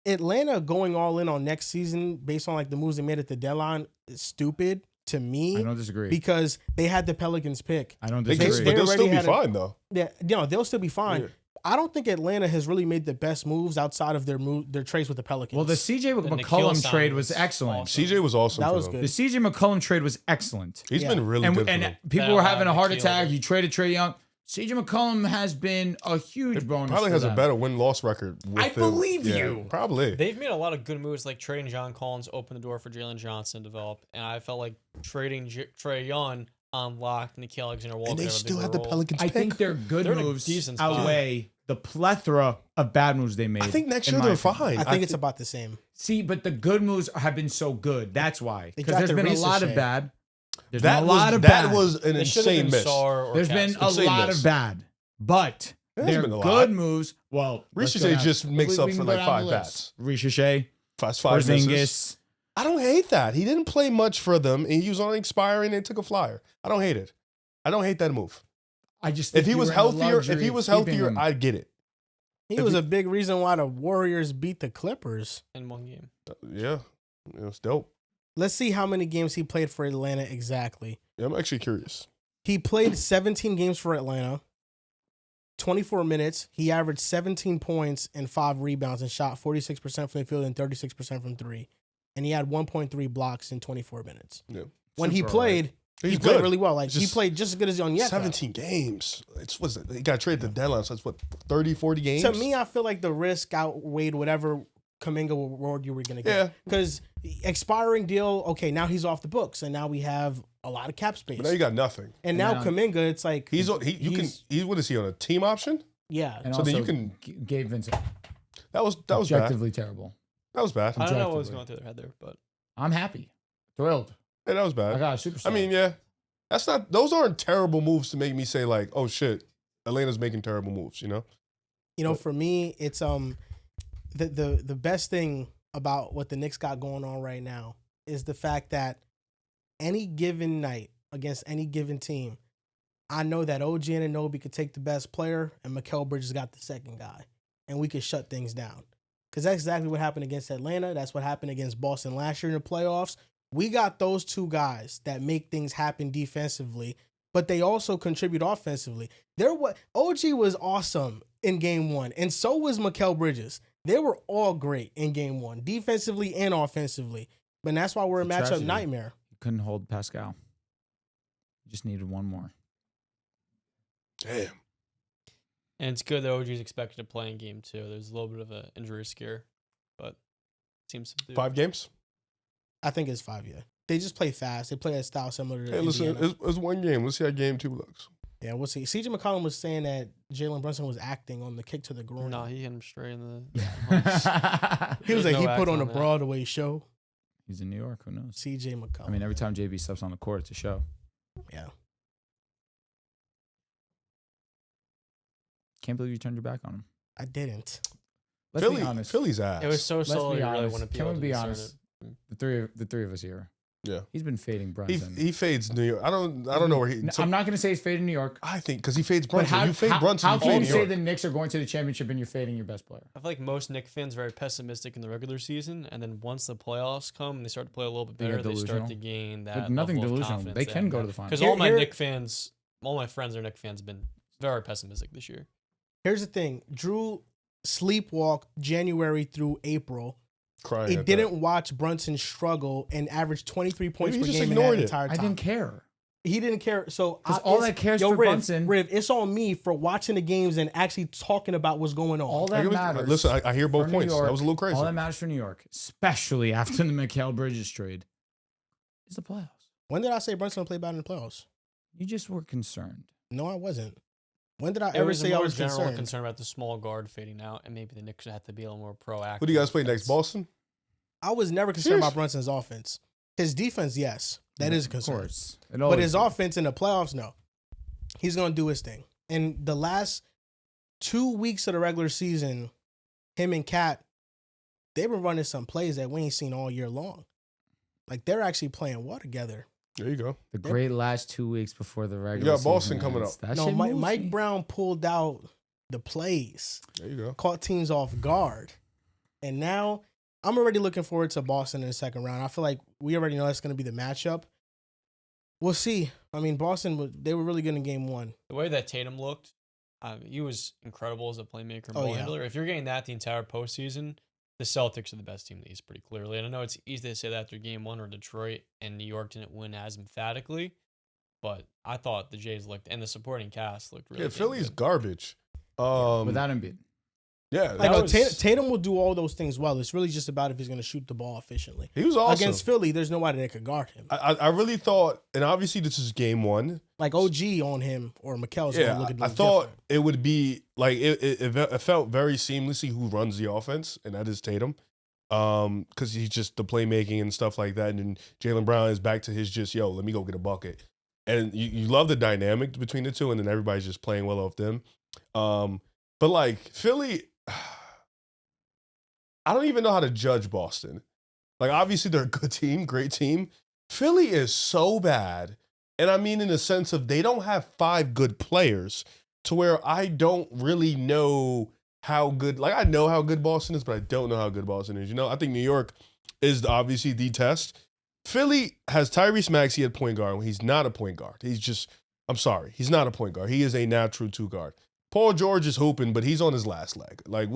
Atlanta going all in on next season based on like the moves they made at the deadline is stupid to I me don't disagree. because they had the Pelicans pick. I don't They disagree. but they'll already still be had a- fine though. Yeah, they'll still be fine. Yeah. I don't think Atlanta has really made the best moves outside of their trades with the Pelicans. Well, the CJ The Nikhil McCollum sign trade was was excellent. awesome. CJ was awesome. That for was them. good. The CJ McCollum trade was excellent. He's Yeah. been really good for them. And people That'll were having a have heart Nikhil. attack. You traded Trey Young. CJ McCollum has been a huge bonus. Probably for has a them. better win-loss record. With I him. believe Yeah, you. Probably. They've made a lot of good moves, like trading John Collins opened the door for Jalen Johnson to develop, and I felt like trading Trey Young unlocked Nikhil Alexander-Walker. and they to have a still bigger have the role. Pelicans I pick. think their good They're in a moves decent spot. outweigh the plethora of bad moves they made. I think next in year my they're opinion. fine. I think it's about the same. See, but the good moves have been so good. That's why. They Because there's drafted been a lot of Ricochet. bad. There's that been a lot was of that bad. was an They should have insane been miss. Sar or There's been Castle. a Insane lot miss. of bad. But There's they're been a good lot. moves. Well, let's go Ricochet down. just makes We up can for go like down the 5 list. bats. Ricochet, Five misses. Porzingis. I don't hate that. He didn't play much for them, and he was on expiring and took a flyer. I don't hate it. I don't hate that move. I just If think he you was were in the healthier, luxury of keeping him. I'd get it. He If was he- a big reason why the Warriors beat the Clippers. in one game. Yeah, it was dope. Let's see how many games he played for Atlanta exactly. Yeah, I'm actually curious. He played 17 games for Atlanta, 24 minutes. He averaged 17 points and 5 rebounds and shot 46% from the field and 36% from three. And he had 1.3 blocks in 24 minutes. Yeah. When he Super played, He's he played good. really well. Like It's he just played just as good as Onyeka. 17 games. It's what's it? He got traded at the deadline, so it's what 30, 40 games. To me, I feel like the risk outweighed whatever Kuminga reward you were going to Yeah. get. Because expiring deal, okay, now he's off the books, and now we have a lot of cap space. But now you got nothing. And now now- Kuminga, it's like He's what is he on a team option? yeah. And So also, then you can- Gabe Vincent. That was bad. Objectively terrible. That was bad. I don't know what was Objectively. going through their head there, but I'm happy. Thrilled. Yeah, that was bad. I got a superstar. I mean, yeah, that's not. Those aren't terrible moves to make me say like, oh shit, Atlanta's making terrible moves. You know, For me, it's the best thing about what the Knicks got going on right now is the fact that any given night against any given team, I know that OG Anunoby could take the best player and Mikal Bridges got the second guy, and we could shut things down. Because that's exactly what happened against Atlanta. That's what happened against Boston last year in the playoffs. We got those two guys that make things happen defensively, but they also contribute offensively. OG was awesome in game 1, and so was Mikal Bridges. They were all great in game 1, defensively and offensively. But that's why we're a matchup nightmare. You couldn't hold Pascal. You just needed one more. Damn. And it's good that OG is expected to play in game 2. There's a little bit of an injury scare, but it seems subdued. 5 games? I think it's 5, yeah. They just play fast. They play a style similar to Hey, listen, Indiana. it's one game. Let's see how game 2 looks. Yeah, we'll see. CJ McCollum was saying that Jalen Brunson was acting on the kick to the groin. No, he hit him straight in He There's was like, no he act put on a on that. Broadway show. He's in New York. Who knows? CJ McCollum. I mean, every time JB steps on the court, it's a show. Yeah. Can't believe you turned your back on him. I didn't. Let's be honest. Philly's ass. It was so Let's slow. be You really honest. wouldn't be Can able we to be discern honest? it. The three of us here. Yeah. He's been fading Brunson. He fades New York. I don't know where he. I'm not going to say he's fading New York. I think because he fades But Brunson. You fade Brunson. how you can fade you New say York. the Knicks are going to the championship and you're fading your best player? I feel like most Knicks fans are very pessimistic in the regular season, and then once the playoffs come and they start to play a little bit They get better, they start delusional. to gain that. But nothing level of delusional. confidence They can go to the finals. Because Here- all my here- Knicks fans, all my friends are Knicks fans, have been very pessimistic this year. Here's the thing. Drew sleepwalked January through April. Crying. He at didn't that. watch Brunson struggle and average 23 points Maybe per he just game in that ignored it. entire I time. didn't care. He didn't care. So 'Cause all that cares for Brunson- Riv, it's on me for watching the games and actually talking about what's going on. All that matters. Listen, I hear both for New points. York, That was a little crazy. All that matters for New York, especially after the Mikal Bridges trade, is the playoffs. When did I say Brunson would play bad in the playoffs? You just were concerned. No, I wasn't. When did I There ever was say a I more was general concerned? concern about the small guard fading out, and maybe the Knicks have to be a little more proactive. Who do you guys play next? That's- Boston? I was never concerned Serious? about Brunson's offense. His defense, yes, that is a Of concern. course. But his offense in the playoffs, no. He's going to do his thing. And the last 2 weeks of the regular season, him and Cat, they've been running some plays that we ain't seen all year long. Like, they're actually playing well together. There you go. The great last 2 weeks before the regular got Boston season coming ends. up. That No, shit moves Mike me. Brown pulled out the plays, There you go. caught teams off guard. And now I'm already looking forward to Boston in the second round. I feel like we already know that's going to be the matchup. We'll see. I mean, Boston, they were really good in game 1. The way that Tatum looked, he was incredible as a playmaker and Oh, ball yeah. handler. If you're getting that the entire postseason, the Celtics are the best team in the East pretty clearly. And I know it's easy to say that after game 1 or Detroit and New York didn't win as emphatically, but I thought the Jays looked, and the supporting cast looked really Yeah, damn Philly's good. garbage. Without Embiid. Yeah, I That know was- Tatum will do all those things well. It's really just about if he's going to shoot the ball efficiently. he was awesome. Against Philly, there's nobody that could guard him. I really thought, and obviously this is game 1. Like OG on him or Mikel's Yeah, going to look at I thought it would be like it felt very seamlessly who runs the offense, and that is Tatum, because he's just the playmaking and stuff like that. And then Jalen Brown is back to his just let me go get a bucket, and you love the dynamic between the two, and then everybody's just playing well off them. But like Philly, I don't even know how to judge Boston. Like obviously they're a good team, great team. Philly is so bad. And I mean in the sense of they don't have 5 good players to where I don't really know how good, like I know how good Boston is, but I don't know how good Boston is. I think New York is obviously the test. Philly has Tyrese Maxey at point guard when he's not a point guard. I'm sorry, he's not a point guard. He is a natural 2 guard. Paul George is hooping, but he's on his last leg. Like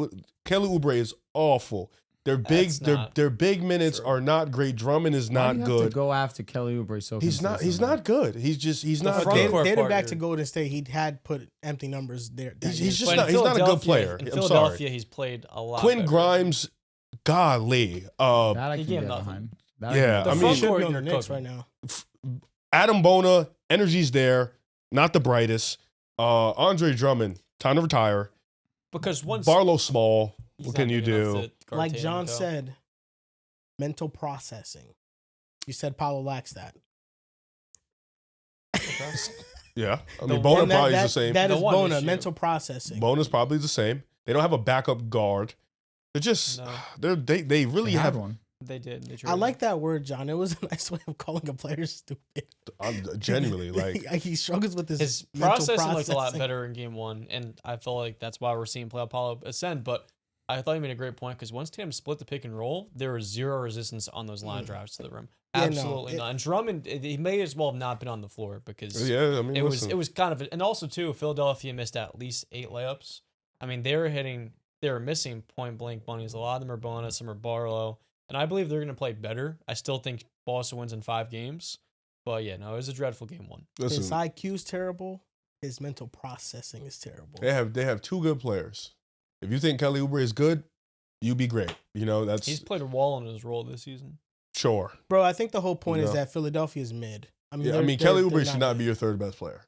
Kelly Oubre is awful. Their big, That's their big minutes true. are not great. Drummond is Why not do you have to good. go after Kelly Oubre so He's not good. He's not front good. court dating back partner. to Golden State, he had put empty numbers there. that He's year. just But not- in he's not a good Philadelphia- player. In I'm Philadelphia, sorry. he's played a lot. Quinn better. Grimes, golly. That I He can gave get nothing. behind. Yeah, The I mean- front Should court be on the you're Knicks cooking. right now. Adam Bona, energy's there. Not the brightest. Andre Drummond, time to retire. Because once Barlow Small, he's what not can you big enough do? to guard Like Tatum, John though. said, mental processing. You said Paulo lacks that. Yeah, I The mean Bona And probably is the same. That The is one Bona, issue. mental processing. Bona's probably the same. They don't have a backup guard. They're just No. they really They have. had one. They did. They I traded like him. that word, John. It was a nice way of calling a player stupid. I'm genuinely like he struggles with His mental processing looked a lot processing. better in game 1, and I feel like that's why we're seeing Paulo ascend. But I thought you made a great point because once Tatum split the pick and roll, there was zero resistance on those line drives to the rim. Yeah, no, Absolutely not. And Drummond, he may as well have not been on the floor because Yeah, I mean, it was kind of, and also too, Philadelphia missed at least 8 layups. I mean, they were missing point blank bunnies. A lot of them are bonus, some are Barlow, and I believe they're going to play better. I still think Boston wins in 5 games, but yeah, no, it was a dreadful game 1. His IQ is terrible. His mental processing is terrible. They have 2 good players. If you think Kelly Oubre is good, you be great. You know, He's played a wall in his role this season. Sure. Bro, I think the whole point is that Philadelphia is mid. I mean, Kelly Oubre should not be your 3rd best player.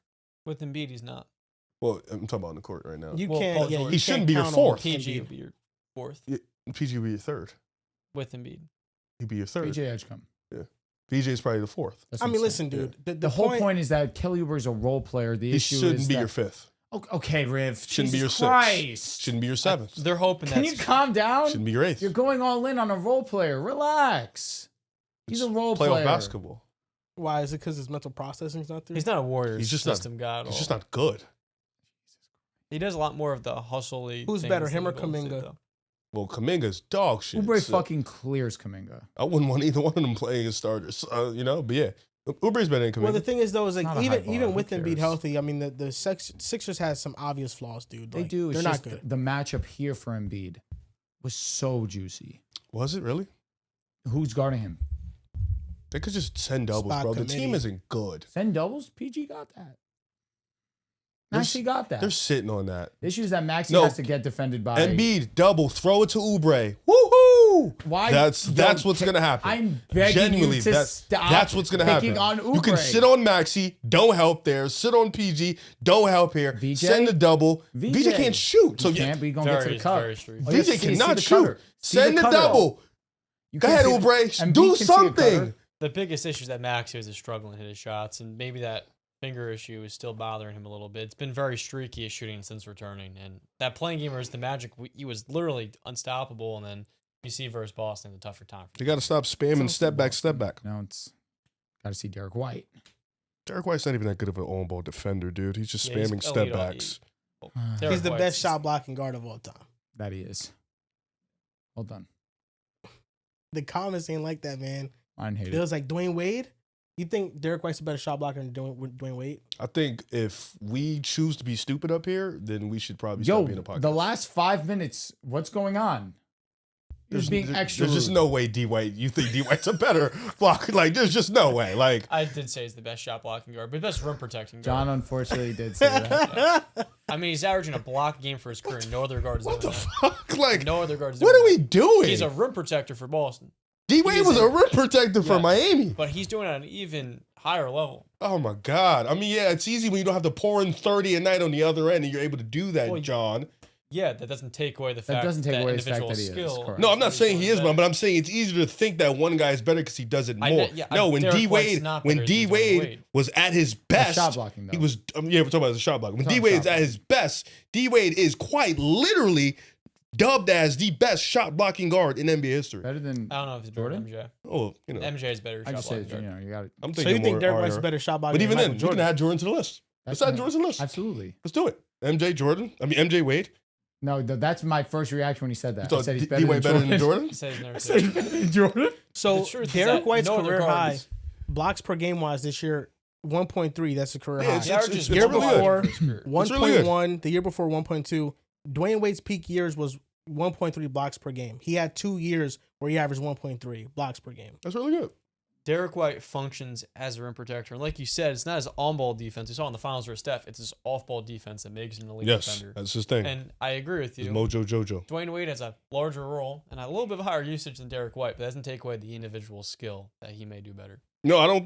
With Embiid, he's not. Well, I'm talking about on the court right now. He shouldn't be your 4th. PG would be your 4th. Yeah, PG would be your 3rd. With Embiid. He'd be your 3rd. PJ Edgecombe. Yeah. PJ is probably the 4th. That's I mean, insane. listen, dude. The whole point is that Kelly Oubre is a role player. The He issue shouldn't is be that, your 5th. Okay, Riv. Shouldn't be your Jesus 6th. Christ. Shouldn't be your 7th. They're hoping Can you calm down? Shouldn't be your 8th. You're going all in on a role player. Relax. He's a role Playoff player. basketball. Why is it? Because his mental processing's not there. He's not a Warriors He's just system guy at all. He's just not good. He does a lot more of the hustly. Who's things better, than him or Golden State, Kuminga? though. Well, Kuminga's dog shit. Oubre so fucking clears Kuminga. I wouldn't want either one of them playing as starters. But yeah, Oubre's better than Kuminga. Well, the thing is, though, is like Not a high bar. even Who with Embiid cares? healthy, I mean, the Sixers has some obvious flaws, dude. They Like, do. It's They're not just good. the matchup here for Embiid was so juicy. Was it really? Who's guarding him? They could just send doubles, Spot bro. The committee. team isn't good. Send doubles? PG got that. They're Maxey got that. They're sitting on that. The issue is that Maxey No. has to get defended by Embiid, double, throw it to Oubre. Woohoo! Why? That's Yo, what's gonna happen. I'm begging Genuinely, you to stop. that's what's gonna picking happen. On You can Oubre. sit on Maxey, don't help there. Sit on PG, don't help here. VJ? Send the double. VJ can't shoot, so You can't be going to get to the Very cut. street. Oh, yeah, VJ see cannot the shoot. cutter. See Send the cutter, though. double. You Go can't ahead, see the- Oubre. Embiid Do can see the something. cutter. The biggest issue is that Max is struggling to hit his shots, and maybe that finger issue is still bothering him a little bit. It's been very streaky at shooting since returning, and that playing game versus the Magic, he was literally unstoppable, and then you see versus Boston, a tougher time. You got to stop spamming step back, step back. Now it's got to see Derek White. Derek White's not even that good of an on-ball defender, dude. He's just Yeah, he's spamming step elite, backs. Derek He's the White's best just- shot blocking guard of all time. That he is. Well done. The comments ain't like that, man. Mine hate It it. was like Dwayne Wade. You think Derek White's a better shot blocker than Dwayne Wade? I think if we choose to be stupid up here, then we should probably Yo, stop being a podcast. the last 5 minutes, what's going on? There's being extra. There's just rude. no way D-White. You think D-White's a better blocker? Like, there's just no way. Like, I did say he's the best shot blocking guard, but best rim protecting guard. John unfortunately did say that. I mean, he's averaging a block game for his career. No other guard is what doing the that. fuck? Like, No other guard is what doing are we that. doing? He's a rim protector for Boston, D-Wade was a rim protector for Yes. Miami. but he's doing it at an even higher level. Oh my God. I mean, yeah, it's easy when you don't have to pour in 30 a night on the other end and you're able to do that, Well, John. Yeah, that doesn't take away the fact doesn't take that away the fact individual that he is, skill. correct. No, I'm not he's saying he doing is, better. but I'm saying it's easier to think that one guy is better because he does it I more. know- yeah, No, when Derek D White's Wade, not when better D than Dwayne Wade Wade. was at his best, shot blocking, though. he was. Yeah, we're talking about the shot block. When Talking D Wade's shot at his best, D Wade is quite literally dubbed as the best shot blocking guard in NBA history. Better than I don't know if it's Jordan? Jordan. MJ. Oh, you know, MJ is better I shot just say, blocking guard. you got it. I'm So thinking you think more Derek White's RR. a better shot blocker But than even Michael then, we Jordan? can add Jordan to the list. Let's add Jordan to the list. Absolutely. Let's do it. MJ Jordan. I mean MJ Wade. No, that's my first reaction when he said that. You I thought said he's D Wade better than Jordan? He says he's never I said he's said. better than Jordan. So The truth is Derek that White's no other career guard high is- blocks per game wise this year 1.3. That's a career Yeah, high. it's- He averages year one really before for his career. 1.1. The year before 1.2. Dwayne Wade's peak years was 1.3 blocks per game. He had 2 years where he averaged 1.3 blocks per game. That's really good. Derek White functions as a rim protector. And like you said, it's not his on-ball defense. We saw in the finals for Steph. It's his off-ball defense that makes him an elite Yes, defender. that's his thing. And I agree with His you. Mojo Jojo. Dwayne Wade has a larger role and a little bit of higher usage than Derek White, but that doesn't take away the individual skill that he may do better. No, I don't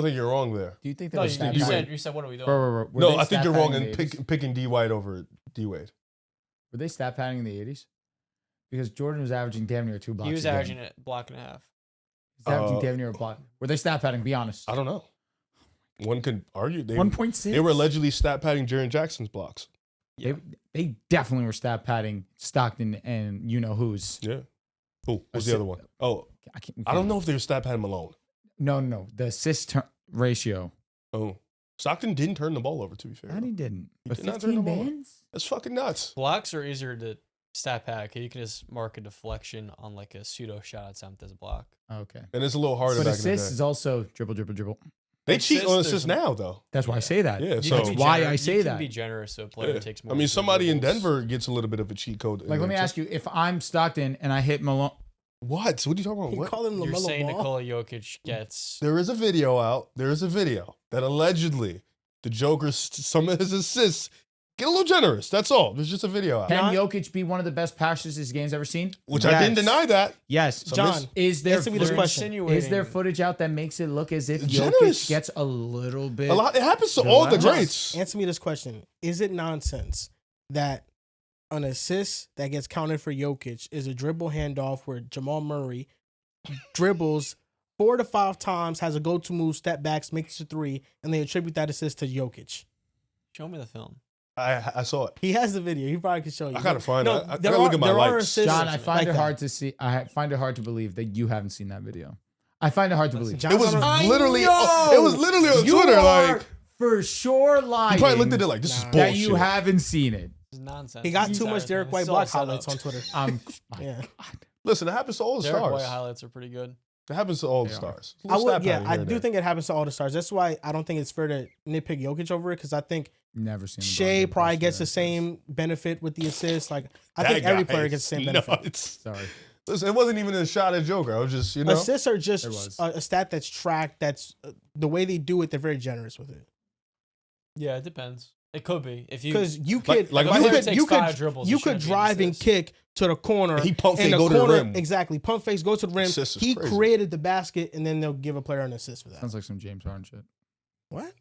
think you're wrong there. Do you think No, that you, was stat you padding? said, you said, what are we doing? Were No, they I think stat you're wrong padding in the 80s? picking D White over D Wade. Were they stat padding in the 80s? Because Jordan was averaging damn near 2 blocks. He was a game. averaging a block and a half. He was averaging damn near a block. Were they stat padding? Be honest. I don't know. One could argue 1.6. they were allegedly stat padding Jaren Jackson's blocks. They definitely were stat padding Stockton and you know who's. Yeah. Who was the Assi- other one? Oh, I I don't know if they were stat padding Malone. No. The assist ratio. Oh, Stockton didn't turn the ball over, to be fair. And he didn't. He But did not turn 15 the ball over. bands? That's fucking nuts. Blocks are easier to stat pack. You can just mark a deflection on like a pseudo shot attempt as a block. Okay. And it's a little harder But back in the assists day. is also dribble, dribble, dribble. They cheat on Assists, assists there's now, though. That's why I say that. Yeah, You so can be why gener- I say you that. can be generous so a player yeah. takes more. I mean, than somebody in dribbles. Denver gets a little bit of a cheat code. Like, let me ask you, if I'm Stockton and I hit Malone, What? What are you talking about? He What? called him You're LaMelo saying Ball. Nikola Jokic gets. There is a video out. There is a video that allegedly the Joker, some of his assists, get a little generous. That's all. There's just a video out. can Jokic be one of the best passers this game's ever seen? Which I didn't deny that. Yes. So John, Is there answer me this You're question. Is there insinuating- footage out that makes it look as if Generous. Jokic gets a little bit? A lot. It happens to all the Relax. greats. Answer me this question. Is it nonsense that an assist that gets counted for Jokic is a dribble handoff where Jamal Murray dribbles 4 to 5 times, has a go-to move, step backs, makes a 3, and they attribute that assist to Jokic? Show me the film. I saw it. He has the video. He probably can show you. I gotta find it. I there gotta look at my there are likes. assists John, I find like it that. hard to see. I find it hard to believe that you haven't seen that video. I find it hard to believe. John- It was I literally. know! It was literally on You Twitter. are Like for sure lying. you probably looked at it like this is Nah. bullshit. that you haven't seen it. This is nonsense. He got This too much entire Derek thing. White It's all block set highlights up. on Twitter. Yeah. Listen, it happens to all the Derek White stars. highlights are pretty good. It happens to all the They are. stars. I Little would, stat yeah, pattern I here and do there. think it happens to all the stars. That's why I don't think it's fair to nitpick Jokic over it, because I think Never seen. LeBron Shea get probably posted gets the assists. same benefit with the assist. Like I That think every guy player gets the is same benefit. nuts. Sorry. Listen, it wasn't even a shot at Joker. I was just, Assists are There just was. a stat that's tracked. That's the way they do it. They're very generous with it. Yeah, it depends. It could be if you. Because you could, like if if a I player hit- takes you 5 could, dribbles, you it could shouldn't be an drive and assist. kick to the corner. He pump and fake, go to the rim. Exactly, pump fakes, go to the rim. Assist is He crazy. created the basket, and then they'll give a player an assist for that. Sounds like some James Harden shit. What?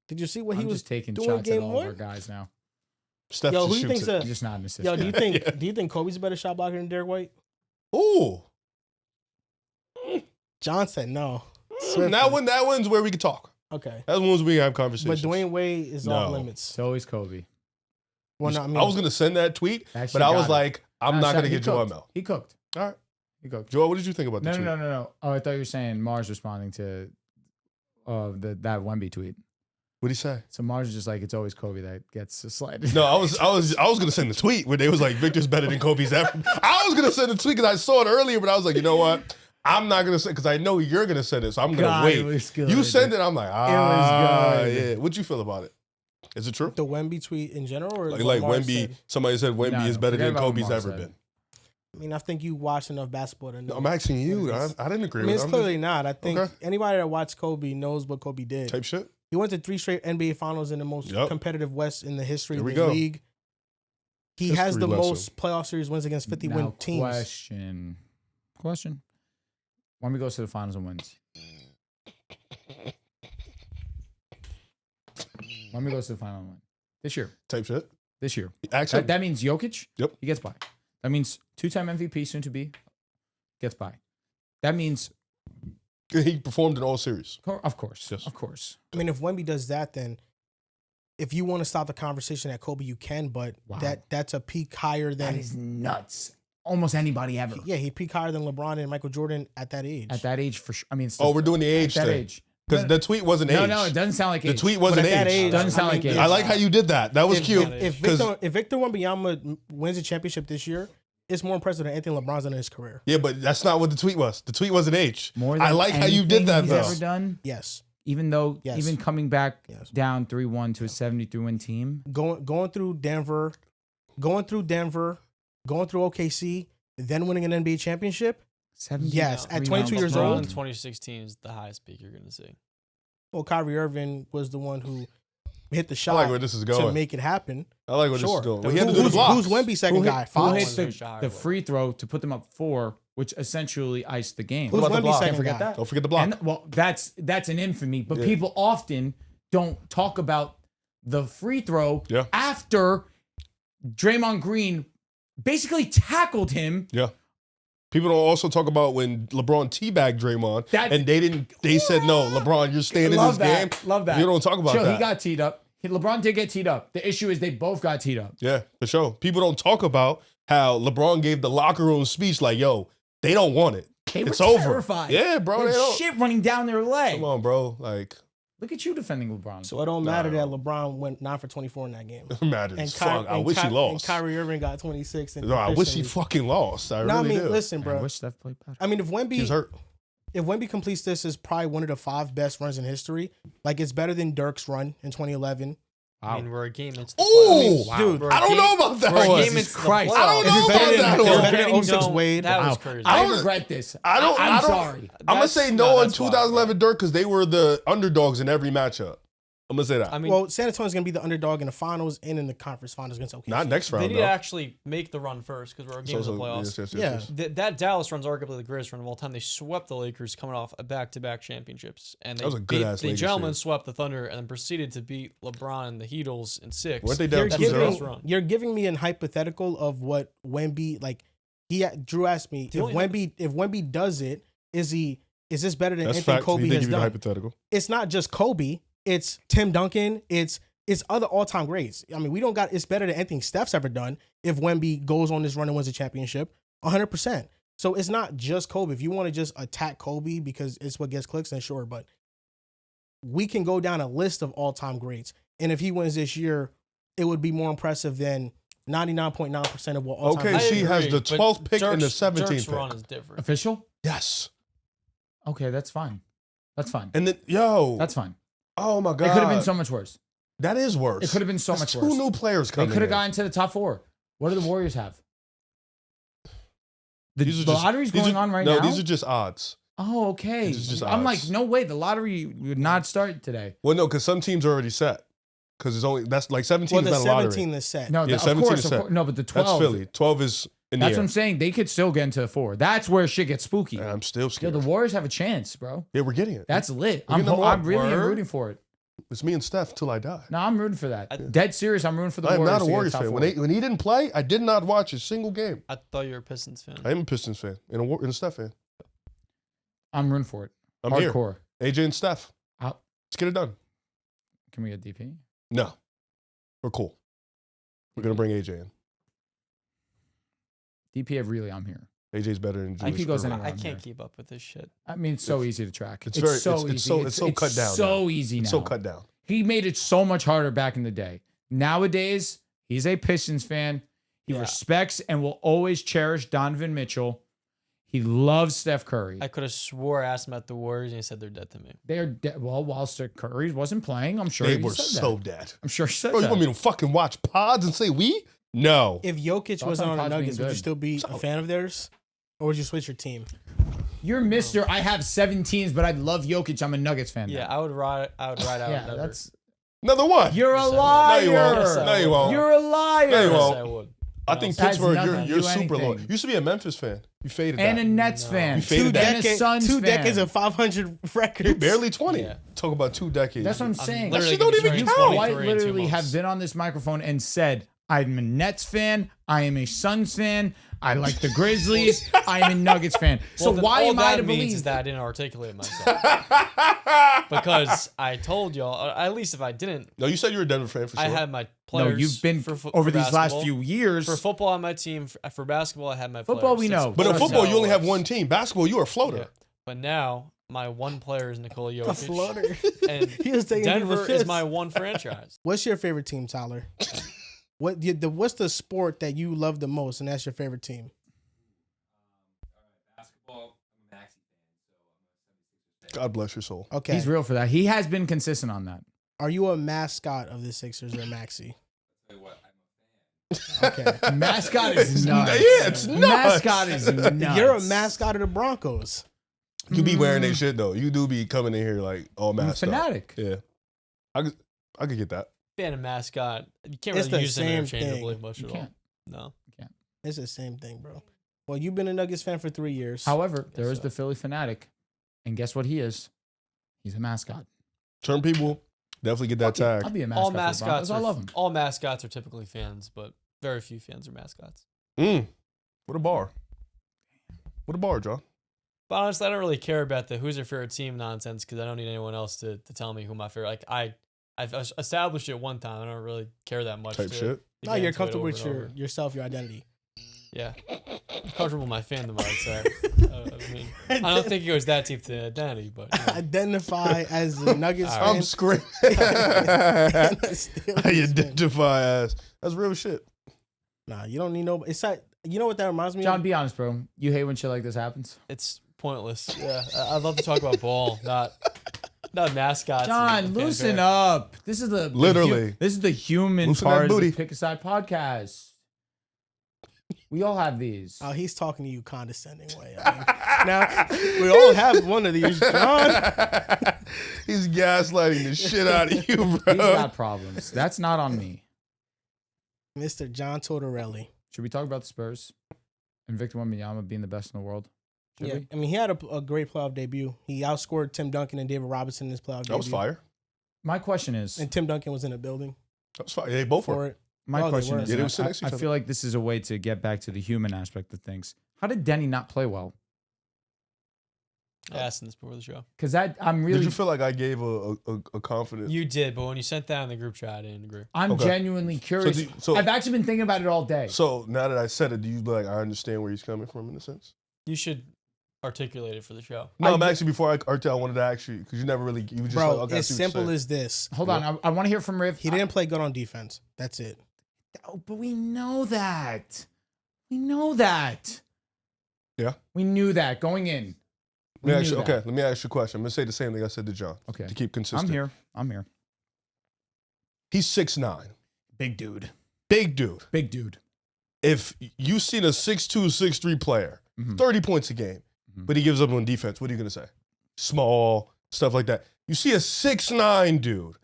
Did you see what I'm he was just taking doing shots at game all one? of our guys now. Steph Yo, just who you shoots think's it. a Just not an assist. yo? Do you guy. think Yeah. do you think Kobe's a better shot blocker than Derek White? Ooh. John said no. That one's where we can talk. Okay, That's ones we can have but conversations. Dwayne Wade is off No. limits. It's always Kobe. Well, no, I mean, I was gonna send that tweet, That shit but I was got it. like, I'm Nah, not shot- gonna he get Joel cooked. Mel. He cooked. All right, He cooked. Joel, what did you think about the No, tweet? no. Oh, I thought you were saying Mars responding to that Wemby tweet. What'd he say? So Mars is just like, it's always Kobe that gets a slide. No, I was gonna send the tweet where they was like, Victor's better than Kobe's ever. I was gonna send the tweet because I saw it earlier, but I was like, you know what? I'm not gonna send because I know you're gonna send it, so I'm gonna God, wait. it was good. You send it, I'm like, good. yeah. What'd you feel about it? Is it true? the Wemby tweet in general, or Like what Mars Wemby, said? somebody said Wemby No, is better forget than about what Kobe's Mars ever said. been. I mean, I think you watched enough basketball to know. I'm asking you. what it is. I didn't agree I mean, with it's it. clearly not. I think Okay. anybody that watched Kobe knows what Kobe did. Type shit. He went to 3 straight NBA Finals in the most Yep. competitive West in the history Here of we the go. league. He has History the lesson. most playoff series wins against 50 Now, win teams. Question. Wemby goes to the finals and wins. Wemby goes to the final and wins. This year. Type shit. This year. Actually, That means Jokic. Yep. He gets by. That means 2-time MVP, soon to be, gets by. That means, he performed in all series. of course. Yes. Of course. I mean, if Wemby does that, then if you want to stop the conversation at Kobe, you can, but Wow. that's a peak higher That than is nuts. Almost anybody ever. yeah, he peaked higher than LeBron and Michael Jordan at that age. At that age, for sure. I mean, Oh, we're doing the age at that thing. age. Because No, the tweet wasn't no, age. no, it doesn't sound like The age. tweet wasn't But at that age. age, Doesn't sound like age. I like how you did that. That was if, cute. If 'Cause- Victor Wembanyama wins a championship this year, it's more impressive than anything LeBron's done in his career. Yeah, but that's not what the tweet was. The tweet wasn't age. More than I like how you did anything that he's though. ever done. Yes. Even though, Yes. even coming back Yes. down 3-1 to a 73-win team. Going through Denver, going through OKC, then winning an NBA championship. 70 Yes, at 3 22 years LeBron old. in 2016 is the highest peak you're gonna see. Well, Kyrie Irving was the one who hit the I shot like where this is to going. make it happen. I like where this Sure. is going. Well, he had to do the Who's blocks. Wemby's second guy? Who Fox. hit Fox. the, Shot the away. free throw to put them up 4, which essentially iced the game. Who's What about the Wemby's block? second Can't forget guy? that. Don't forget the block. And, well, that's an infamy, but Yeah. people often don't talk about the free throw Yeah. after Draymond Green basically tackled him. Yeah. People don't also talk about when LeBron teabagged Draymond That's- and they said, no, LeBron, you're staying in Love this that. game. Love that. You don't talk about Chill, that. he got teed up. LeBron did get teed up. The issue is they both got teed up. Yeah, for sure. People don't talk about how LeBron gave the locker room speech like, yo, they don't want it. They were It's over. terrified. Yeah, bro. They They had don't. shit running down their leg. Come on, bro. Like, Look at you defending LeBron. So it don't matter that LeBron went 9 for 24 in that game. It matters. Fuck. I wish he And lost. Kyrie Irving got 26. No, I wish he fucking lost. I really do. Listen, bro. I wish Steph played better. I mean, if He was hurt. Wemby completes this, is probably one of the 5 best runs in history. Like, it's better than Dirk's run in 2011. I mean, we're a game into the Ooh, playoffs. dude, We're a I don't game- know about that we're a one. game Jesus into the Christ. I don't playoffs. know about that It's one. better than 06 Don't- Wade. That was Wow. crazy. I don't- regret this. I'm I'm sorry. sorry. I'm gonna say no on that's wild, 2011 Dirk because they were the underdogs in every matchup. I'm gonna say that. I mean, Well, San Antonio's going to be the underdog in the finals and in the conference finals against OKC. Not next they round need though. to actually make the run first because we're a game into the playoffs. Yeah. That Dallas run's arguably the greatest run of all time. They swept the Lakers coming off a back-to-back championships, and That was a good-ass the Lakers gentlemen series. swept the Thunder and then proceeded to beat LeBron and the Heatles in 6. Weren't they down You're 2-0? best run. you're giving me an hypothetical of what Wemby, like, Drew asked me, The if only Wemby does it, is this better than That's anything fact. Kobe He did has give you the done? hypothetical. It's not just Kobe. It's Tim Duncan. It's other all-time greats. I mean, it's better than anything Steph's ever done if Wemby goes on this run and wins a championship, 100%. So it's not just Kobe. If you want to just attack Kobe because it's what gets clicks, then sure. But we can go down a list of all-time greats. And if he wins this year, it would be more impressive than 99.9% of what all-time Okay, greats. she has the 12th pick and the Dirk's 17th pick. run is different. Official? Yes. Okay, that's fine. That's fine. And then, That's fine. oh my God. It could have been so much worse. That is worse. It could have been so That's much two worse. new players They coming could have in. gotten to the top 4. What do the Warriors have? The These are just- lottery's these going are- on right now? No, these are just odds. Oh, okay. These are just I'm like, odds. no way. The lottery would not start today. Well, no, because some teams are already set. Because it's only, that's like 17 Well, is the not a lottery. 17 is set. No, Yeah, of 17 course, is of set. course. No, but the 12. That's Philly. 12 is in That's the what air. I'm saying. They could still get into the 4. That's where shit gets spooky. And I'm still Yo, scared. the Warriors have a chance, bro. Yeah, we're getting it. That's lit. We're getting them I'm up. really Word. rooting for it. It's me and Steph till I die. No, I'm rooting for that. Dead serious. I'm rooting for the I am Warriors. not a to get Warriors top fan. 4. When he didn't play, I did not watch a single game. I thought you were a Pistons fan. I am a Pistons fan and a Steph fan. I'm rooting for it. I'm Hardcore. here. AJ and Steph. Out. Let's get it done. Can we get DP? No. We're cool. We're going to bring AJ in. DP, really, I'm here. AJ's better than I think he Julius goes Erving. anywhere. I I'm can't here. keep up with this shit. I mean, it's so easy to track. It's It's very- so it's easy. so- it's so cut down So now. easy now. It's so cut down. He made it so much harder back in the day. Nowadays, he's a Pistons fan. He Yeah. respects and will always cherish Donovan Mitchell. He loves Steph Curry. I could have swore I asked him at the Warriors and he said they're dead to me. They're well, while Steph Curry wasn't playing, I'm sure They he were said so that. dead. I'm sure he said Bro, you that. want me to fucking watch pods and say we? No. If Jokic Thoughts wasn't on on the Pods being Nuggets, would you good? still be a fan of theirs? Or would you switch your team? You're Mr. I have 7 teams, but I love Jokic. I'm a Nuggets fan. Yeah, now. I would ride out Yeah, another. that's Another one. you're a Yes, I would. liar. No, you won't. Yes, I No, you would. won't. You're a liar. No, you Yes, won't. I would. I think That has Pittsburgh, nothing to you're do super low. anything. You used to be a Memphis fan. You faded And that. a Nets No. fan. You faded that. And a Suns Two fan. decades of 500 records. You barely 20. Yeah. Talk about 2 decades. That's what I'm I'm saying. literally That shit don't gonna even turn count. 23 White in 2 literally have months. been on this microphone and said, I'm a Nets fan. I am a Suns fan. I like the Grizzlies. I am a Nuggets fan. So Well, then why all am I that to means believe is that I didn't articulate myself because I told y'all. At least if I didn't, No, you said you were a Denver fan for sure. I had my No, players. you've been for over for these last basketball. few years. For football, on my team. For basketball, I had my Football, players. we know. But in That's football, how you only it have works. one team. Basketball, you are a floater. Yeah. But now my one player is Nikola Jokic. A floater. And He was taking Denver people's is shits. my one franchise. What's your favorite team, Tyler? What's the sport that you love the most, and that's your favorite team? Basketball, I'm a Maxi fan, God bless your soul. Okay. He's real for that. He has been consistent on that. Are you a mascot of the Sixers or Maxi? so I'm what, I'm a fan. Okay. Mascot is It's nuts. yeah, it's nuts. Mascot is nuts. You're a mascot of the Broncos. You be wearing that shit though. You do be coming in here like all I'm a masked up. fanatic. Yeah, I could get that. Fan and mascot. You can't It's really the use them same interchangeably thing. much You at all. can't. No. It's the same thing, bro. Well, you've been a Nuggets fan for 3 years. However, there is so. the Philly fanatic. And guess what he is? He's a mascot. Certain people definitely get that Fuck it, I'll tag. be a mascot. All for the mascots. Broncos. I love him. All mascots are typically fans, but very few fans are mascots. What a bar. What a bar, John. But honestly, I don't really care about the who's your favorite team nonsense because I don't need anyone else to tell me who my favorite. Like I've established it one time. I don't really care that much. Type to- shit. to No, get you're into it comfortable over with and over. yourself, your identity. Yeah. I'm comfortable in my fandom, I would say. I mean, I don't think he goes that deep to Deni, but. You know. Identify as a Nuggets fan. I'm screaming. And a Steelers I fan. identify as. That's real shit. Nah, you don't need no. It's like, you know what that reminds me John, of? be honest, bro. You hate when shit like this happens? It's pointless. Yeah. I'd love to talk about ball, not mascots. John, and loosen fanfare. up. This is the Literally. this is the human Loosen that part of booty. the Pick a Side podcast. We all have these. Oh, he's talking to you condescending way. I mean, now, we all have one of these, John. He's gaslighting the shit out of you, He's bro. got problems. That's not on me. Mr. John Tortorelli. Should we talk about the Spurs and Victor Wembanyama being the best in the world? Should Yeah, we? I mean, he had a great playoff debut. He outscored Tim Duncan and David Robinson in his playoff debut. That was fire. My question is, And Tim Duncan was in the building That was fire. They both for were. it. my Oh, they question were. is, Yeah, they and were sitting next to each I other. feel like this is a way to get back to the human aspect of things. How did Deni not play well? I asked him this before the show. Because I'm really, Did you feel like I gave a confident? You did, but when you sent that in the group chat, I didn't agree. I'm Okay. genuinely curious. so- I've actually been thinking about it all day. So now that I said it, do you like I understand where he's coming from in a sense? You should articulate it for the show. No, I I'm did- actually before I wanted to ask you because you never really you were just Bro, like, okay, I as see what you're simple saying. as this. Hold on, I want to hear from Riv. He didn't play good on defense. That's it. Oh, but we know that. We know that. Yeah. We knew that going in. We Let me ask knew you, that. okay, let me ask you a question. I'm gonna say the same thing I said to John. Okay. To keep consistent. I'm here. He's 6'9", Big dude. big dude. Big dude. If you seen a 6'2", 6'3" player, Mhm. 30 points a game, Mhm. but he gives up on defense, what are you gonna say? Small stuff like that. You see a 6'9" dude,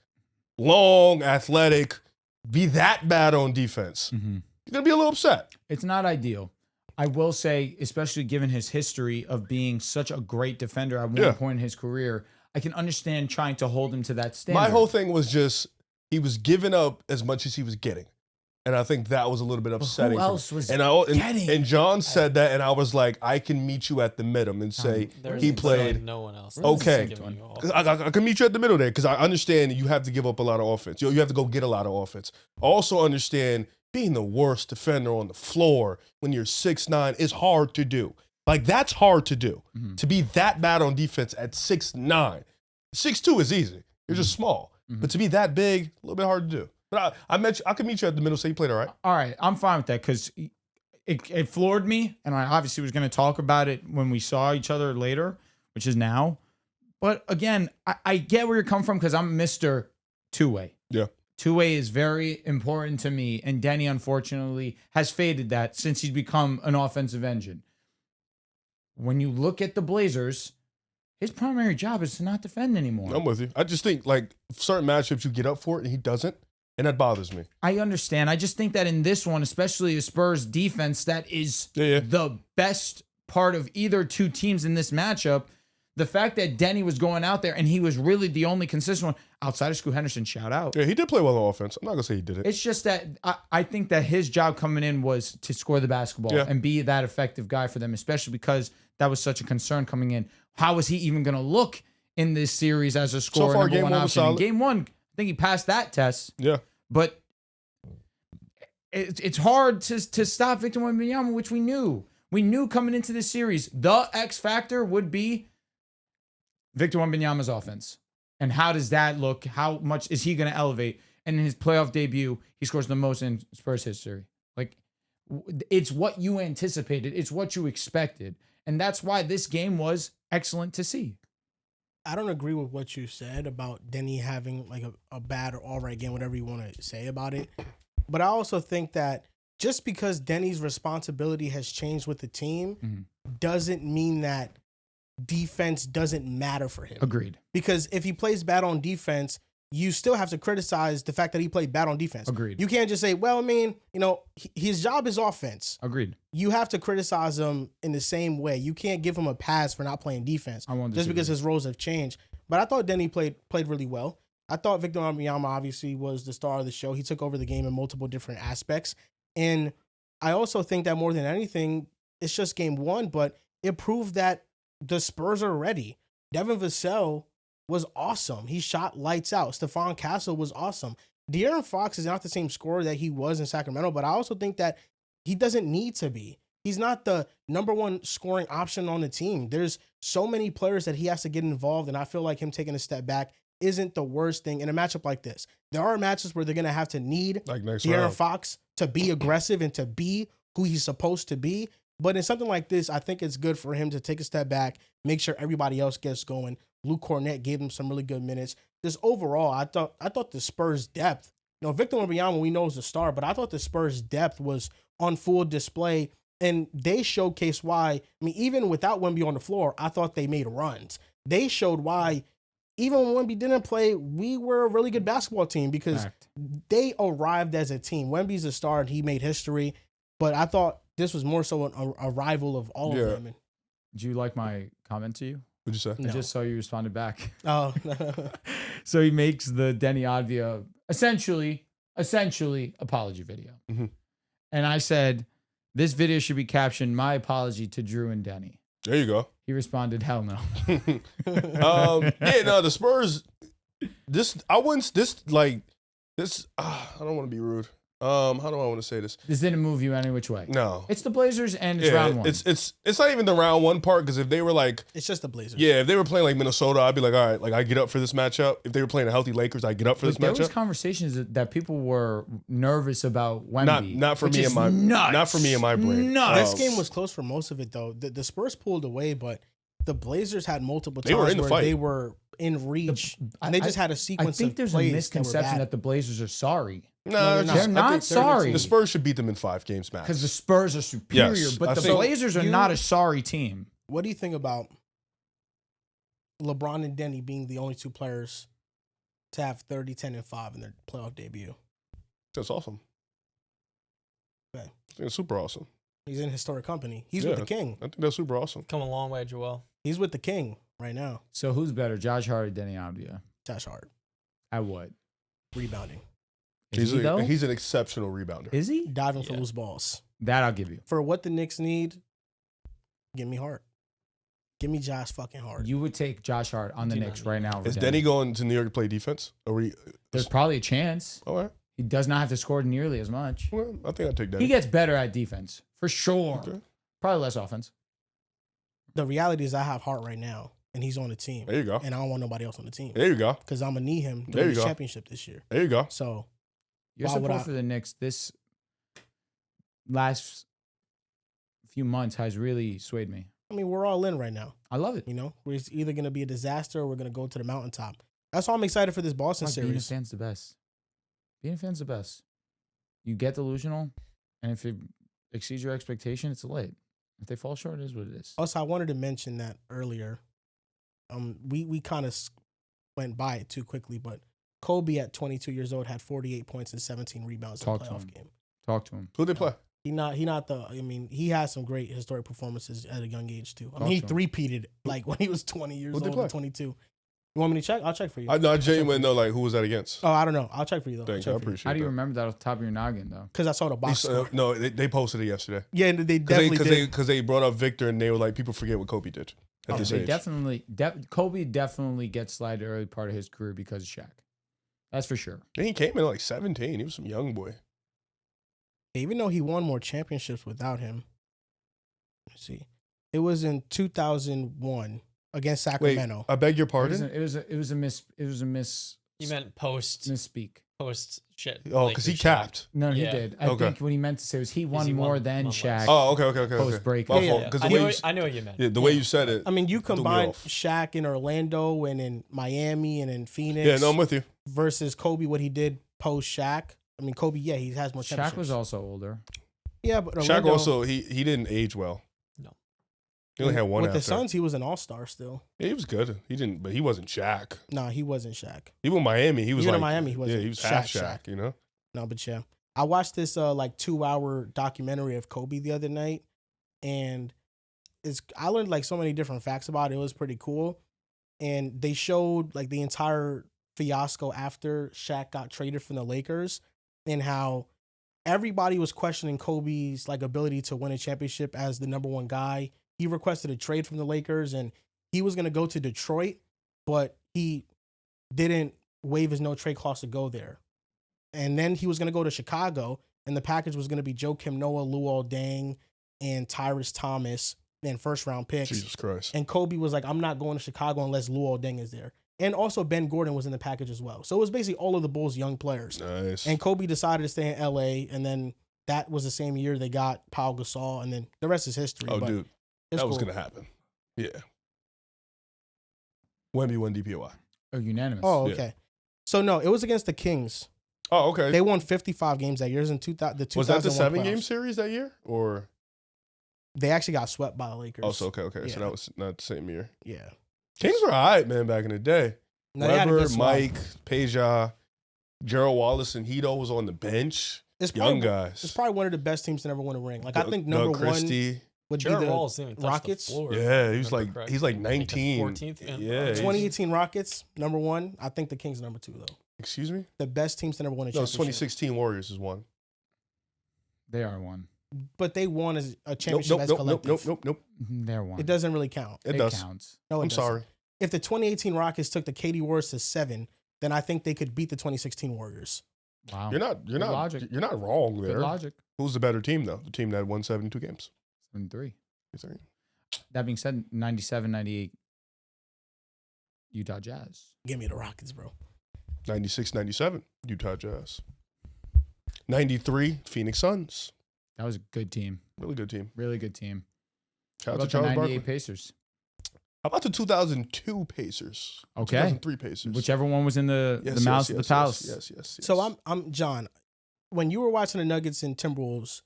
long, athletic, be that bad on defense, Mm-hmm. you're gonna be a little upset. It's not ideal. I will say, especially given his history of being such a great defender at one Yeah. point in his career, I can understand trying to hold him to that standard. My whole thing was just he was giving up as much as he was getting, and I think that was a little bit But upsetting. who for me. else was And getting? and John said that, and I was like, I can meet you at the middle and say There's he literally played. no one else. Okay. Giving you all. 'Cause I can meet you at the middle there because I understand you have to give up a lot of offense. You have to go get a lot of offense. I also understand being the worst defender on the floor when you're 6'9" is hard to do. Like that's hard to do. Mhm. To be that bad on defense at 6'9", 6'2" is easy. You're just small, Mhm. but to be that big, a little bit hard to do. But I could meet you at the middle. Say you played all right. All right, I'm fine with that because it floored me, and I obviously was going to talk about it when we saw each other later, which is now. But again, I get where you're coming from because I'm Mr. Two-way. Yeah. Two-way is very important to me, and Deni, unfortunately, has faded that since he's become an offensive engine. When you look at the Blazers, his primary job is to not defend anymore. I'm with you. I just think like certain matchups you get up for it and he doesn't, and that bothers me. I understand. I just think that in this one, especially a Spurs defense that is Yeah. the best part of either two teams in this matchup, the fact that Deni was going out there and he was really the only consistent one outside of Scoot Henderson, shout out. Yeah, he did play well on offense. I'm not gonna say he didn't. It's just that I think that his job coming in was to score the basketball Yeah. and be that effective guy for them, especially because that was such a concern coming in. How was he even going to look in this series as a scorer, far, number game one one was option? In solid. game one, I think he passed that test. Yeah. But it's hard to stop Victor Wembanyama, which we knew. We knew coming into this series, the X factor would be Victor Wembanyama's offense. And how does that look? How much is he going to elevate? And in his playoff debut, he scores the most in Spurs history. Like, it's what you anticipated. It's what you expected. And that's why this game was excellent to see. I don't agree with what you said about Deni having like a bad or all right game, whatever you want to say about it. But I also think that just because Deni's responsibility has changed with the team doesn't mean that defense doesn't matter for him. Agreed. Because if he plays bad on defense, you still have to criticize the fact that he played bad on defense. Agreed. You can't just say, well, I mean, his job is offense. Agreed. You have to criticize him in the same way. You can't give him a pass for not playing defense I won't just because disagree. his roles have changed. But I thought Deni played really well. I thought Victor Wembanyama obviously was the star of the show. He took over the game in multiple different aspects. And I also think that more than anything, it's just game one, but it proved that the Spurs are ready. Devin Vassell was awesome. He shot lights out. Stephon Castle was awesome. De'Aaron Fox is not the same scorer that he was in Sacramento, but I also think that he doesn't need to be. He's not the number one scoring option on the team. There's so many players that he has to get involved, and I feel like him taking a step back isn't the worst thing in a matchup like this. There are matches where they're going to have to need Like next De'Aaron round. Fox to be aggressive and to be who he's supposed to be. But in something like this, I think it's good for him to take a step back, make sure everybody else gets going. Luke Cornett gave him some really good minutes. Just overall, I thought the Spurs' depth, Victor Wembanyama, we know is a star, but I thought the Spurs' depth was on full display, and they showcased why. I mean, even without Wemby on the floor, I thought they made runs. They showed why, even when Wemby didn't play, we were a really good basketball team because they arrived as a team. Wemby's a star, and he made history, but I thought this was more so a rival of all of them. Did you like my comment to you? What'd you say? I just saw you responded back. Oh, So he makes the Deni Advia essentially apology video. Mhm. And I said, this video should be captioned, my apology to Drew and Deni. There you go. He responded, hell no. The Spurs. I don't want to be rude. How do I want to say this? This didn't move you any which way. No. It's the Blazers and it's round one. It's not even the round one part, because if they were like, it's just the Blazers. yeah, if they were playing like Minnesota, I'd be like, all right, like I get up for this matchup. If they were playing a healthy Lakers, I get up for this There was matchup. conversations that people were nervous about Wemby. Not for which me is and my nuts. not for me and my brain. Nuts. This game was close for most of it, though. The Spurs pulled away, but the Blazers had multiple times They were in the where fight. they were in reach, and they just had a I sequence think of there's a plays misconception that that the Blazers are sorry. No, they're They're not sorry. The Spurs should beat them in 5 games max. Because the Spurs are superior, Yes, but I the think- Blazers are You- not a sorry team. What do you think about LeBron and Deni being the only two players to have 30, 10, and 5 in their playoff debut? That's awesome. Okay. I think it's super awesome. He's in historic company. He's Yeah. with the king. I think that's super awesome. Come a long way, Joel. He's with the king right now. So who's better, Josh Hart or Deni Avdija? Josh Hart, At what? rebounding, Is he though? He's an exceptional rebounder. Is he? diving for Yeah. loose balls. That I'll give you. For what the Knicks need, give me Hart. Give me Josh fucking Hart. You would take Josh Hart on the Do not Knicks need right now. over Is Deni. Deni going to New York to play defense? There's probably a chance. All right. He does not have to score nearly as much. Well, I think I'd take Deni. He gets better at defense for sure. Okay. Probably less offense. The reality is I have Hart right now, and he's on the team. There you go. And I don't want nobody else on the team There you go. because I'm going to need him There during you the go. championship this year. There you go. So, Your Why would support I- for the Knicks this last few months has really swayed me. I mean, we're all in right now. I love it. We're either going to be a disaster or we're going to go to the mountaintop. That's why I'm excited for this Boston Like, being a series. fan's the best. Being a fan's the best. You get delusional, and if it exceeds your expectation, it's lit. If they fall short, it is what it is. Also, I wanted to mention that earlier. We kind of went by it too quickly, but Kobe at 22 years old had 48 points and 17 rebounds Talk in to a playoff him. game. Talk to him. Who'd they play? He has some great historic performances at a young age too. I Talk mean, he to him. three-peated like when he was 20 years Who'd they old play? or 22. You want me to check? I'll check for you. I genuinely know, like, who was that against? Oh, I don't know. I'll check for you though. Thanks. I appreciate How do you that. remember that off the top of your noggin, though? Because I saw the box score. No, they posted it yesterday. Yeah, they definitely did. Because they brought up Victor, and they were like, people forget what Kobe did at this They age. definitely, Kobe definitely gets slided early part of his career because of Shaq. That's for sure. And he came in at like 17. He was some young boy. Even though he won more championships without him. Let's see. It was in 2001 against Wait, Sacramento. I beg your It pardon? was a miss. You meant post misspeak. shit. Oh, because he Lakers capped. No, he Yeah. did. I Okay. think what he meant to say was he won he more won than one Shaq. less. Oh, okay. Post-break. My Yeah, fault. yeah. Because I the knew, way I knew what you meant. the way you said it. I mean, you threw me combine off. Shaq in Orlando and in Miami and in Phoenix Yeah, no, I'm with you. versus Kobe, what he did post Shaq. I mean, Kobe, yeah, he has more Shaq championships. was also older. Yeah, but Shaq Orlando, also, he didn't age well. No. He only had one with after. the Suns, he was an all-star still. Yeah, he was good. But he wasn't Shaq. No, he wasn't Shaq. Even Miami, he was Even in like, Miami, he wasn't yeah, he was half Shaq. Shaq, you know? No, but yeah. I watched this like 2-hour documentary of Kobe the other night, and I learned like so many different facts about it. It was pretty cool. And they showed like the entire fiasco after Shaq got traded from the Lakers and how everybody was questioning Kobe's like ability to win a championship as the number one guy. He requested a trade from the Lakers and he was going to go to Detroit, but he didn't waive his no trade clause to go there. And then he was going to go to Chicago, and the package was going to be Joakim Noah, Luol Deng, and Tyrus Thomas, and first-round picks. Jesus Christ. And Kobe was like, I'm not going to Chicago unless Luol Deng is there. And also Ben Gordon was in the package as well. So it was basically all of the Bulls' young players. Nice. And Kobe decided to stay in L.A., and then that was the same year they got Pau Gasol, and then the rest is history. Oh, but dude. it's That was cool. going to happen. Yeah. Wemby won DPOY. Oh, unanimous. Oh, Yeah. okay. So, no, it was against the Kings. Oh, okay. They won 55 games that year. It was in the 2001 Was that the 7-game playoffs. series that year? Or They actually got swept by the Lakers. oh, so okay. Yeah. So that was not the same year. Yeah. Kings were all right, man, back in the day. No, they had a Weber, good squad. Mike, Peja, Gerald Wallace, and Hito was on the bench. It's Young probably, guys. It's probably one of the best teams to never win a ring. Like, I think Doug number one Christie. would Jared be the Wallace didn't even touch Rockets. the floor. Yeah, if he was I like remember he's like correctly. I think the 19. 14th. Yeah. Yeah, he's- 2018 Rockets, number one. I think the Kings are number two, though. Excuse me? The best teams to never win a No, it's championship. 2016 Warriors is one. They are one. But they won as a Nope, championship as a nope, collective. nope. They're one. It doesn't really count. It does. counts. No, it I'm doesn't. sorry. If the 2018 Rockets took the KD Warriors to 7, then I think they could beat the 2016 Warriors. Wow. You're not logic. you're not wrong Good there. logic. Who's the better team though? The team that won 72 games. 73. You think? That being said, 97, 98, Utah Jazz. Give me the Rockets, bro. 96, 97, Utah Jazz. 93, Phoenix Suns. That was a good team. Really good team. Really good team. Shout How out about to Charles the 98 Barkley. Pacers? How about the 2002 Pacers? Okay. 2003 Pacers. Whichever one was in the mouths of the palace. Yes. So I'm John. When you were watching the Nuggets and Timberwolves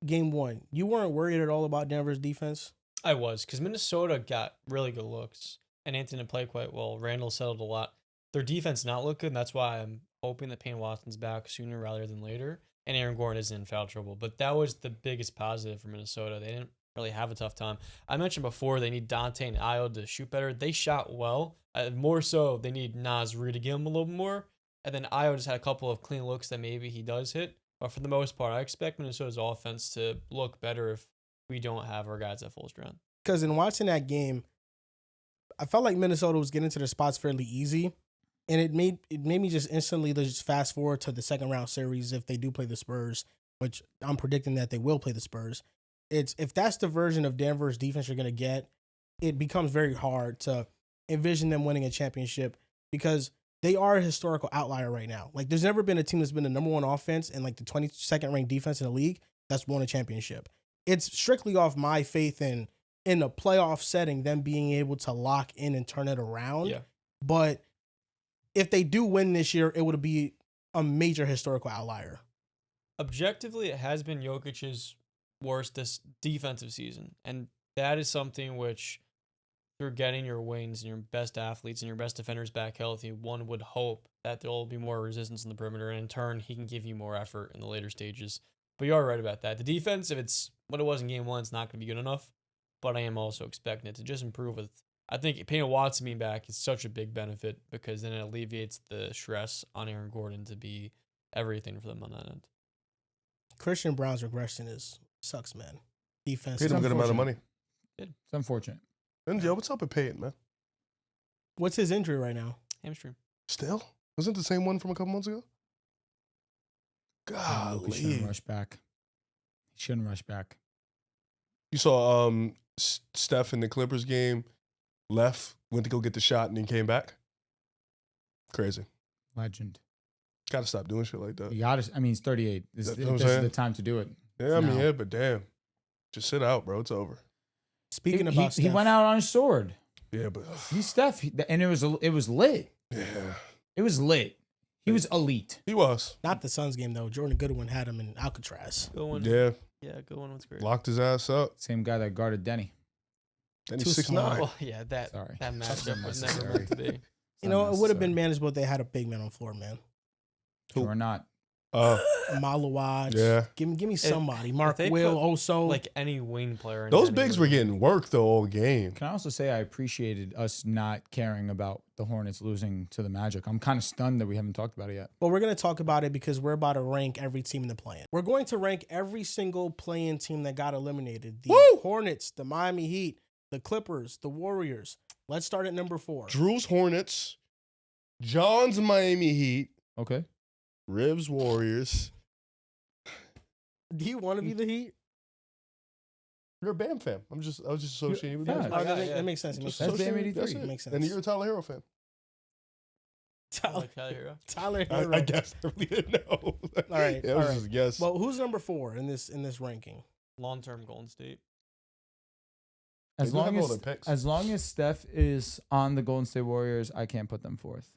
game 1, you weren't worried at all about Denver's defense? I was, because Minnesota got really good looks, and Anthony played quite well. Randall settled a lot. Their defense not look good, and that's why I'm hoping that Payne Watson's back sooner rather than later, and Aaron Gordon isn't in foul trouble. But that was the biggest positive for Minnesota. They didn't really have a tough time. I mentioned before they need Dante and Ayo to shoot better. They shot well. More so, they need Naz Reid to give them a little more. And then Ayo just had a couple of clean looks that maybe he does hit. But for the most part, I expect Minnesota's offense to look better if we don't have our guys at full strength. Because in watching that game, I felt like Minnesota was getting to their spots fairly easy. And it made me just instantly just fast forward to the second round series if they do play the Spurs, which I'm predicting that they will play the Spurs. If that's the version of Denver's defense you're going to get, it becomes very hard to envision them winning a championship because they are a historical outlier right now. Like, there's never been a team that's been the number one offense and like the 22nd ranked defense in the league that's won a championship. It's strictly off my faith in a playoff setting, them being able to lock in and turn it around. Yeah. But if they do win this year, it would be a major historical outlier. Objectively, it has been Jokic's worst defensive season. And that is something which, through getting your wings and your best athletes and your best defenders back healthy, one would hope that there will be more resistance in the perimeter. And in turn, he can give you more effort in the later stages. But you are right about that. The defense, if it's what it was in game 1, it's not going to be good enough. But I am also expecting it to just improve with, I think Payne Watson being back is such a big benefit because then it alleviates the stress on Aaron Gordon to be everything for them on that end. Christian Brown's regression sucks, man. Defense. Paid him a good amount of money. It's unfortunate. And yo, what's up with Payton, man? What's his injury right now? Hamstring. Still? Wasn't it the same one from a couple months ago? He shouldn't Golly. rush back. He shouldn't rush back. You saw Steph in the Clippers game, left, went to go get the shot, and then came back? Crazy. Legend. Got to stop doing shit like that. You got to, I mean, he's 38. This That's what I'm is saying. the time to do it. Yeah, I mean, No. yeah, but damn. Just sit out, bro. It's over. Speaking He about Steph, went out on his sword. Yeah, but He's Steph. And it was lit. yeah, It was lit. He was elite. he was. not the Suns game though. Jordan Goodwin had him in Alcatraz. Good one. Yeah, Good one was great. locked his ass up. Same guy that guarded Denny. And Too he's 6'9". small. Well, yeah, that Sorry. matchup was Unnecessary. never meant to be. You know, it would have been manageable if they had a big man on the floor, man. True or not. Malawaj. Yeah. Give me somebody. Mark they Will, put, Oso. Like any wing player. In Those Denny bigs would- were getting work though all game. Can I also say I appreciated us not caring about the Hornets losing to the Magic? I'm kind of stunned that we haven't talked about it yet. But we're going to talk about it because we're about to rank every team in the play-in. We're going to rank every single play-in team that got eliminated. The Woo! Hornets, the Miami Heat, the Clippers, the Warriors. Let's start at number 4. Drew's Hornets, John's Miami Heat, Okay. Ribs Warriors, Do you want to be the Heat? You're a Bam fan. I was just associating with Yeah. Bam. Oh, Yeah, that yeah. makes sense. It makes That's sense. Bam 83. That's it. Makes sense. And you're a Tyler Hero fan. I like Tyler Hero. Tyler I Hero. guess I really didn't know. All right, Yeah, it all was right. just a guess. Well, who's number 4 in this ranking? Long-term Golden State. As They do have long all as the picks. as long as Steph is on the Golden State Warriors, I can't put them fourth.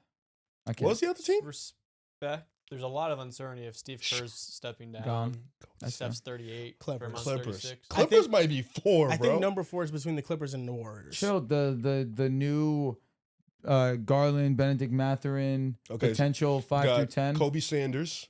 I can't. What's the other team? Respect. There's a lot of uncertainty if Steve Kerr's stepping down. Gone. That's Steph's 38. Clippers. Draymond's Clippers. 36. Clippers might be 4, I bro. think number 4 is between the Clippers and the Warriors. Chill. The new Garland, Benedict Mathurin, Okay, potential 5 got through 10. Kobe Sanders.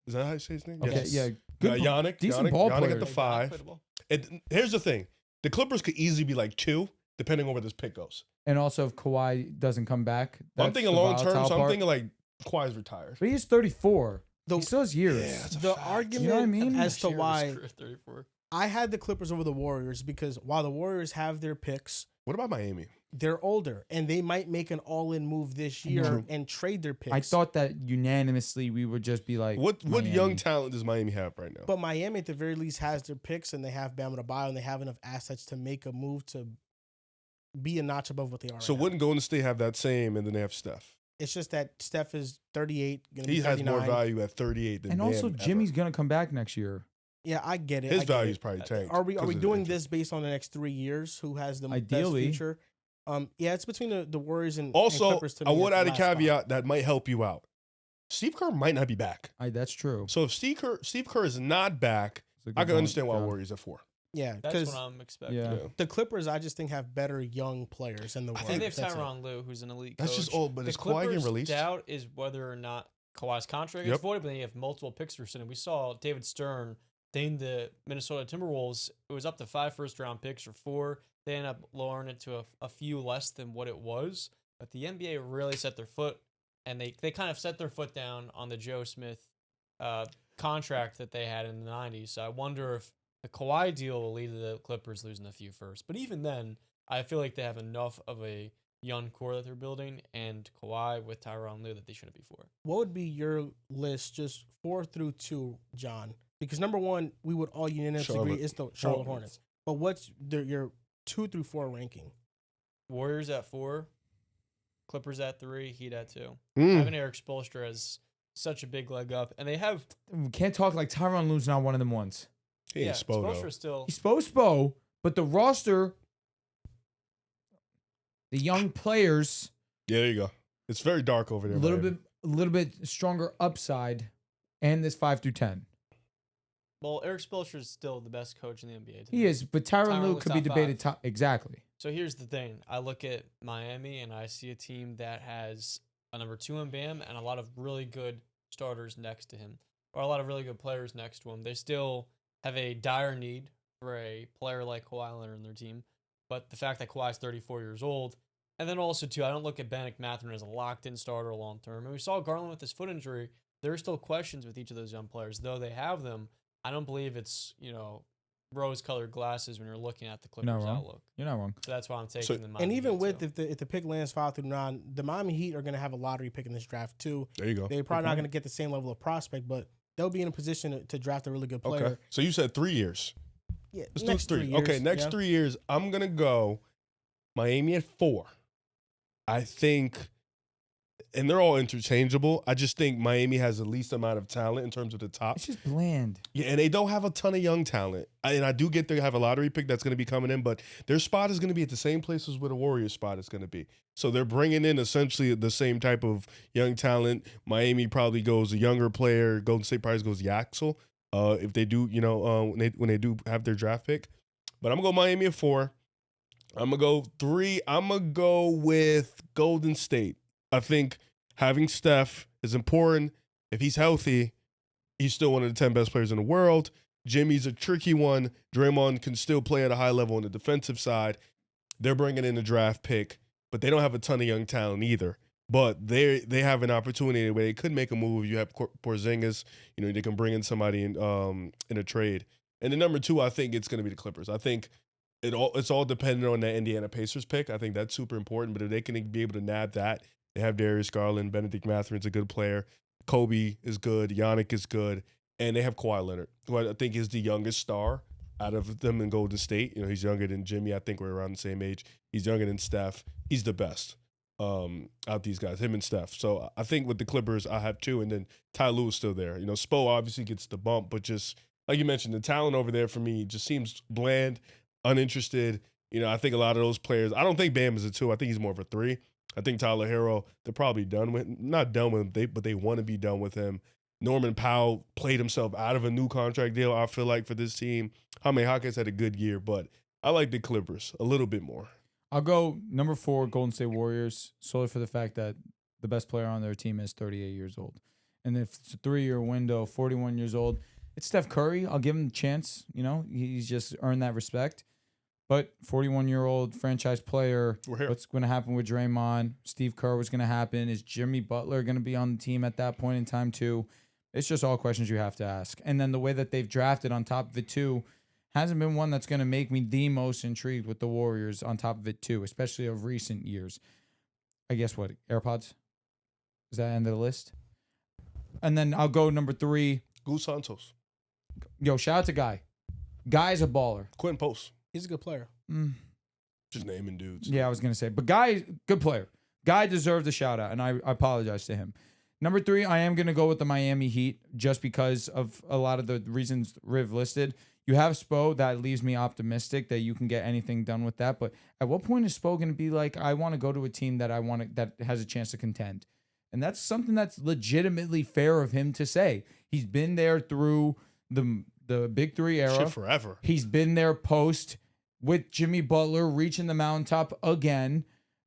Is that how you say his name? Okay, Yes. yeah. Got Good. Yannick. decent Yannick, ball Yannick at players. the 5. And here's the thing. The Clippers could easily be like 2, depending on where this pick goes. And also, if Kawhi doesn't come back, I'm that's thinking the long term, volatile so I'm part. thinking like Kawhi's retired. But he's 34. The- He still has years. Yeah, that's a The fact. argument You know what I mean? as to Shearer's why career 34. I had the Clippers over the Warriors because while the Warriors have their picks, What about Miami? they're older and they might make an all-in move this year True. and trade their picks. I thought that unanimously we would just be like, What Miami. young talent does Miami have right now? But Miami, at the very least, has their picks and they have Bam Adebayo and they have enough assets to make a move to be a notch above what they are. So right now. wouldn't Golden State have that same, and then they have Steph? It's just that Steph is 38. Gonna He be has more 39. value at 38 than and also Bam ever. Jimmy's gonna come back next year. Yeah, I get it. His I get value it. is probably tanked. Are we 'cause of the doing injury. this based on the next 3 years? Who has the Ideally. best future? Yeah, it's between the Warriors and Also, Clippers to I me would at add the a last spot. caveat that might help you out. Steve Kerr might not be back. That's true. So if Steve Kerr is not back, It's a good I can point, understand why John. Warriors at 4. Yeah, That's because what I'm expecting. Yeah. Yeah. the Clippers, I just think, have better young players than the I Warriors. think they have That's it. Tyronn Lue, who's an elite That's coach. just old, but the is Kawhi getting Clippers' released? doubt is whether or not Kawhi's contract Yep. is voided, but then you have multiple picks for sitting. We saw David Stern named the Minnesota Timberwolves. It was up to 5 first-round picks or 4. They ended up lowering it to a few less than what it was. But the NBA really set their foot, and they kind of set their foot down on the Joe Smith contract that they had in the 90s. So I wonder if the Kawhi deal will lead to the Clippers losing a few first. But even then, I feel like they have enough of a young core that they're building, and Kawhi with Tyronn Lue that they shouldn't be for. What would be your list, just 4 through 2, John? Because number 1, we would all unanimously agree Charlotte. is the Charlotte Hornets. Hornets. But what's your 2 through 4 ranking? Warriors at 4, Clippers at 3, Heat at 2. Mm. Having Erik Spoelstra has such a big leg up, and they have We can't talk like Tyronn Lue's not one of them ones. He ain't Spo, though. Spoelstra still. He's supposed to, but the roster, the young players, Yeah, there you go. It's very dark over a there. little Miami. bit stronger upside, and this 5 through 10. Well, Erik Spoelstra is still the best coach in the NBA. to He me. is, but Tyronn Tyronn Lue Lue's could be top debated 5. top. Exactly. So here's the thing. I look at Miami and I see a team that has a number 2 in Bam and a lot of really good starters next to him, or a lot of really good players next to him. They still have a dire need for a player like Kawhi Leonard in their team. But the fact that Kawhi's 34 years old, and then also, too, I don't look at Benedict Mathurin as a locked-in starter long-term. And we saw Garland with his foot injury. There are still questions with each of those young players. Though they have them, I don't believe it's, rose-colored glasses when you're looking at the You're not Clippers' wrong. outlook. You're not wrong. So that's why I'm taking So- the Miami And even Heat, with too. if the pick lands 5 through 9, the Miami Heat are going to have a lottery pick in this draft too. There you go. They're probably not going to get the same level of prospect, but they'll be in a position to draft a really good player. Okay. So you said 3 years. Yeah, Let's next do 3 3. years. Okay, next yeah. 3 years, I'm going to go Miami at 4. I think, and they're all interchangeable. I just think Miami has the least amount of talent in terms of the top. It's just bland. Yeah, and they don't have a ton of young talent. And I do get they have a lottery pick that's going to be coming in, but their spot is going to be at the same places where the Warriors spot is going to be. So they're bringing in essentially the same type of young talent. Miami probably goes a younger player. Golden State probably goes Yaxel if they do, when they do have their draft pick. But I'm going to go Miami at 4. I'm going to go 3. I'm going to go with Golden State. I think having Steph is important. If he's healthy, he's still one of the 10 best players in the world. Jimmy's a tricky one. Draymond can still play at a high level on the defensive side. They're bringing in a draft pick, but they don't have a ton of young talent either. But they have an opportunity where they could make a move. You have Porzingis. They can bring in somebody in a trade. And then number 2, I think it's going to be the Clippers. I think it's all dependent on that Indiana Pacers pick. I think that's super important. But if they can be able to nab that, they have Darius Garland, Benedict Mathurin's a good player. Kobe is good. Yannick is good. and they have Kawhi Leonard, who I think is the youngest star out of them in Golden State. He's younger than Jimmy. I think we're around the same age. He's younger than Steph. He's the best out these guys, him and Steph. So I think with the Clippers, I have two, and then Ty Lue is still there. Spo obviously gets the bump, but just like you mentioned, the talent over there for me just seems bland, uninterested. I think a lot of those players, I don't think Bam is a 2. I think he's more of a 3. I think Tyler Hero, they're probably done with, not done with him, but they want to be done with him. Norman Powell played himself out of a new contract deal, I feel like, for this team. Jaime Jaquez had a good year, but I like the Clippers a little bit more. I'll go number 4, Golden State Warriors, solely for the fact that the best player on their team is 38 years old. And if it's a 3-year window, 41 years old, it's Steph Curry. I'll give him a chance. He's just earned that respect. But 41-year-old franchise player, what's going to happen with Draymond? Steve Kerr, what's going to happen? Is Jimmy Butler going to be on the team at that point in time too? It's just all questions you have to ask. And then the way that they've drafted on top of it too hasn't been one that's going to make me the most intrigued with the Warriors on top of it too, especially of recent years. I guess what? AirPods? Is that end of the list? And then I'll go number 3. Gus Santos. Yo, shout out to Guy. Guy's a baller. Quentin Post. He's a good player. Just naming dudes. Yeah, I was going to say. But Guy, good player. Guy deserves a shout out, and I apologize to him. Number 3, I am going to go with the Miami Heat just because of a lot of the reasons Riv listed. You have Spo. That leaves me optimistic that you can get anything done with that. But at what point is Spo going to be like, I want to go to a team that that has a chance to contend? And that's something that's legitimately fair of him to say. He's been there through the Big 3 era. Shit forever. He's been there post with Jimmy Butler reaching the mountaintop again.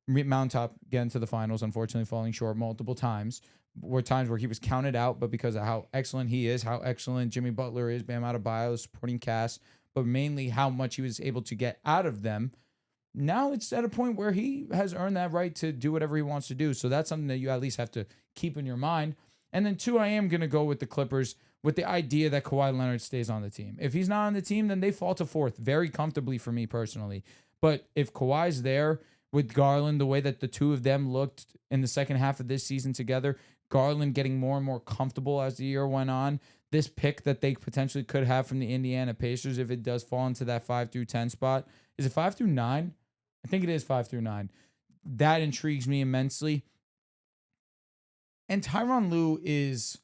Mountaintop again to the finals, unfortunately falling short multiple times. Were times where he was counted out, but because of how excellent he is, how excellent Jimmy Butler is, Bam Adebayo, the supporting cast, but mainly how much he was able to get out of them. Now it's at a point where he has earned that right to do whatever he wants to do. So that's something that you at least have to keep in your mind. And then 2, I am going to go with the Clippers with the idea that Kawhi Leonard stays on the team. If he's not on the team, then they fall to 4th very comfortably for me personally. But if Kawhi's there with Garland, the way that the two of them looked in the second half of this season together, Garland getting more and more comfortable as the year went on, this pick that they potentially could have from the Indiana Pacers, if it does fall into that 5 through 10 spot, is it 5 through 9? I think it is 5 through 9. That intrigues me immensely. And Tyronn Lue is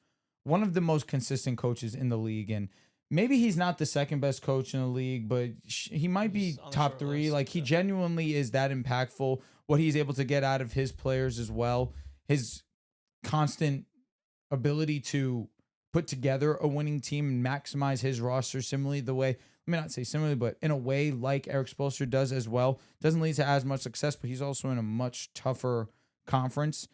one of the most consistent coaches in the league. And maybe he's not the second best coach in the league, but he might be top 3. Like, he genuinely is that impactful. What he's able to get out of his players as well. His constant ability to put together a winning team and maximize his roster similarly the way, let me not say similarly, but in a way like Erik Spoelstra does as well. Doesn't lead to as much success, but he's also in a much tougher conference.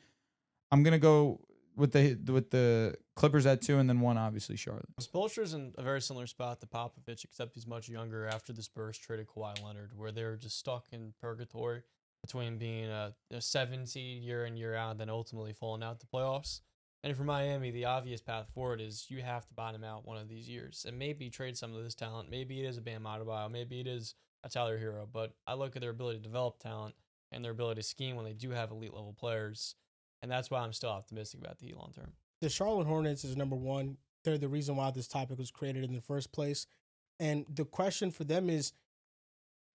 I'm going to go with the Clippers at 2 and then 1, obviously, Charlotte. Spoelstra's in a very similar spot to Popovich, except he's much younger after the Spurs traded Kawhi Leonard, where they're just stuck in purgatory between being a 7 seed year in, year out, and then ultimately falling out the playoffs. And for Miami, the obvious path forward is you have to bottom out one of these years and maybe trade some of this talent. Maybe it is a Bam Adebayo, maybe it is a Tyler Hero, but I look at their ability to develop talent and their ability to scheme when they do have elite level players. And that's why I'm still optimistic about the Heat long term. The Charlotte Hornets is number 1. They're the reason why this topic was created in the first place. And the question for them is,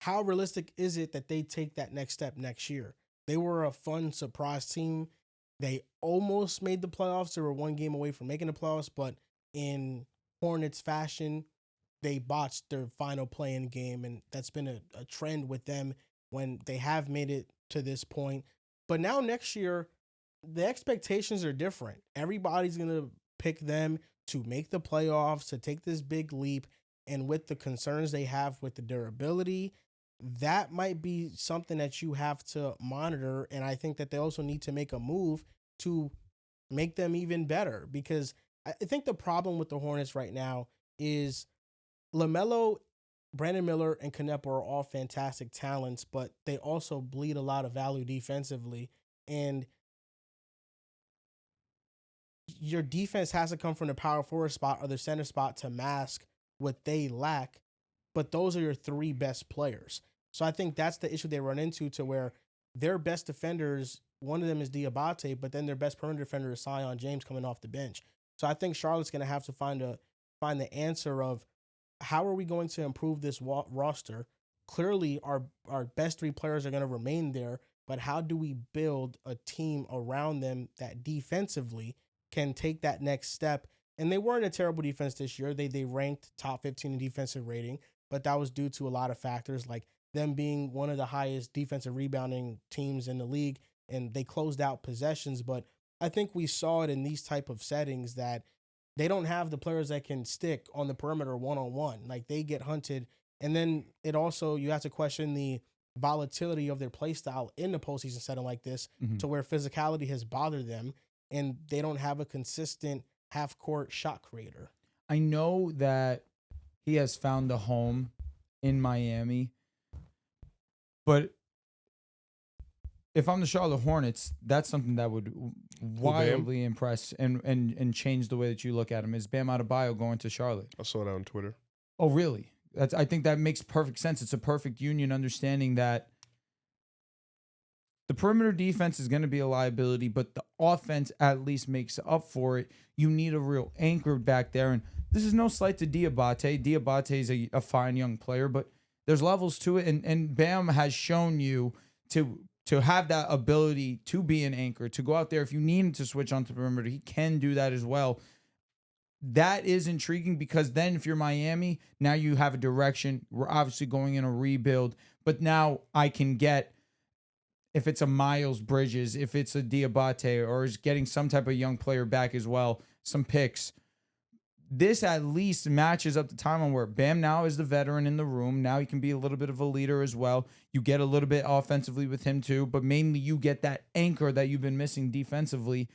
how realistic is it that they take that next step next year? They were a fun surprise team. They almost made the playoffs. They were 1 game away from making the playoffs, but in Hornets fashion, they botched their final play-in game, and that's been a trend with them when they have made it to this point. But now next year, the expectations are different. Everybody's going to pick them to make the playoffs, to take this big leap, and with the concerns they have with the durability, that might be something that you have to monitor. And I think that they also need to make a move to make them even better, because I think the problem with the Hornets right now is LaMelo, Brandon Miller, and Canepa are all fantastic talents, but they also bleed a lot of value defensively. And your defense has to come from the power forward spot or the center spot to mask what they lack. But those are your 3 best players. So I think that's the issue they run into, to where their best defenders, one of them is Diabate, but then their best perimeter defender is Zion James coming off the bench. So I think Charlotte's going to have to find a find the answer of how are we going to improve this roster? Clearly, our best 3 players are going to remain there, but how do we build a team around them that defensively can take that next step? And they weren't a terrible defense this year. They ranked top 15 in defensive rating, but that was due to a lot of factors like them being one of the highest defensive rebounding teams in the league, and they closed out possessions. But I think we saw it in these type of settings that they don't have the players that can stick on the perimeter one-on-one. Like, they get hunted. And then it also, you have to question the volatility of their play style in the postseason setting like this, to where physicality has bothered them and they don't have a consistent half-court shot creator. I know that he has found a home in Miami, but if I'm the Charlotte Hornets, that's something that would wildly impress and change the way that you look at him. Is Bam Adebayo going to Charlotte? I saw that on Twitter. Oh, really? I think that makes perfect sense. It's a perfect union, understanding that the perimeter defense is going to be a liability, but the offense at least makes up for it. You need a real anchor back there. And this is no slight to Diabate. Diabate is a fine young player, but there's levels to it. And Bam has shown you to have that ability to be an anchor, to go out there. If you need him to switch onto the perimeter, he can do that as well. That is intriguing because then if you're Miami, now you have a direction. We're obviously going in a rebuild, but now I can get, if it's a Miles Bridges, if it's a Diabate, or is getting some type of young player back as well, some picks. This at least matches up the timeline where Bam now is the veteran in the room. Now he can be a little bit of a leader as well. You get a little bit offensively with him too, but mainly you get that anchor that you've been missing defensively.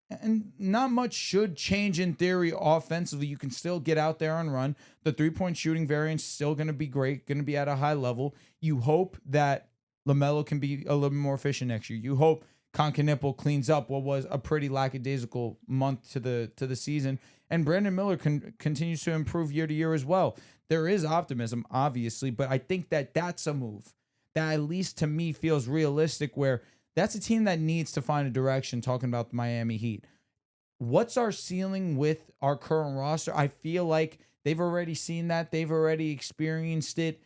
And not much should change in theory offensively. You can still get out there and run. The 3-point shooting variance is still going to be great, going to be at a high level. You hope that LaMelo can be a little bit more efficient next year. You hope Concanipple cleans up what was a pretty lackadaisical month to the season. And Brandon Miller continues to improve year to year as well. There is optimism, obviously, but I think that that's a move that at least to me feels realistic, where that's a team that needs to find a direction, talking about the Miami Heat. What's our ceiling with our current roster? I feel like they've already seen that. They've already experienced it.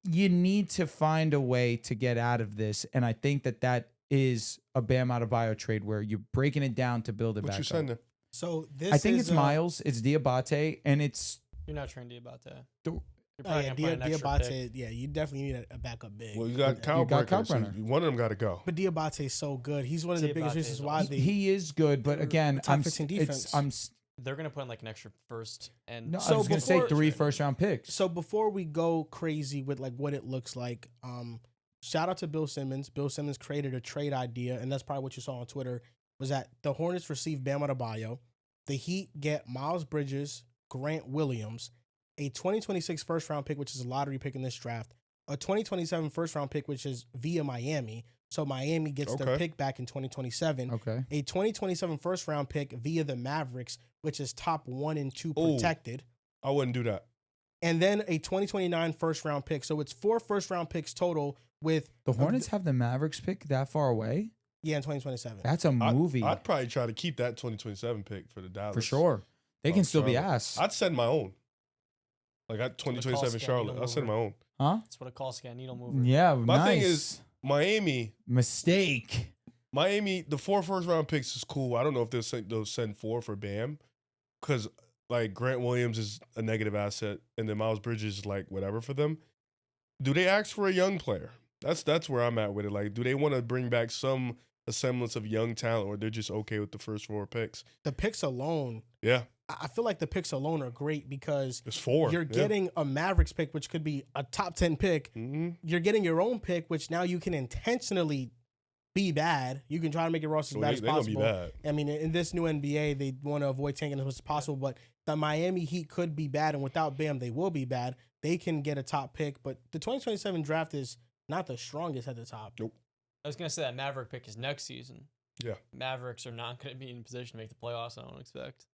You need to find a way to get out of this, and I think that is a Bam Adebayo trade where you're breaking it down to build it back What you up. sending? So this I think is, it's Miles, it's Diabate, and it's You're not trading Diabate. The- You're probably gonna put an extra pick. Diabate, yeah, you definitely need a backup big. Well, you got Kyle got Brecker, so Kalkbrenner. one of them got to go. But Diabate is so good. He's one of the biggest Diabate reasons is why awesome. they. he is good, but again, top 15 defense. They're gonna put in like an extra first and No, So I was going to say before- 3 first-round picks. So before we go crazy with like what it looks like, shout out to Bill Simmons. Bill Simmons created a trade idea, and that's probably what you saw on Twitter, was that the Hornets receive Bam Adebayo, the Heat get Miles Bridges, Grant Williams, a 2026 first-round pick, which is a lottery pick in this draft, a 2027 first-round pick, which is via Miami. So Miami gets their pick back in 2027. Okay. A 2027 first-round pick via the Mavericks, which is top 1 and 2 protected. I wouldn't do that. And then a 2029 first-round pick. So it's 4 first-round picks total with... The Hornets have the Mavericks pick that far away? Yeah, in 2027. That's a movie. I'd probably try to keep that 2027 pick for the Dallas. for sure. They can still be Charlotte. ass. I'd send my own. Like at 2027 Charlotte, I'll send my own. Huh? That's what it calls a needle mover. Yeah, My nice. thing is Miami. Mistake. The 4 first-round picks is cool. I don't know if they'll send 4 for Bam, because like Grant Williams is a negative asset, and then Miles Bridges is like whatever for them. Do they ask for a young player? That's where I'm at with it. Like, do they want to bring back some semblance of young talent, or they're just okay with the first 4 picks? The picks alone, Yeah, I feel like the picks alone are great because it's 4. you're getting a Mavericks pick, which could be a top 10 pick. Mm-hmm. You're getting your own pick, which now you can intentionally be bad. You can try to make your roster as bad as possible. Gonna be bad. I mean, in this new NBA, they want to avoid tanking as much as possible, but the Miami Heat could be bad, and without Bam, they will be bad. They can get a top pick, but the 2027 draft is not the strongest at the top. Nope. I was gonna say that Maverick pick is next season. Yeah. Mavericks are not gonna be in position to make the playoffs. I don't expect.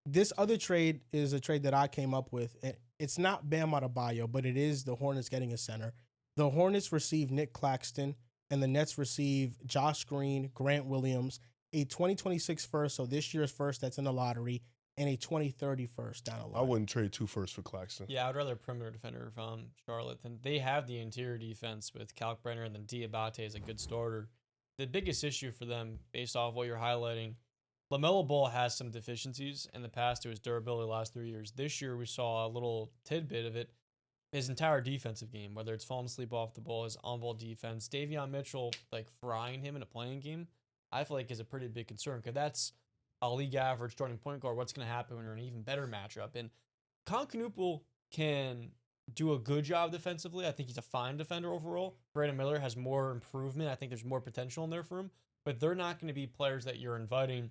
This other trade is a trade that I came up with. It's not Bam Adebayo, but it is the Hornets getting a center. The Hornets receive Nick Claxton, and the Nets receive Josh Green, Grant Williams, a 2026 first, so this year's first that's in the lottery, and a 2030 first down the line. I wouldn't trade 2 firsts for Claxton. Yeah, I'd rather a perimeter defender from Charlotte than they have the interior defense with Kalkbrenner and then Diabate is a good starter. The biggest issue for them, based off what you're highlighting, LaMelo Ball has some deficiencies. In the past, it was durability the last 3 years. This year, we saw a little tidbit of it. His entire defensive game, whether it's falling asleep off the ball, his on-ball defense, Davion Mitchell, like frying him in a playing game, I feel like is a pretty big concern because that's a league average starting point guard. What's going to happen when you're in an even better matchup? And Concanupul can do a good job defensively. I think he's a fine defender overall. Brandon Miller has more improvement. I think there's more potential in there for him, but they're not going to be players that you're inviting.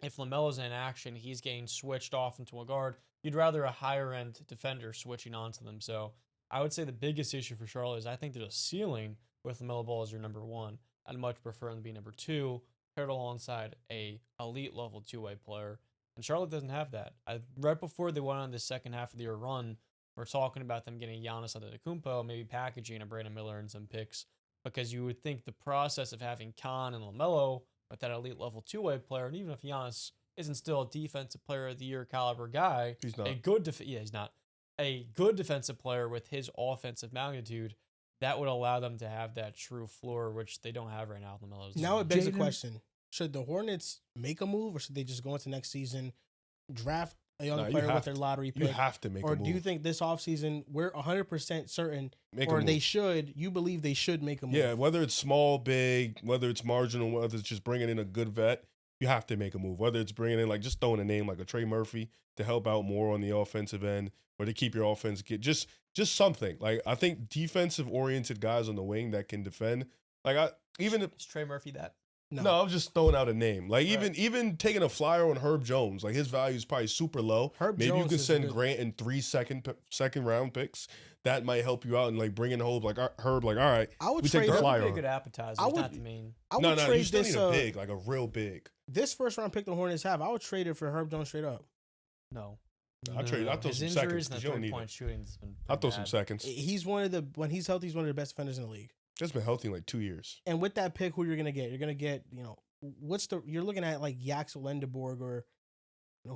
If LaMelo's in action, he's getting switched off into a guard. You'd rather a higher-end defender switching onto them. So I would say the biggest issue for Charlotte is I think there's a ceiling with LaMelo Ball as your number one. I'd much prefer him to be number two, paired alongside a elite level two-way player. And Charlotte doesn't have that. Right before they went on this second half of the year run, we're talking about them getting Giannis Antetokounmpo, maybe packaging a Brandon Miller and some picks, because you would think the process of having Khan and LaMelo with that elite level two-way player, and even if Giannis isn't still a defensive player of the year caliber guy, He's not. he's not. A good defensive player with his offensive magnitude, that would allow them to have that true floor, which they don't have right now. LaMelo's Now it begs the Jaden- question: should the Hornets make a move, or should they just go into next season, draft a young Nah, you player have with their lottery You pick? have to make Or a move. do you think this offseason we're 100% certain, Make a or move. they should? You believe they should make a move? Yeah, whether it's small, big, whether it's marginal, whether it's just bringing in a good vet, you have to make a move. Whether it's bringing in, like, just throwing a name like a Trey Murphy to help out more on the offensive end, or to keep your offense just something. Like, I think defensive-oriented guys on the wing that can defend. Like, even if Is Trey Murphy that? no, I'm just throwing out a name. Like, Right. even taking a flyer on Herb Jones, like, his value is probably super low. Herb Maybe you Jones can is send good. Grant in 3 second round picks. That might help you out and, like, bring in Herb. Like, Herb, like, all right, I would we take trade. the Herb flyer would be a on. good appetizer. I He's would- not the main. I would No, you trade still this. need a big, like a real big. This first round pick the Hornets have, I would trade it for Herb Jones straight up. No. I throw His some injuries seconds and 'cause the you don't need three-point shooting has been I'll throw pretty some bad. seconds. He's when he's healthy, he's one of the best defenders in the league. It's been healthy in like 2 years. And with that pick, who you're gonna get? You're gonna get, you're looking at like Yaxel Lendeborg or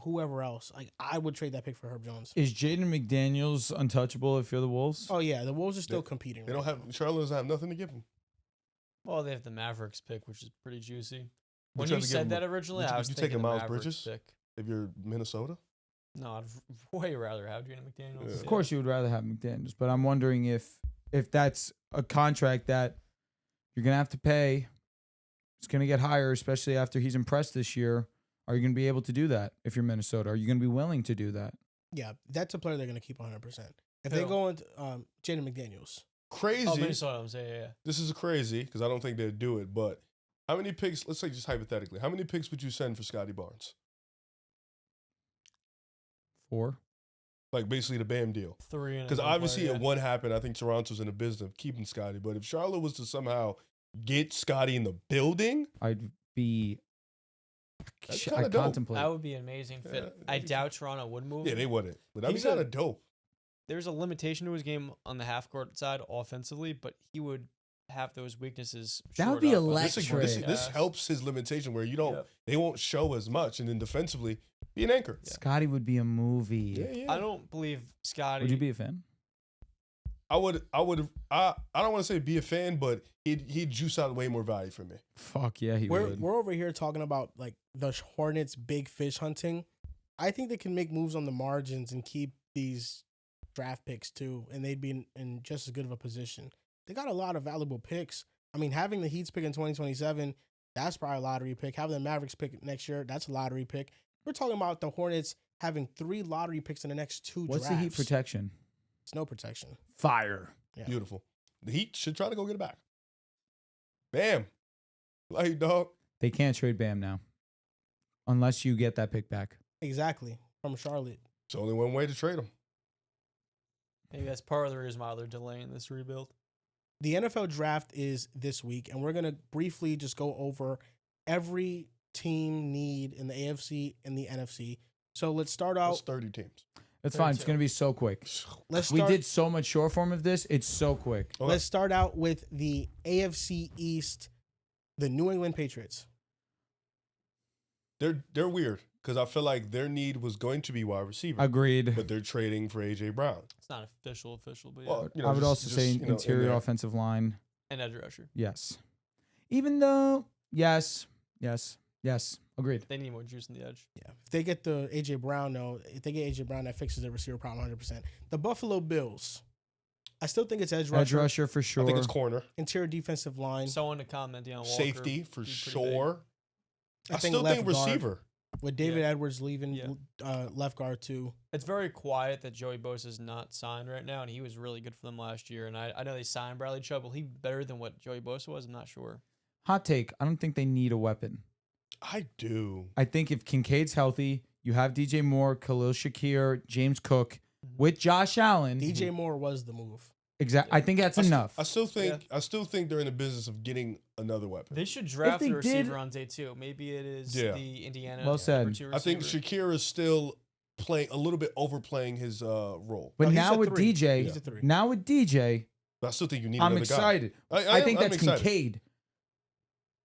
whoever else. Like, I would trade that pick for Herb Jones. Is Jaden McDaniels untouchable if you're the Wolves? Oh yeah, the Wolves are still competing. They don't have Charlotte doesn't have nothing to give them. Well, they have the Mavericks pick, which is pretty juicy. Would When you you have to give said him that originally, would you- I was would you take thinking a the Miles Mavericks Bridges? pick. If you're Minnesota, No, I'd way rather have Jaden McDaniels. Yeah. Of course, you would rather have McDaniels, but I'm wondering if that's a contract that you're gonna have to pay. It's gonna get higher, especially after he's impressed this year. Are you gonna be able to do that if you're Minnesota? Are you gonna be willing to do that? Yeah, that's a player they're gonna keep 100%. If Who? they go into Jaden McDaniels, crazy. Oh, Minnesota, I'm saying, yeah. This is crazy because I don't think they'd do it. But how many picks? Let's say just hypothetically, how many picks would you send for Scotty Barnes? 4. Like basically the Bam deal. 3 and Because obviously yeah. it wouldn't happen. I think Toronto's in the business of keeping Scotty. But if Charlotte was to somehow get Scotty in the building, I'd be. That's I kinda dope. contemplate. That would be an amazing fit. Yeah, I doubt Toronto would move. yeah, him. they wouldn't. But that'd be He's a- kind of dope. There's a limitation to his game on the half court side offensively, but he would have those weaknesses. That would shored be up on the This, electric. defensive this guys. helps his limitation where you don't. Yep. They won't show as much, and then defensively be an anchor. Scotty would be a movie. Yeah, yeah. I don't believe Scotty. Would you be a fan? I don't want to say be a fan, but he'd juice out way more value for me. Fuck yeah, he we're would. over here talking about like the Hornets' big fish hunting. I think they can make moves on the margins and keep these draft picks too, and they'd be in just as good of a position. They got a lot of valuable picks. I mean, having the Heat's pick in 2027, that's probably a lottery pick. Having the Mavericks pick next year, that's a lottery pick. We're talking about the Hornets having 3 lottery picks in the next 2 What's drafts. the Heat protection? It's no protection. Fire. Yeah. Beautiful. The Heat should try to go get it back. Bam. Like, dog. They can't trade Bam now, unless you get that pick back. Exactly. From Charlotte. It's only one way to trade him. Maybe that's part of the reason why they're delaying this rebuild. The NFL draft is this week, and we're going to briefly just go over every team need in the AFC and the NFC. So let's start That's out. 30 teams. It's fine. It's 32. gonna be so quick. Let's We start, did so much short form of this. It's so quick. Okay. let's start out with the AFC East, the New England Patriots. They're weird because I feel like their need was going to be wide receiver. Agreed. But they're trading for AJ Brown. It's not official, but yeah. Well, I would also say interior offensive line. And edge rusher. Yes. Even though, yes. Agreed. They need more juice in the edge. Yeah. If they get the AJ Brown, though, if they get AJ Brown, that fixes the receiver problem 100%. The Buffalo Bills. I still think it's edge rusher. Edge rusher for sure. I think it's corner. Interior defensive line. Someone to comment on Walker. Safety for He's pretty sure. I I still think left guard, receiver. with David Yeah. Edwards leaving Yeah. left guard too. It's very quiet that Joey Bosa is not signed right now, and he was really good for them last year. And I know they signed Bradley Chubb. Will he be better than what Joey Bosa was? I'm not sure. Hot take. I don't think they need a weapon. I do. I think if Kincaid's healthy, you have DJ Moore, Khalil Shakir, James Cook with Josh Allen. DJ Moore was the move. Exactly. I think that's enough. I still think they're in the business of getting another weapon. They should draft they the receiver did- on day 2. Maybe it is Yeah. the Indiana. Well said. number 2 I think receiver. Shakir is still playing a little bit overplaying his role. But No, he's now a with three. DJ, He's a 3. now with DJ, But I still think you need I'm another excited. guy. I think I'm that's excited. Kincaid.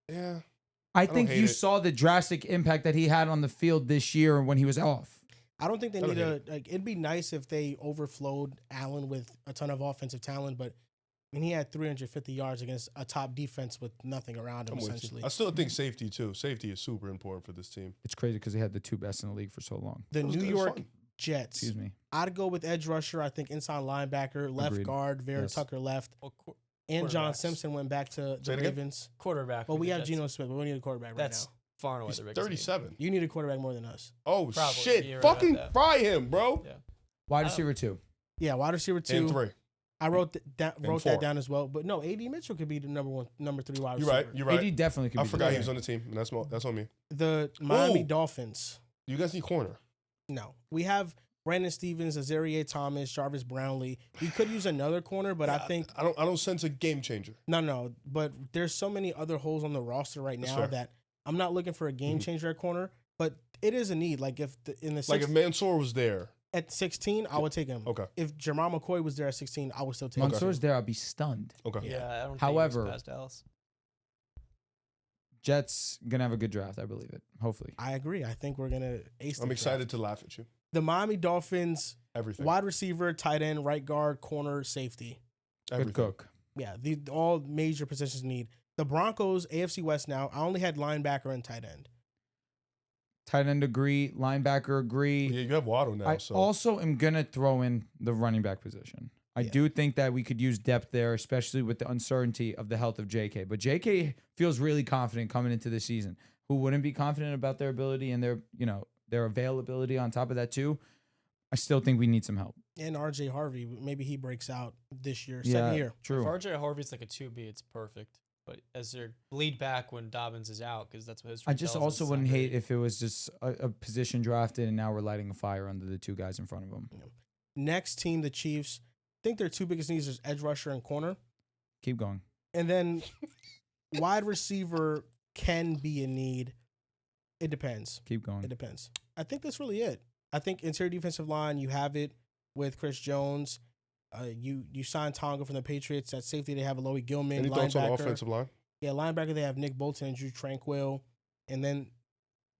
Yeah. I don't think hate you it. saw the drastic impact that he had on the field this year when he was off. I don't think they I don't need hate a like. It'd be nice if they overflowed Allen with a ton of offensive talent, but I mean, he had 350 yards against a top defense with nothing around him. I'm with Essentially, you. I still think safety too. Safety is super important for this team. It's crazy because they had the two best in the league for so long. the It was New good. It was York fun. Jets. Excuse me. I'd go with edge rusher. I think inside linebacker, left Agreed. guard, Vera Yes. Tucker left, Well, and John quarterbacks. Simpson went back to Say the it again? Ravens. quarterback. Well, for we the have Jets. Geno Smith, but we need a quarterback right That's now. far and away He's the biggest need. 37. You need a quarterback more than us. Oh Probably. shit! You're right Fucking about that. fry him, bro. Yeah. Wide I don't- receiver 2. Yeah, wide receiver And 2. 3. I wrote that And wrote 4. that down as well. But no, AD Mitchell could be the number 3 wide You're receiver. right. You're right. AD definitely could be I forgot the he was on the team. And that's on me. The Miami Ooh. Dolphins. You guys need corner. No, we have Brandon Stevens, Azaria Thomas, Jarvis Brownlee. We could use another corner, but I think I don't sense a game changer. no. But there's so many other holes on the roster right That's now fair. that I'm not looking for a game changer at corner. But it is a need. Like if Like if Mansour was there. at 16, I would take him. Okay. If Jamal McCoy was there at 16, I would still take him. Mansour's there, I'd be stunned. Okay. Yeah, I don't However- think he was past Dallas. Jets gonna have a good draft, I believe it. Hopefully. I agree. I think we're gonna ace. the I'm draft. excited to laugh at you. The Miami Dolphins, Everything. wide receiver, tight end, right guard, corner, safety. Everything. Good cook. Yeah, all major positions need. The Broncos, AFC West now. I only had linebacker and tight end. Tight end agree. Linebacker agree. Yeah, you have Waddle now. I so also am gonna throw in the running back position. I Yeah. do think that we could use depth there, especially with the uncertainty of the health of JK. But JK feels really confident coming into the season. Who wouldn't be confident about their ability and their availability on top of that too? I still think we need some help. And RJ Harvey, maybe he breaks out this year, Yeah, second year. true. If RJ Harvey's like a 2B, it's perfect. But as their lead back when Dobbins is out, because that's what history I just tells us, also it's wouldn't not hate great. if it was just a position drafted and now we're lighting a fire under the two guys in front of them. Next team, the Chiefs. I think their two biggest needs is edge rusher and corner. Keep going. And then wide receiver can be a need. It depends. Keep It going. depends. I think that's really it. I think interior defensive line, you have it with Chris Jones. You signed Tonga from the Patriots. At safety, they have Aloy Gilman. any thoughts on the Linebacker. offensive line? Yeah, linebacker, they have Nick Bolton and Drew Tranquil. And then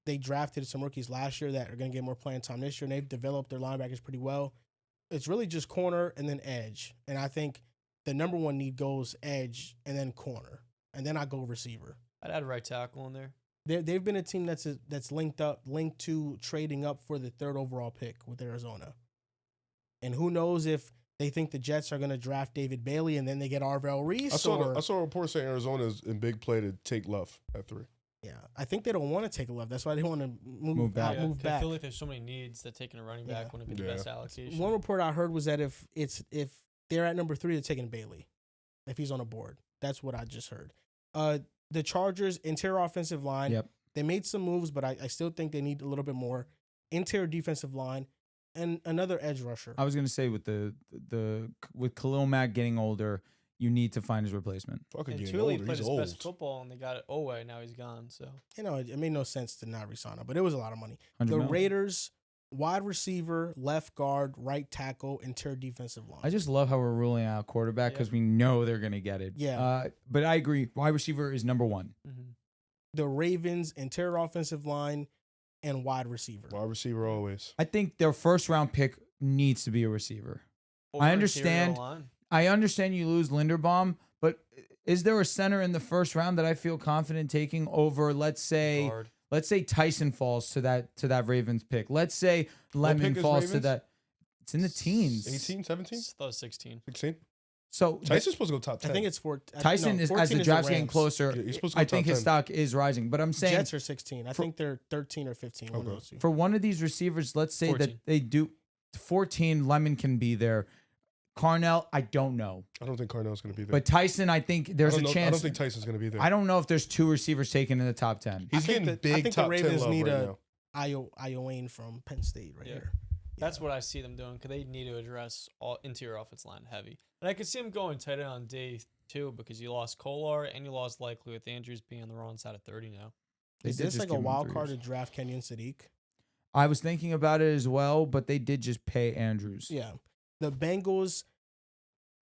they drafted some rookies last year that are going to get more playing time this year, and they've developed their linebackers pretty well. It's really just corner and then edge. And I think the number one need goes edge and then corner. And then I go receiver. I'd add right tackle in there. They've been a team that's linked to trading up for the 3rd overall pick with Arizona. And who knows if they think the Jets are going to draft David Bailey and then they get Arvell Reese. I saw a report saying Arizona's in big play to take Luff at 3. Yeah, I think they don't want to take a left. That's why they want to move back. back. Move 'cause I back. feel like there's so many needs that taking a running back Yeah. wouldn't be the Yeah. best allocation. One report I heard was that if they're at number 3, they're taking Bailey if he's on a board. That's what I just heard. The Chargers interior offensive line. Yep. They made some moves, but I still think they need a little bit more. Interior defensive line and another edge rusher. I was gonna say with with Khalil Mack getting older, you need to find his replacement. Fucking And getting Thule older. played He's his old. best football, and they got it away. Now he's gone. So It made no sense to not resign him, but it was a lot of money. 100 The mil. Raiders, wide receiver, left guard, right tackle, interior defensive line. I just love how we're ruling out quarterback because we know they're gonna get it. Yeah. But I agree. Wide receiver is number one. The Ravens, interior offensive line, and wide receiver. Wide receiver always. I think their first round pick needs to be a receiver. Over I interior understand. line. I understand you lose Linderbaum, but is there a center in the first round that I feel confident taking over, let's say Guard. Tyson falls to that Ravens pick. Let's say Lemon pick is falls to Ravens? that. It's in the teens. 18, 17, I thought it was 16. 16? So Tyson's supposed to go top 10. I think it's Tyson no, is, 14 as the is draft's getting Rams. closer, Yeah, he's supposed to go I think top his 10. stock is rising. But I'm saying Jets are 16. I think they're 13 or 15. One of Okay. those two. for one of these receivers, let's say 14. that they do 14, Lemon can be there. Carnell, I don't know. I don't think Carnell's going to be there. But Tyson, I think there's a I chance. don't think Tyson's going to be there. I don't know if there's 2 receivers taken in the top 10. He's getting I big think the top 10 Ravens love need right a now. Iowane from Penn State right Yeah. here. That's what I see them doing because they need to address all interior offense line heavy. And I could see them going tight end on day 2 because you lost Kolar and you lost likely with Andrews being on the wrong side of 30 now. They Is did this just like a give him wild 3 card to years. draft Kenyon Sadiq? I was thinking about it as well, but they did just pay Andrews. Yeah. The Bengals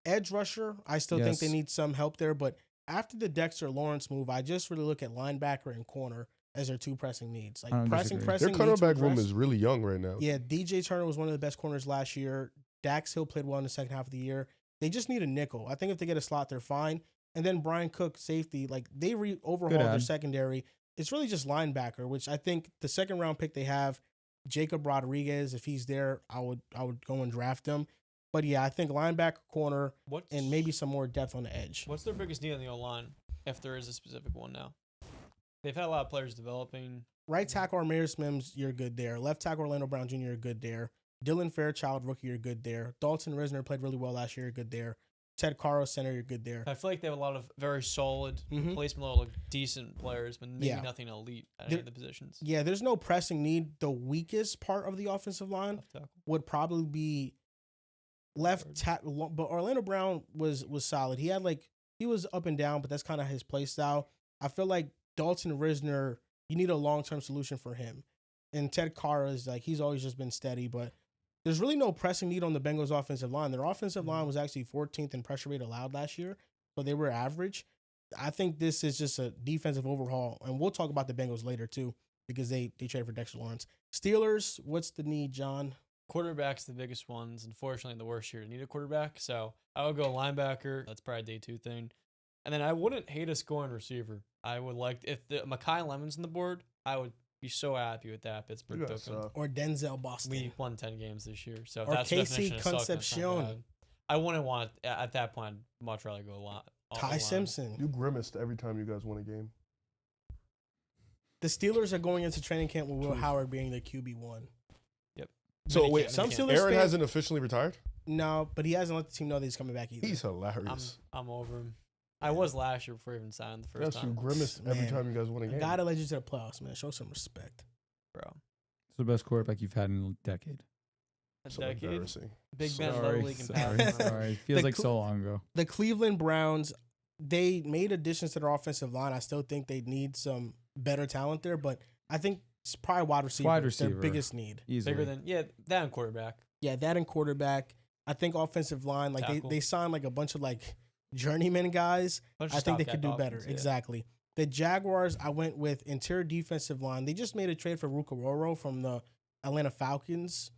edge rusher, I still think they Yes. need some help there. But after the Dexter Lawrence move, I just really look at linebacker and corner as their 2 pressing needs. I don't Like pressing, disagree. Their need to cornerback room address. is really young right now. Yeah, DJ Turner was one of the best corners last year. Dax Hill played well in the second half of the year. They just need a nickel. I think if they get a slot, they're fine. And then Brian Cook, safety, like they overhauled their ad. secondary. It's really just linebacker, which I think the second round pick they have, Jacob Rodriguez, if he's there, I would go and draft him. But yeah, I think linebacker, corner, and maybe some more depth on the edge. What's their biggest need on the O-line, if there is a specific one now? They've had a lot of players developing. Right tackle, Armarius Mims, you're good there. Left tackle, Orlando Brown Jr., you're good there. Dylan Fairchild, rookie, you're good there. Dalton Risner played really well last year, you're good there. Ted Caro, center, you're good there. I feel like they have a lot of very solid Mhm. placement level, decent players, but maybe Yeah. nothing elite at any of the positions. Yeah, there's no pressing need. The weakest part of the offensive line Left tackle. would probably be left tackle. But Orlando Brown was solid. He was up and down, but that's kind of his play style. I feel like Dalton Risner, you need a long-term solution for him. And Ted Carr is he's always just been steady, but there's really no pressing need on the Bengals offensive line. Their offensive line was actually 14th in pressure rate allowed last year, so they were average. I think this is just a defensive overhaul, and we'll talk about the Bengals later too because they traded for Dexter Lawrence. Steelers, what's the need, John? Quarterback's the biggest ones. Unfortunately, the worst year to need a quarterback. So I would go linebacker. That's probably a day 2 thing. And then I wouldn't hate us going receiver. I would like if the Mekhi Lemon's on the board. I would be so happy with that. Pittsburgh You took guys him. suck. Or Denzel Boston? We won 10 games this year, so Or that's the Casey definition of suck, that's not Concepcion. bad. I wouldn't want at that point. I'd much rather go a lot. Ty Simpson. You grimaced every time you guys won a game. The Steelers are going into training camp with Will Howard being the QB1. So Minicamp, wait, some minicamp. Steelers Aaron fan- hasn't officially retired? No, but he hasn't let the team know that he's coming back either. He's hilarious. I'm over him. I was last year before he even signed the first Yes, you time, grimaced every Man. time you guys won a A game. guy that led you to the playoffs, man. Show some respect. bro. It's the best quarterback you've had in a decade. A So decade. embarrassing. Big Ben, Sorry, Little League, and sorry, Pat. sorry. Feels The like cl- so long ago. The Cleveland Browns, they made additions to their offensive line. I still think they need some better talent there, but I think it's probably wide receiver. Wide Their receiver. biggest need. Easily. Bigger than that and quarterback. Yeah, that and quarterback. I think offensive line, Tackle. they signed a bunch of journeyman guys. Bunch of I think they could do stopgap better. offense, yeah. Exactly. The Jaguars, I went with interior defensive line. They just made a trade for Ruccaroro from the Atlanta Falcons.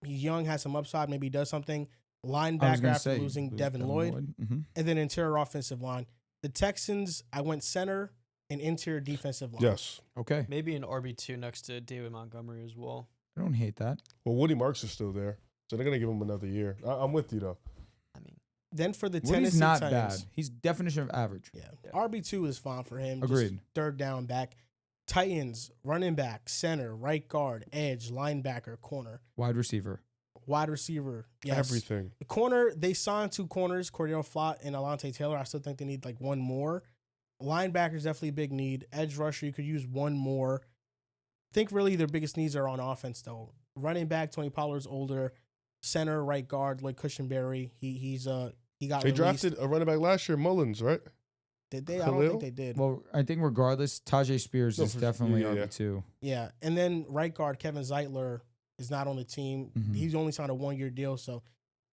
He's young, has some upside. Maybe he does something. I was Linebacker gonna after say, losing with Devin Lloyd. Mhm. And then interior offensive line. The Texans, I went center and interior defensive line. Yes. Okay. Maybe an RB2 next to David Montgomery as well. I don't hate that. Well, Woody Marks is still there, so they're gonna give him another year. I'm with you though. I mean, Then for the Woody's Tennessee not Titans. bad. He's definition of average. Yeah. Yeah. RB2 is fine for him. Agreed. Just third down back. Titans, running back, center, right guard, edge, linebacker, corner, Wide receiver. wide receiver. Yes. Everything. The corner, they signed 2 corners, Cordell Flott and Alontae Taylor. I still think they need one more. Linebacker is definitely a big need. Edge rusher, you could use one more. I think really their biggest needs are on offense though. Running back, Tony Pollard's older. Center, right guard, like Cushenberry. He got They released. drafted a running back last year, Mullins, right? Did they? I don't Khalil? think they did. Well, I think regardless, Tajay Spears No, is for- definitely yeah. RB2. Yeah, and then right guard Kevin Zeitler is not on the team. Mhm. He's only signed a 1-year deal, so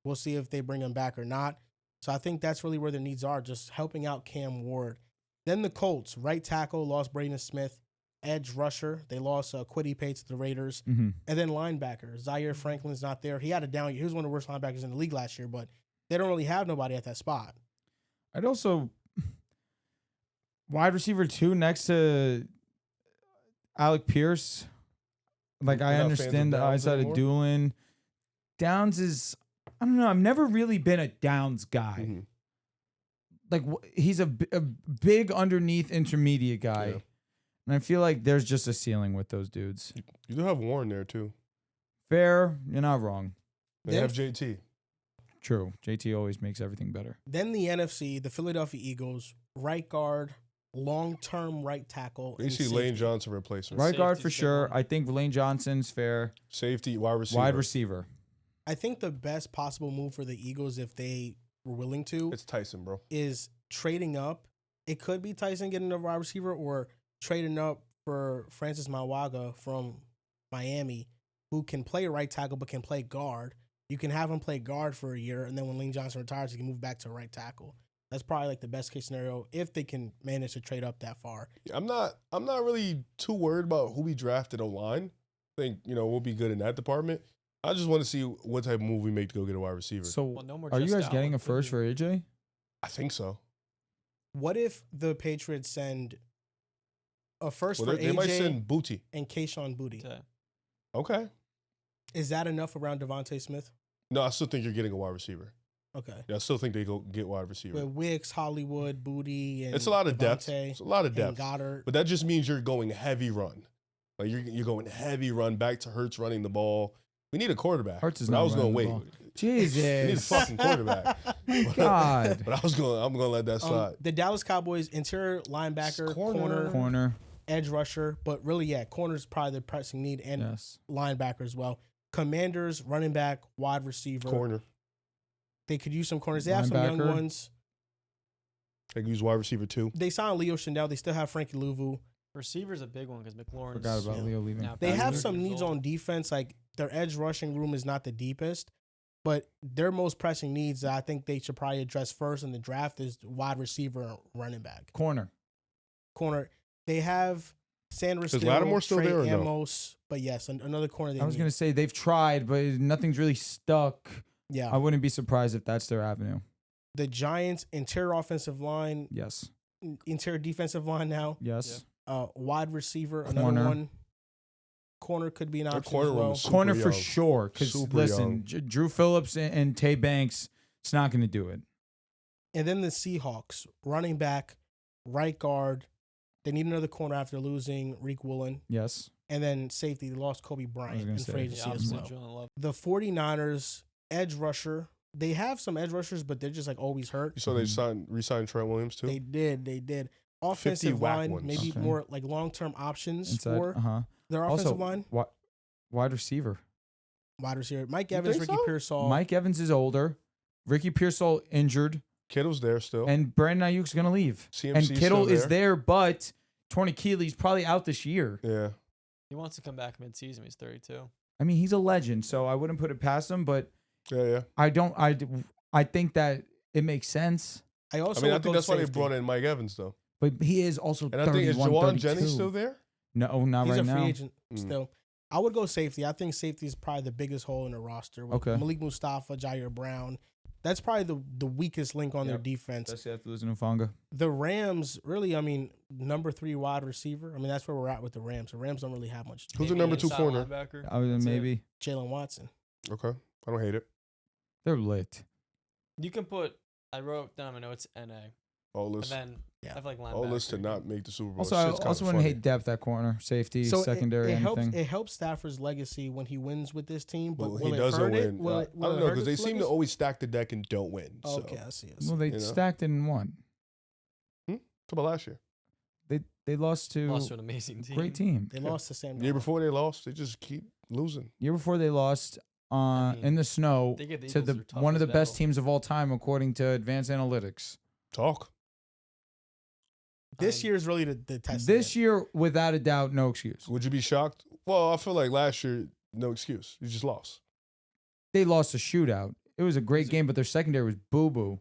we'll see if they bring him back or not. So I think that's really where their needs are, just helping out Cam Ward. Then the Colts, right tackle, lost Braden Smith. edge rusher. They lost Kwity Paye to the Raiders. Mm-hmm. And then linebacker. Zaire Franklin's not there. He had a down year. He was one of the worst linebackers in the league last year, but they don't really have nobody at that spot. I'd also wide receiver 2 next to Alec Pierce. Like, You're I not fans understand of the Downs outside of anymore? Doolin. Downs is, I don't know. I've never really been a Downs guy. Mm-hmm. Like, he's a big underneath intermediate guy. Yeah. And I feel like there's just a ceiling with those dudes. You do have Warren there too. Fair, you're not wrong. They have JT. True. JT always makes everything better. Then the NFC, the Philadelphia Eagles, right guard, long-term right tackle. You and see safety. Lane Johnson replacement. Right guard for Safety's a big sure. one. I think Lane Johnson's fair. Safety, wide receiver. Wide receiver. I think the best possible move for the Eagles, if they were willing to, It's Tyson, bro. is trading up. It could be Tyson getting a wide receiver or trading up for Francis Mawaga from Miami, who can play right tackle but can play guard. You can have him play guard for a year, and then when Lane Johnson retires, he can move back to right tackle. That's probably like the best case scenario if they can manage to trade up that far. I'm not really too worried about who we drafted O-line. I think, we'll be good in that department. I just want to see what type of move we make to go get a wide receiver. So, Well, no more are you Just guys getting Allen, a first for AJ? I think so. What if the Patriots send a first Well, for they might AJ send Booty. and Kayshawn Booty? Yeah. Okay. Is that enough around Devontae Smith? No, I still think you're getting a wide receiver. Okay. Yeah, I still think they go get wide receiver. With Wicks, Hollywood, Booty, and It's a lot of depth. Devontae It's a lot of and depth. Goddard. But that just means you're going heavy run. Like you're going heavy run back to Hurts running the ball. We need a quarterback. Hurts is but I not was going to running wait. the ball. We need a Jesus. fucking quarterback. God. But I'm gonna let that slide. The Dallas Cowboys interior linebacker, Corner. Corner. edge rusher, but really, corner is probably the pressing need, and Yes. linebacker as well. Commanders, running back, wide receiver. Corner. They could use some corners. They have some young Linebacker. ones. They can use wide receiver too. They signed Leo Chandel. They still have Frankie Louvu. Receiver's a big one because McLaurin's. Forgot about Yeah. Leo leaving. Now They That's have 30 some years needs old. on defense. Like their edge rushing room is not the deepest, but their most pressing needs that I think they should probably address first in the draft is wide receiver and running back. Corner. Corner. They have Sanders Is still, Lattimore still Trey there or no? Amos, but yes, another corner. They I was need. going to say they've tried, but nothing's really stuck. Yeah. I wouldn't be surprised if that's their avenue. The Giants interior offensive line, Yes. interior defensive line now. Yes. Wide receiver, Corner. another one. Corner could be an Their option corner as room well. is super Corner for young. sure. Because Super listen, young. Drew Phillips and Tay Banks, it's not going to do it. And then the Seahawks, running back, right guard. They need another corner after losing Reek Woolen. Yes. And then safety, they lost Kobe Bryant gonna in say, free yeah, agency Yeah, as obviously, well. Jordan Love. The 49ers, edge rusher. They have some edge rushers, but they're just like always hurt. You saw they re-signed Trent Williams too. They did. 50 Offensive whack line, ones. maybe Okay. more like long-term options Inside. for their offensive line. Wide receiver. Wide receiver. Mike You Evans, think Ricky so? Pearsall. Mike Evans is older. Ricky Pearsall injured. Kittle's there still. And Brandon Ayuk's going to leave. CMC's And Kittle still is there, but torn Achilles probably out this year. Yeah. He wants to come back mid-season. He's 32. I mean, he's a legend, so I wouldn't put it past him, but Yeah. I think that it makes sense. I also I would think go that's why they safety. brought in Mike Evans though. But he is also And I think is 31, Jawan 32. Jennings still there? No, not He's right a free now. agent still. I would go safety. I think safety is probably the biggest hole in the roster. With Okay. Malik Mustafa, Jair Brown. That's probably the weakest link on their Yep. defense. Especially after losing Ufanga. The Rams, really, I mean, number 3 wide receiver. I mean, that's where we're at with the Rams. The Rams don't really have much. Who's the Maybe number 2 inside corner? linebacker. I was That's it. maybe Jalen Watson. Okay. I don't hate it. they're lit. You can put. I wrote down my notes NA, All and this then Yeah. I have like linebacker. all this to not make the Super Bowl. Also, I Shit's kinda also wouldn't funny. hate depth at corner, safety, So secondary, it helps. anything. It helps Stafford's legacy when he wins with this team. But Well, will he it doesn't hurt win. it? Will I it, will don't it know hurt because they its seem to legacy? always stack the deck and don't win. So Okay, I see. well, they you know. stacked and won. Talk about last year. They lost to Lost to an amazing team. great team. They lost to Sam. The year Darnold. before they lost, they just keep losing. Year before they lost I mean, in the snow They give the to Eagles their one of the toughest best battle. teams of all time according to Advanced Analytics. Talk. This year is really the test. This year, without a doubt, no excuse. Would you be shocked? Well, I feel like last year, no excuse. You just lost. They lost a shootout. It was a great game, but their secondary was boo boo.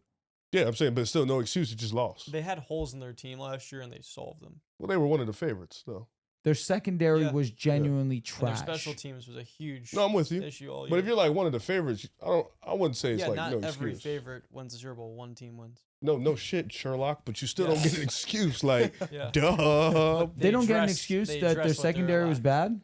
Yeah, I'm saying, but still no excuse. You just lost. They had holes in their team last year, and they solved them. Well, they were one of the favorites, though. Their secondary Yeah. was genuinely And their trash. special teams was a huge No, I'm with you. issue all year. But if you're like one of the favorites, I wouldn't say it's yeah, like not no every excuse. favorite wins the Super Bowl. One team wins. No shit, Sherlock. But you still don't Yeah. get an excuse. Like, Yeah. duh. They don't get an addressed- excuse they that their addressed what they were secondary was lacking. bad.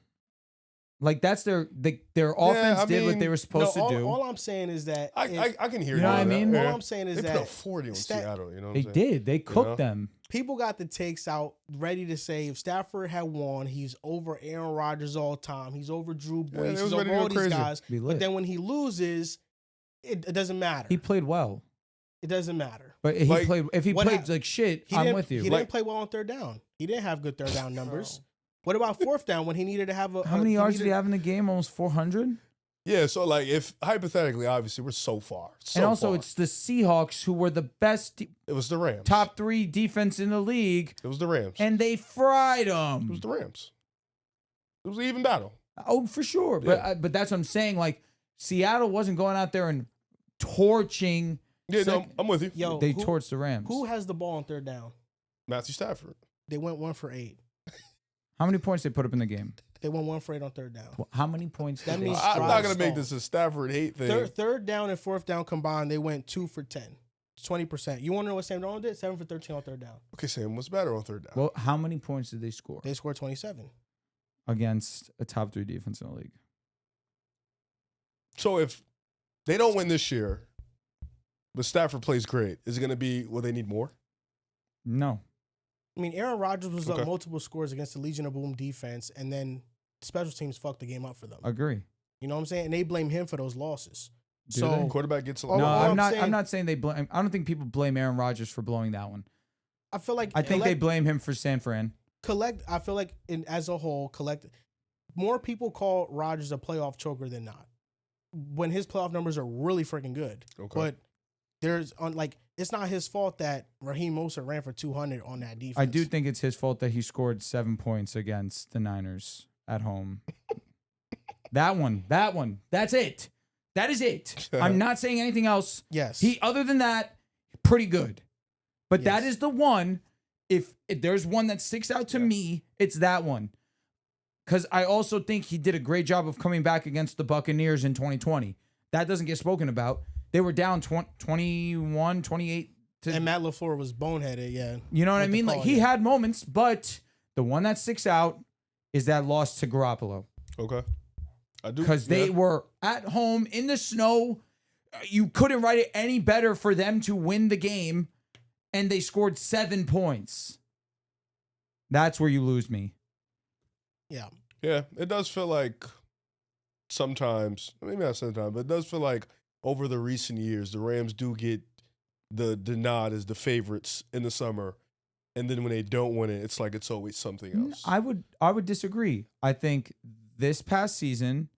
Like that's their offense I did what they mean, were supposed to do. All I'm saying is that I can hear You know what I on that. mean? all Yeah. I'm saying is They that put up 40 on Stat- Seattle. You know what They I'm saying? did. They cooked know? them. people got the takes out ready to say if Stafford had won, he's over Aaron Rodgers all time. He's over Drew Yeah, Brees. they he's was over ready to go all these crazy. guys. Be But lit. then when he loses, it doesn't matter. He played well, It doesn't matter. but he Like, played. If he what played hap- like shit, He I'm didn't- with you. He Like- didn't play well on third down. He didn't have good third down numbers. Bro. What about fourth down when he needed to have a? How many yards did he have in the game? Almost 400. Yeah, so like if hypothetically, obviously we're so far. And also, far. it's the Seahawks who were the best it was the Rams. top 3 defense in the league, It was the Rams. and they fried It was them. the Rams. It was an even battle. Oh, for sure. But that's what I'm saying. Like Seattle wasn't going out there and torching. Yeah, no, I'm with you. Yo, They who, torched the Rams. who has the ball on third down? Matthew Stafford. They went 1 for 8. How many points they put up in the game? They went 1 for 8 on third down. Well, how many points? That did they means score? I'm Drive not gonna make stall. this a Stafford hate thing. Third down and fourth down combined, they went 2 for 10. 20%. You want to know what Sam Darnold did? 7 for 13 on third down. Okay, Sam, what's better on third down? Well, how many points did they score They scored 27. against a top 3 defense in the league? So if they don't win this year, but Stafford plays great, is it gonna be? Will they need more? No. I mean, Aaron Rodgers was Okay. up multiple scores against the Legion of Boom defense, and then special teams fucked the game up for them. Agree. You know what I'm saying? And they blame him for those losses. Do So they? Quarterback gets a Oh, No, all I'm I'm not. saying- I'm not saying they blame. I don't think people blame Aaron Rodgers for blowing that one. I feel like I think they blame him for San Fran. I feel like as a whole, more people call Rodgers a playoff choker than not. When his playoff numbers are really freaking good. Okay. But it's not his fault that Raheem Mostert ran for 200 on that defense. I do think it's his fault that he scored 7 points against the Niners at home. That one. That's it. That is it. I'm not saying anything else. Yes. Other than that, pretty good. But that Yes. is the one. If there's one that sticks out to me, it's that one. Because I also think he did a great job of coming back against the Buccaneers in 2020. That doesn't get spoken about. They were down 21, 28. and Matt LaFleur was boneheaded, yeah. You know what I with the mean? Like call, he yeah. had moments, but the one that sticks out is that loss to Garoppolo. Okay. I do Because they were at home in the snow. You couldn't write it any better for them to win the game, and they scored 7 points. That's where you lose me. Yeah. Yeah, it does feel like sometimes, maybe not sometimes, but it does feel like over the recent years, the Rams do get the nod as the favorites in the summer. And then when they don't win it, it's like it's always something else. I would disagree. I think this past season,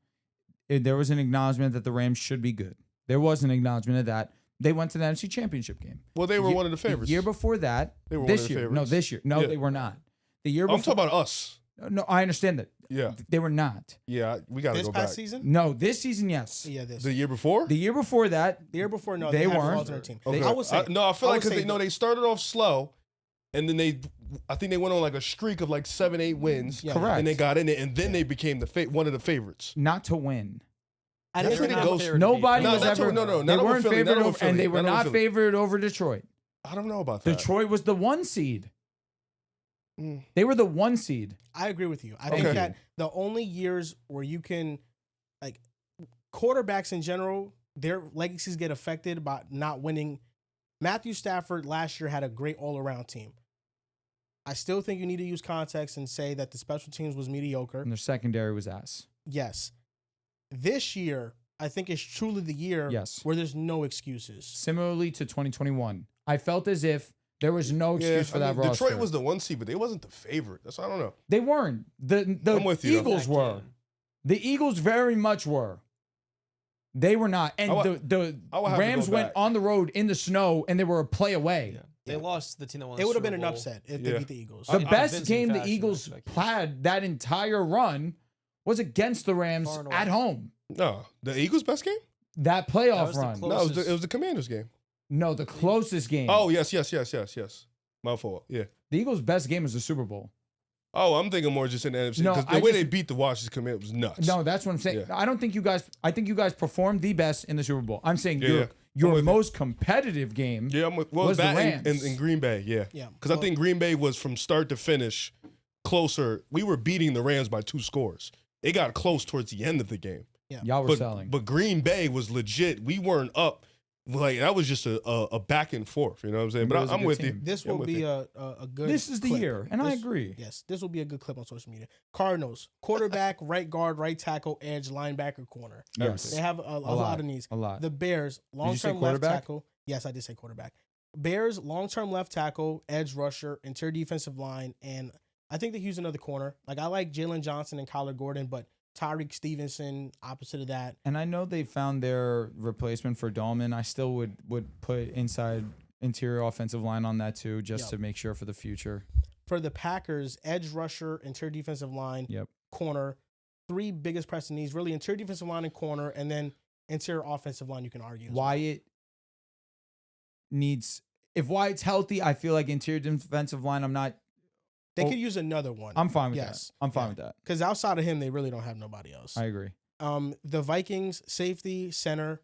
there was an acknowledgement that the Rams should be good. There was an acknowledgement of that. They went to the NFC Championship game. Well, they were Ye- one of the favorites. The year before that, They were one this of the year. No, favorites. this year. No, Yeah. they were not. The year I'm before. talking about us. No, I understand that. Yeah. They were not. Yeah, we got to This go past back. season? No, this season, yes. Yeah, this. The year before? The year before that, The year before, no, They they had an weren't. alternate team. Okay. I would say no, I feel I like would because say they started off slow, and then I think they went on like a streak of like 7-8 wins. Yeah. correct. And they got in it, and then they became one of the favorites. Not to win. I That's didn't what think it I- goes- Nobody No, was that's ever. what- no, they not over weren't Philly, not favored over over, Philly, and they were not over not Philly. favored over Detroit. I don't know about that. Detroit was the 1 seed. Mm. They were the 1 seed. I agree with you. I Okay. think that the only years where you can, like, quarterbacks in general, their legacies get affected by not winning. Matthew Stafford last year had a great all-around team. I still think you need to use context and say that the special teams was mediocre. And their secondary was ass. Yes. This year, I think is truly the year Yes. where there's no excuses. Similarly to 2021, I felt as if there was no excuse for that roster. Detroit was the 1 seed, but they wasn't the favorite. That's I don't know. They weren't. The I'm with you, though. Eagles were. The Eagles very much were. They were not. And I would have the to Rams go went back. on the road in the snow, and they were a play away. Yeah. They lost to the team that won. It the would have Super been an Bowl. upset if Yeah. they beat the Eagles. The In best convincing game the fashion, Eagles I expect. had that entire run was against the Rams Far and away. at home. No, the Eagles' best game? That That playoff was the run. No, it was the Commanders' game. No, the closest game. Oh yes. My fault. Yeah. The Eagles' best game was the Super Bowl. Oh, I'm thinking more just in the NFC. No, Because the I way just- they beat the Washington Commanders was nuts. No, that's what I'm saying. Yeah. I don't think you guys. I think you guys performed the best in the Super Bowl. I'm saying Yeah, your yeah. I'm your with you. most competitive game. Yeah, well, Was the that Rams. in Green Bay, yeah. Yeah. Because I think Green Bay was from start to finish closer. We were beating the Rams by 2 scores. It got close towards the end of the game. Y'all were selling. But Green Bay was legit. We weren't up. Like, that was just a back and forth. You know what I'm saying? It But was a I'm good with team. you. This Yeah, I'm will with be you. a good. This is the clip. year, and I This- agree. Yes, this will be a good clip on social media. Cardinals, quarterback, right guard, right tackle, edge, linebacker, corner. Yes. They have a lot of needs. A lot. The Bears, you say long-term left quarterback? tackle. Yes, I did say quarterback. Bears, long-term left tackle, edge rusher, interior defensive line, and I think they use another corner. Like, I like Jalen Johnson and Kyler Gordon, but Tyreek Stevenson, opposite of that. And I know they found their replacement for Dahlman. I still would put interior offensive line on that too, just Yep. to make sure for the future. For the Packers, edge rusher, interior defensive line, Yep. corner. 3 biggest pressing needs, really interior defensive line and corner, and then interior offensive line, you can argue. as well. Wyatt needs. If Wyatt's healthy, I feel like interior defensive line. They could use another one. I'm fine with Yes. that. I'm fine Yeah. with that. Because outside of him, they really don't have nobody else. I agree. The Vikings, safety, center,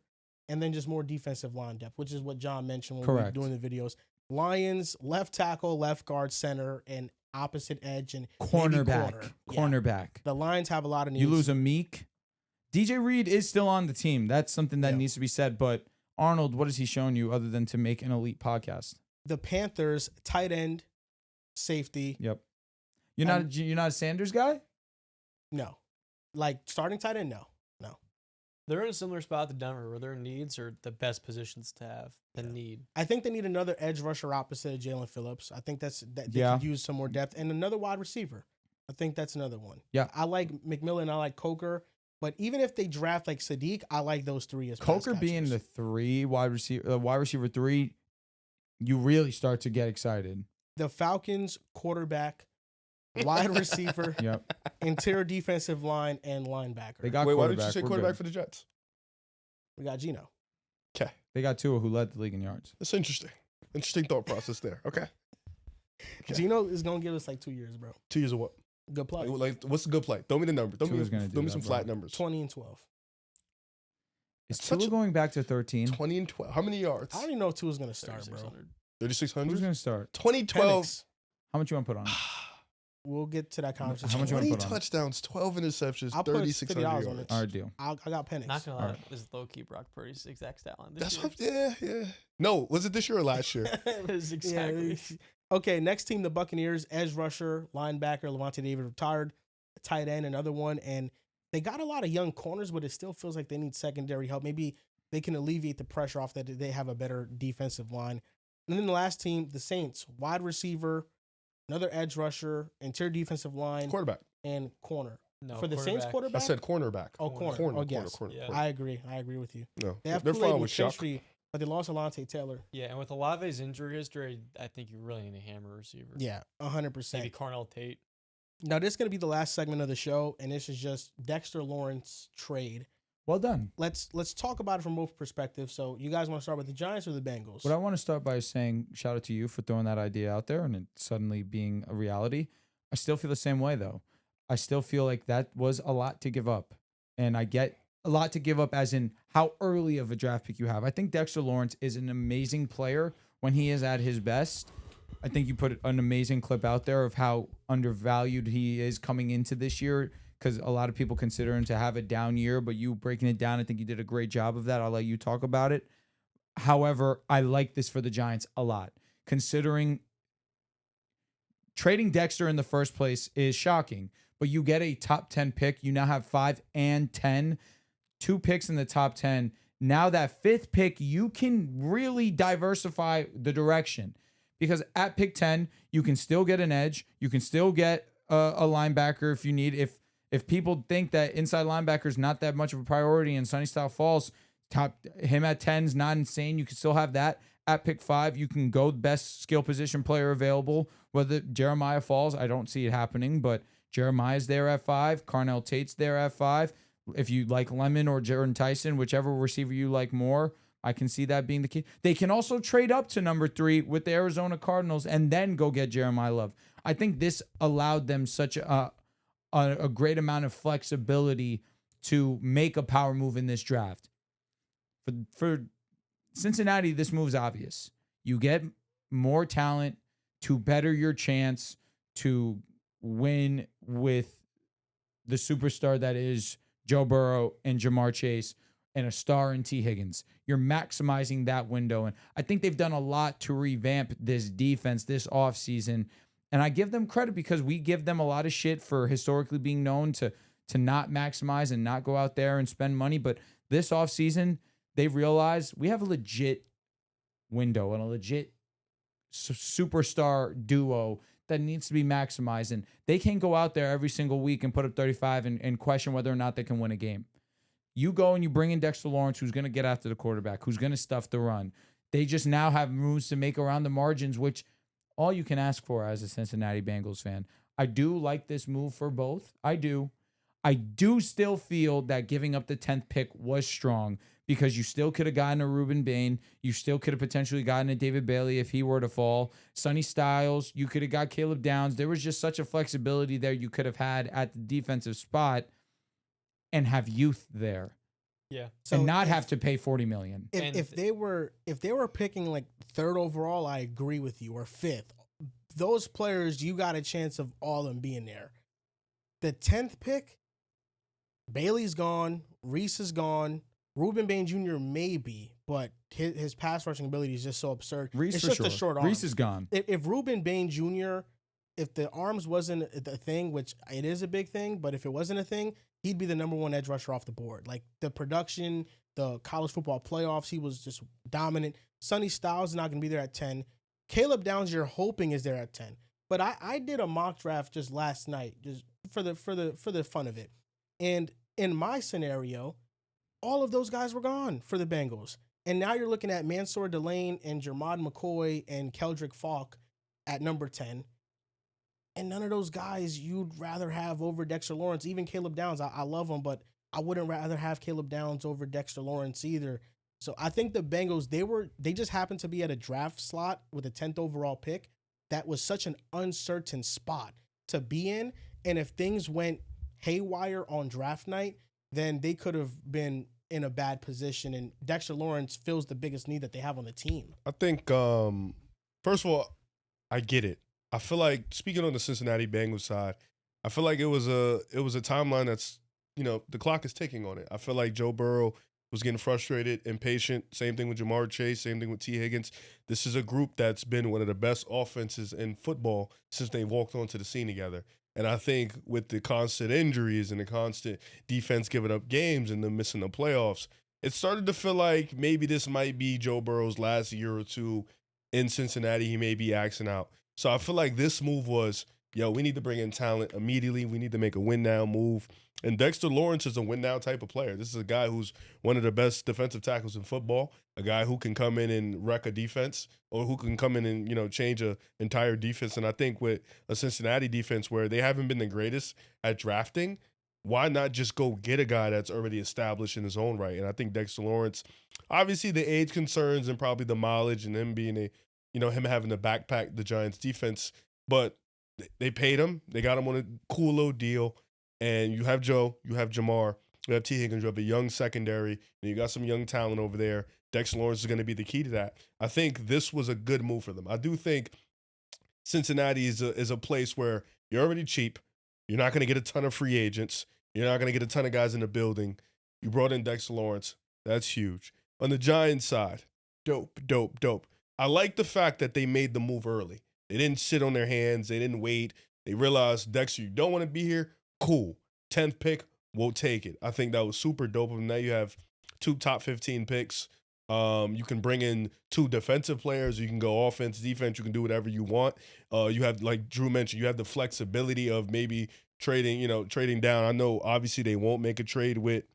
and then just more defensive line depth, which is what John mentioned when we were Correct. doing the videos. Lions, left tackle, left guard, center, and opposite edge and maybe Cornerback. corner. Yeah. Cornerback. The Lions have a lot of needs. You lose a Meek. DJ Reed is still on the team. That's something that Yeah. needs to be said. But Arnold, what has he shown you other than to make an elite podcast? The Panthers, tight end, safety. Yep. You're not a Sanders guy? No. Like starting tight end, no. They're in a similar spot to Denver where their needs are the best positions to have. The need. I think they need another edge rusher opposite of Jalen Phillips. I think that they Yeah. could use some more depth and another wide receiver. I think that's another one. Yeah. I like McMillan. I like Coker. But even if they draft like Sadiq, I like those 3 as Coker pass being catchers. the 3 wide receiver 3, you really start to get excited. The Falcons quarterback, wide receiver, Yep. interior defensive line, and linebacker. They got Wait, why quarterback. did you say We're quarterback good. for the Jets? We got Geno. Okay. They got Tua, who led the league in yards. That's interesting. Interesting thought process there. Okay. Okay. Geno is gonna give us like 2 years, bro. 2 years of what? Good play. Like, what's the good play? Throw me the number. Throw Tua's gonna do me that, some bro. flat numbers. 20 and 12. Is Such Tua a- going back to 13? 20 and 12. How many yards? I don't even know if Tua's gonna start, bro. 3,600. Who's 3,600? going to start? 2012. Penix. How much you want to put on it? We'll get to that conversation. How much you wanna 20 put on it? touchdowns, 12 interceptions, I'll put $50 3,600 on yards. it. All right, deal. I got Penix. Not gonna All lie, right. this is low key Brock Purdy's exact stat line. That's This what, yeah. No, was it this year or last year? is exactly. Yeah. Okay, next team, the Buccaneers, edge rusher, linebacker, Levante David retired, tight end, another one. And they got a lot of young corners, but it still feels like they need secondary help. Maybe they can alleviate the pressure off that they have a better defensive line. And then the last team, the Saints, wide receiver, another edge rusher, interior defensive line, Quarterback. and corner. No, For the Saints I quarterback? said cornerback. Oh, corner. Corner, Oh, corner, yes. corner, Yeah. corner. I agree. I agree with you. No, They have they're Kool-Aid fine with Chuck. McKinstry, but they lost Alante Taylor. Yeah, and with Olave's injury history, I think you really need a hammer receiver. Yeah, 100%. Maybe Carnell Tate. Now, this is going to be the last segment of the show, and this is just Dexter Lawrence trade. Well done. Let's talk about it from both perspectives. So, you guys want to start with the Giants or the Bengals? What I want to start by saying shout out to you for throwing that idea out there and it suddenly being a reality. I still feel the same way, though. I still feel like that was a lot to give up. And I get a lot to give up as in how early of a draft pick you have. I think Dexter Lawrence is an amazing player when he is at his best. I think you put an amazing clip out there of how undervalued he is coming into this year because a lot of people consider him to have a down year, but you breaking it down, I think you did a great job of that. I'll let you talk about it. However, I like this for the Giants a lot, considering trading Dexter in the first place is shocking, but you get a top 10 pick. You now have 5 and 10, 2 picks in the top 10. Now that 5th pick, you can really diversify the direction because at pick 10, you can still get an edge. You can still get a linebacker if you need. If people think that inside linebacker is not that much of a priority in Sunnystyle Falls, him at 10 is not insane. You can still have that. At pick 5, you can go best skill position player available. Whether Jeremiah falls, I don't see it happening, but Jeremiah's there at 5. Carnell Tate's there at 5. If you like Lemon or Jordan Tyson, whichever receiver you like more, I can see that being the key. They can also trade up to number 3 with the Arizona Cardinals and then go get Jeremiah Love. I think this allowed them such a great amount of flexibility to make a power move in this draft. For Cincinnati, this move's obvious. You get more talent to better your chance to win with the superstar that is Joe Burrow and Jamar Chase and a star in T. Higgins. You're maximizing that window. And I think they've done a lot to revamp this defense this offseason. And I give them credit because we give them a lot of shit for historically being known to not maximize and not go out there and spend money. But this offseason, they've realized we have a legit window and a legit superstar duo that needs to be maximized. And they can't go out there every single week and put up 35 and question whether or not they can win a game. You go and you bring in Dexter Lawrence, who's going to get after the quarterback, who's going to stuff the run. They just now have moves to make around the margins, which all you can ask for as a Cincinnati Bengals fan. I do like this move for both. I do still feel that giving up the 10th pick was strong because you still could have gotten a Reuben Bain. You still could have potentially gotten a David Bailey if he were to fall. Sonny Styles, you could have got Caleb Downs. There was just such a flexibility there you could have had at the defensive spot and have youth there. Yeah. So and not have to pay $40 million. If they were picking like 3rd overall, I agree with you, or 5th. Those players, you got a chance of all of them being there. The 10th pick, Bailey's gone, Reese is gone, Reuben Bain Jr. maybe, but his pass rushing ability is just so absurd. Reese it's for just sure. a short arm. Reese is gone. If Reuben Bain Jr., if the arms wasn't a thing, which it is a big thing, but if it wasn't a thing, he'd be the number 1 edge rusher off the board. Like the production, the college football playoffs, he was just dominant. Sonny Styles is not going to be there at 10. Caleb Downs, you're hoping is there at 10. But I did a mock draft just last night, just for the fun of it. And in my scenario, all of those guys were gone for the Bengals. And now you're looking at Mansour Delane and Jermod McCoy and Keldrick Falk at number 10. And none of those guys you'd rather have over Dexter Lawrence. Even Caleb Downs, I love him, but I wouldn't rather have Caleb Downs over Dexter Lawrence either. So I think the Bengals, they just happened to be at a draft slot with a 10th overall pick. That was such an uncertain spot to be in. And if things went haywire on draft night, then they could have been in a bad position. And Dexter Lawrence fills the biggest need that they have on the team. I think, first of all, I get it. I feel like, speaking on the Cincinnati Bengals side, I feel like it was a timeline that's, the clock is ticking on it. I feel like Joe Burrow was getting frustrated, impatient. Same thing with Jamar Chase, same thing with T. Higgins. This is a group that's been one of the best offenses in football since they walked onto the scene together. And I think with the constant injuries and the constant defense giving up games and them missing the playoffs, it started to feel like maybe this might be Joe Burrow's last year or two in Cincinnati. He may be axing out. So I feel like this move was, we need to bring in talent immediately. We need to make a win-now move. And Dexter Lawrence is a win-now type of player. This is a guy who's one of the best defensive tackles in football, a guy who can come in and wreck a defense or who can come in and, change an entire defense. And I think with a Cincinnati defense where they haven't been the greatest at drafting, why not just go get a guy that's already established in his own right? And I think Dexter Lawrence, obviously the age concerns and probably the mileage and him being him having to backpack the Giants defense, but they paid him. They got him on a cool little deal. And you have Joe, you have Jamar, you have T. Higgins, you have a young secondary, and you got some young talent over there. Dexter Lawrence is going to be the key to that. I think this was a good move for them. I do think Cincinnati is a place where you're already cheap. You're not going to get a ton of free agents. You're not going to get a ton of guys in the building. You brought in Dexter Lawrence. That's huge. On the Giants side, dope. I like the fact that they made the move early. They didn't sit on their hands. They didn't wait. They realized, Dexter, you don't want to be here? Cool. 10th pick, we'll take it. I think that was super dope. And now you have 2 top 15 picks. You can bring in 2 defensive players. You can go offense, defense. You can do whatever you want. You have, like Drew mentioned, you have the flexibility of maybe trading down. I know obviously they won't make a trade with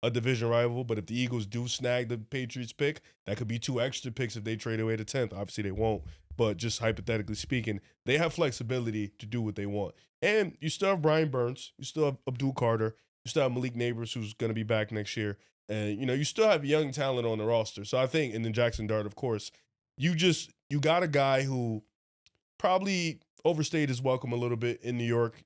a division rival, but if the Eagles do snag the Patriots pick, that could be 2 extra picks if they trade away the 10th. Obviously they won't, but just hypothetically speaking, they have flexibility to do what they want. And you still have Brian Burns, you still have Abdul Carter, You still have Malik Neighbors, who's going to be back next year. And, you still have young talent on the roster. So I think, and then Jackson Dart, of course, you got a guy who probably overstayed his welcome a little bit in New York.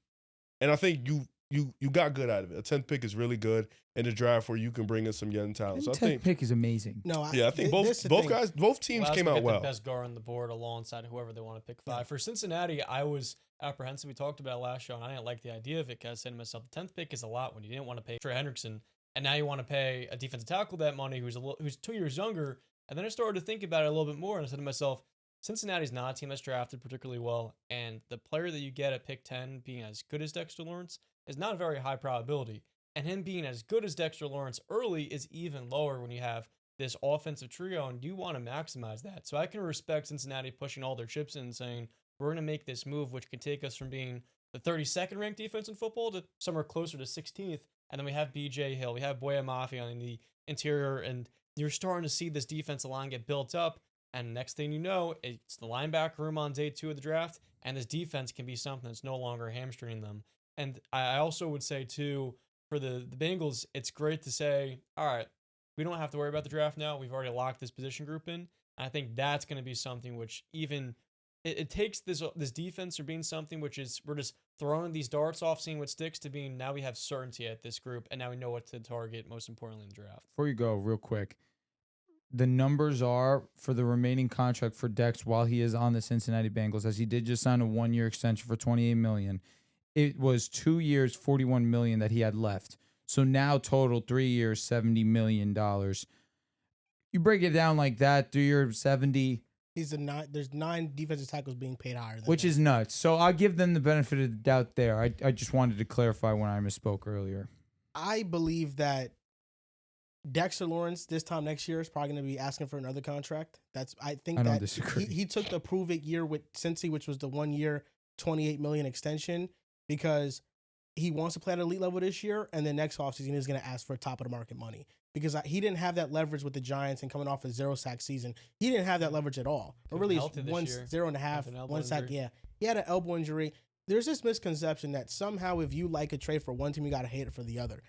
And I think you got good out of it. A 10th pick is really good in the draft where you can bring in some young talent. So I 10th think pick is amazing. No, I think both teams came out well. The best guard on the board alongside whoever they want to pick 5. For Cincinnati, I was apprehensive. We talked about it last show, and I didn't like the idea of it because I said to myself, the 10th pick is a lot when you didn't want to pay Trey Hendrickson, and now you want to pay a defensive tackle that money who's 2 years younger. And then I started to think about it a little bit more, and I said to myself, Cincinnati's not a team that's drafted particularly well, and the player that you get at pick 10 being as good as Dexter Lawrence is not a very high probability. And him being as good as Dexter Lawrence early is even lower when you have this offensive trio, and you want to maximize that. So I can respect Cincinnati pushing all their chips in and saying, we're going to make this move, which could take us from being the 32nd ranked defense in football to somewhere closer to 16th. And then we have BJ Hill, we have Boya Mafia on the interior, and you're starting to see this defensive line get built up. And next thing you know, it's the linebacker room on day 2 of the draft, and this defense can be something that's no longer hamstringing them. And I also would say, too, for the Bengals, it's great to say, all right, we don't have to worry about the draft now. We've already locked this position group in. And I think that's going to be something which even it takes this defense from being something which is we're just throwing these darts off, seeing what sticks, to being now we have certainty at this group, and now we know what to target, most importantly, in the draft. Before you go, real quick, the numbers are for the remaining contract for Dex while he is on the Cincinnati Bengals, as he did just sign a 1-year extension for $28 million. It was 2 years, $41 million that he had left. So now total 3 years, $70 million. You break it down like that, 3 years, 70. There's 9 defensive tackles being paid higher than which him. is nuts. So I'll give them the benefit of the doubt there. I just wanted to clarify when I misspoke earlier. I believe that Dexter Lawrence this time next year is probably going to be asking for another contract. I don't disagree. He took the prove it year with Cincy, which was the 1 year, $28 million extension, because he wants to play at elite level this year, and then next offseason he's going to ask for top of the market money, because he didn't have that leverage with the Giants and coming off a 0-sack season. He didn't have that leverage at all. Or really, it's 0.5, 1 sack. Yeah, he had an elbow injury. There's this misconception that somehow if you like a trade for one team, you got to hate it for the other.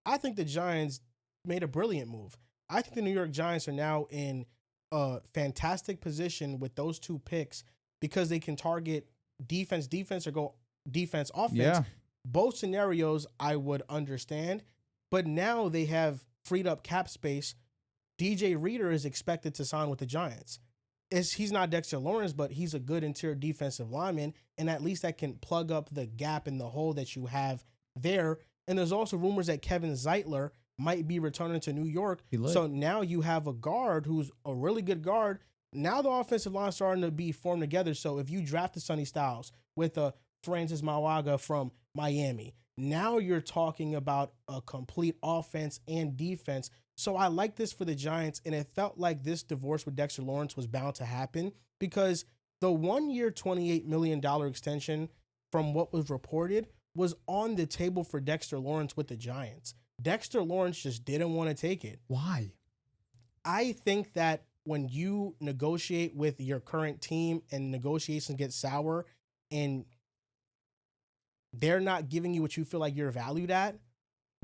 I think the Giants made a brilliant move. I think the New York Giants are now in a fantastic position with those 2 picks because they can target defense, or go defense, offense. Yeah. Both scenarios I would understand, but now they have freed up cap space. DJ Reader is expected to sign with the Giants. He's not Dexter Lawrence, but he's a good interior defensive lineman, and at least that can plug up the gap in the hole that you have there. And there's also rumors that Kevin Zeitler might be returning to New York. So now you have a guard who's a really good guard. Now the offensive line is starting to be formed together. So if you drafted Sonny Styles with a Francis Mawaga from Miami, now you're talking about a complete offense and defense. So I like this for the Giants, and it felt like this divorce with Dexter Lawrence was bound to happen because the 1 year, $28 million extension, from what was reported, was on the table for Dexter Lawrence with the Giants. Dexter Lawrence just didn't want to take it. Why? I think that when you negotiate with your current team and negotiations get sour and they're not giving you what you feel like you're valued at,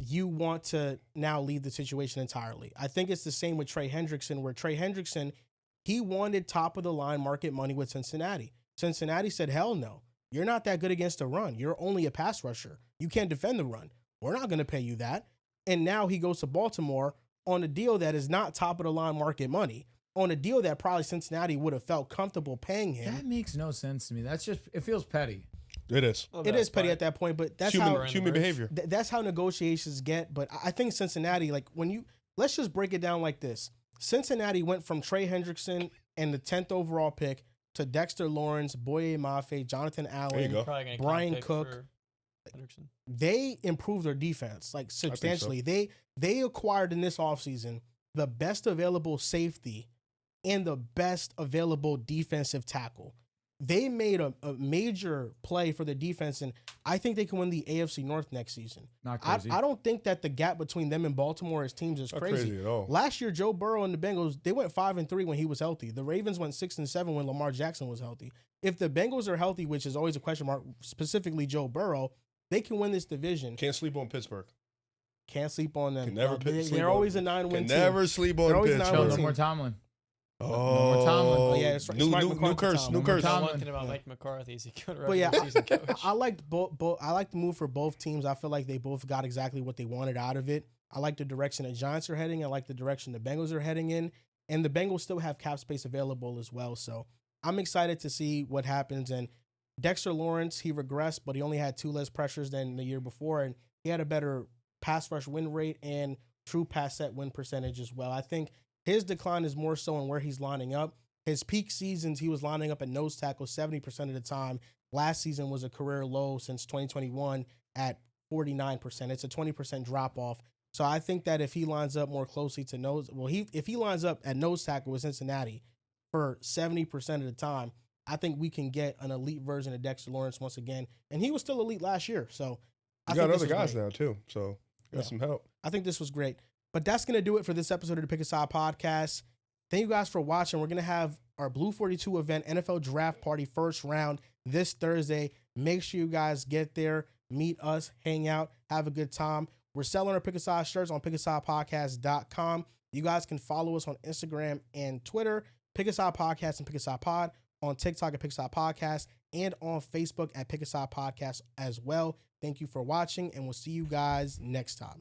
you want to now leave the situation entirely. I think it's the same with Trey Hendrickson, where Trey Hendrickson, he wanted top of the line market money with Cincinnati. Cincinnati said, hell no. You're not that good against the run. You're only a pass rusher. You can't defend the run. We're not going to pay you that. And now he goes to Baltimore on a deal that is not top of the line market money, on a deal that probably Cincinnati would have felt comfortable paying him. That makes no sense to me. That's just, it feels petty. It is. It is petty at that point, but that's human behavior. That's how negotiations get. But I think Cincinnati, like let's just break it down like this. Cincinnati went from Trey Hendrickson and the 10th overall pick to Dexter Lawrence, Boye Mafe, Jonathan Allen, Brian Cook. They improved their defense like substantially. So. They acquired in this offseason the best available safety and the best available defensive tackle. They made a major play for the defense, and I think they can win the AFC North next season. Not crazy. I don't think that the gap between them and Baltimore as teams is crazy at all. Last year, Joe Burrow and the Bengals, they went 5-3 when he was healthy. The Ravens went 6-7 when Lamar Jackson was healthy. If the Bengals are healthy, which is always a question mark, specifically Joe Burrow, they can win this division. Can't sleep on Pittsburgh. Can't sleep on them. Can never sleep they're on always a them. 9-win Can team. never sleep on They're always Pittsburgh. Chill, Chill, no team. more Tomlin. Oh, Tomlin. Oh, yeah, it's new, Mike new, McCarthy new curse, Tomlin. new One curse. That's Tomlin. one thing about Mike McCarthy is he could But yeah, season coach. I liked both. I like the move for both teams. I feel like they both got exactly what they wanted out of it. I like the direction the Giants are heading. I like the direction the Bengals are heading in, and the Bengals still have cap space available as well. So I'm excited to see what happens. And Dexter Lawrence, he regressed, but he only had 2 less pressures than the year before, and he had a better pass rush win rate and true pass set win percentage as well. I think his decline is more so in where he's lining up. His peak seasons, he was lining up at nose tackle 70% of the time. Last season was a career low since 2021 at 49%. It's a 20% drop off. So I think that if he lines up more closely to nose, if he lines up at nose tackle with Cincinnati for 70% of the time, I think we can get an elite version of Dexter Lawrence once again. And he was still elite last year. So I You think got this other was guys great. now too, so got Yeah. some help. I think this was great. But that's going to do it for this episode of the Pick a Side podcast. Thank you guys for watching. We're going to have our Blue 42 event, NFL Draft Party first round this Thursday. Make sure you guys get there, meet us, hang out, have a good time. We're selling our Pick a Side shirts on pickasidepodcast.com. You guys can follow us on Instagram and Twitter, Pick a Side Podcast and Pick a Side Pod, on TikTok at Pick a Side Podcast, and on Facebook at Pick a Side Podcast as well. Thank you for watching, and we'll see you guys next time.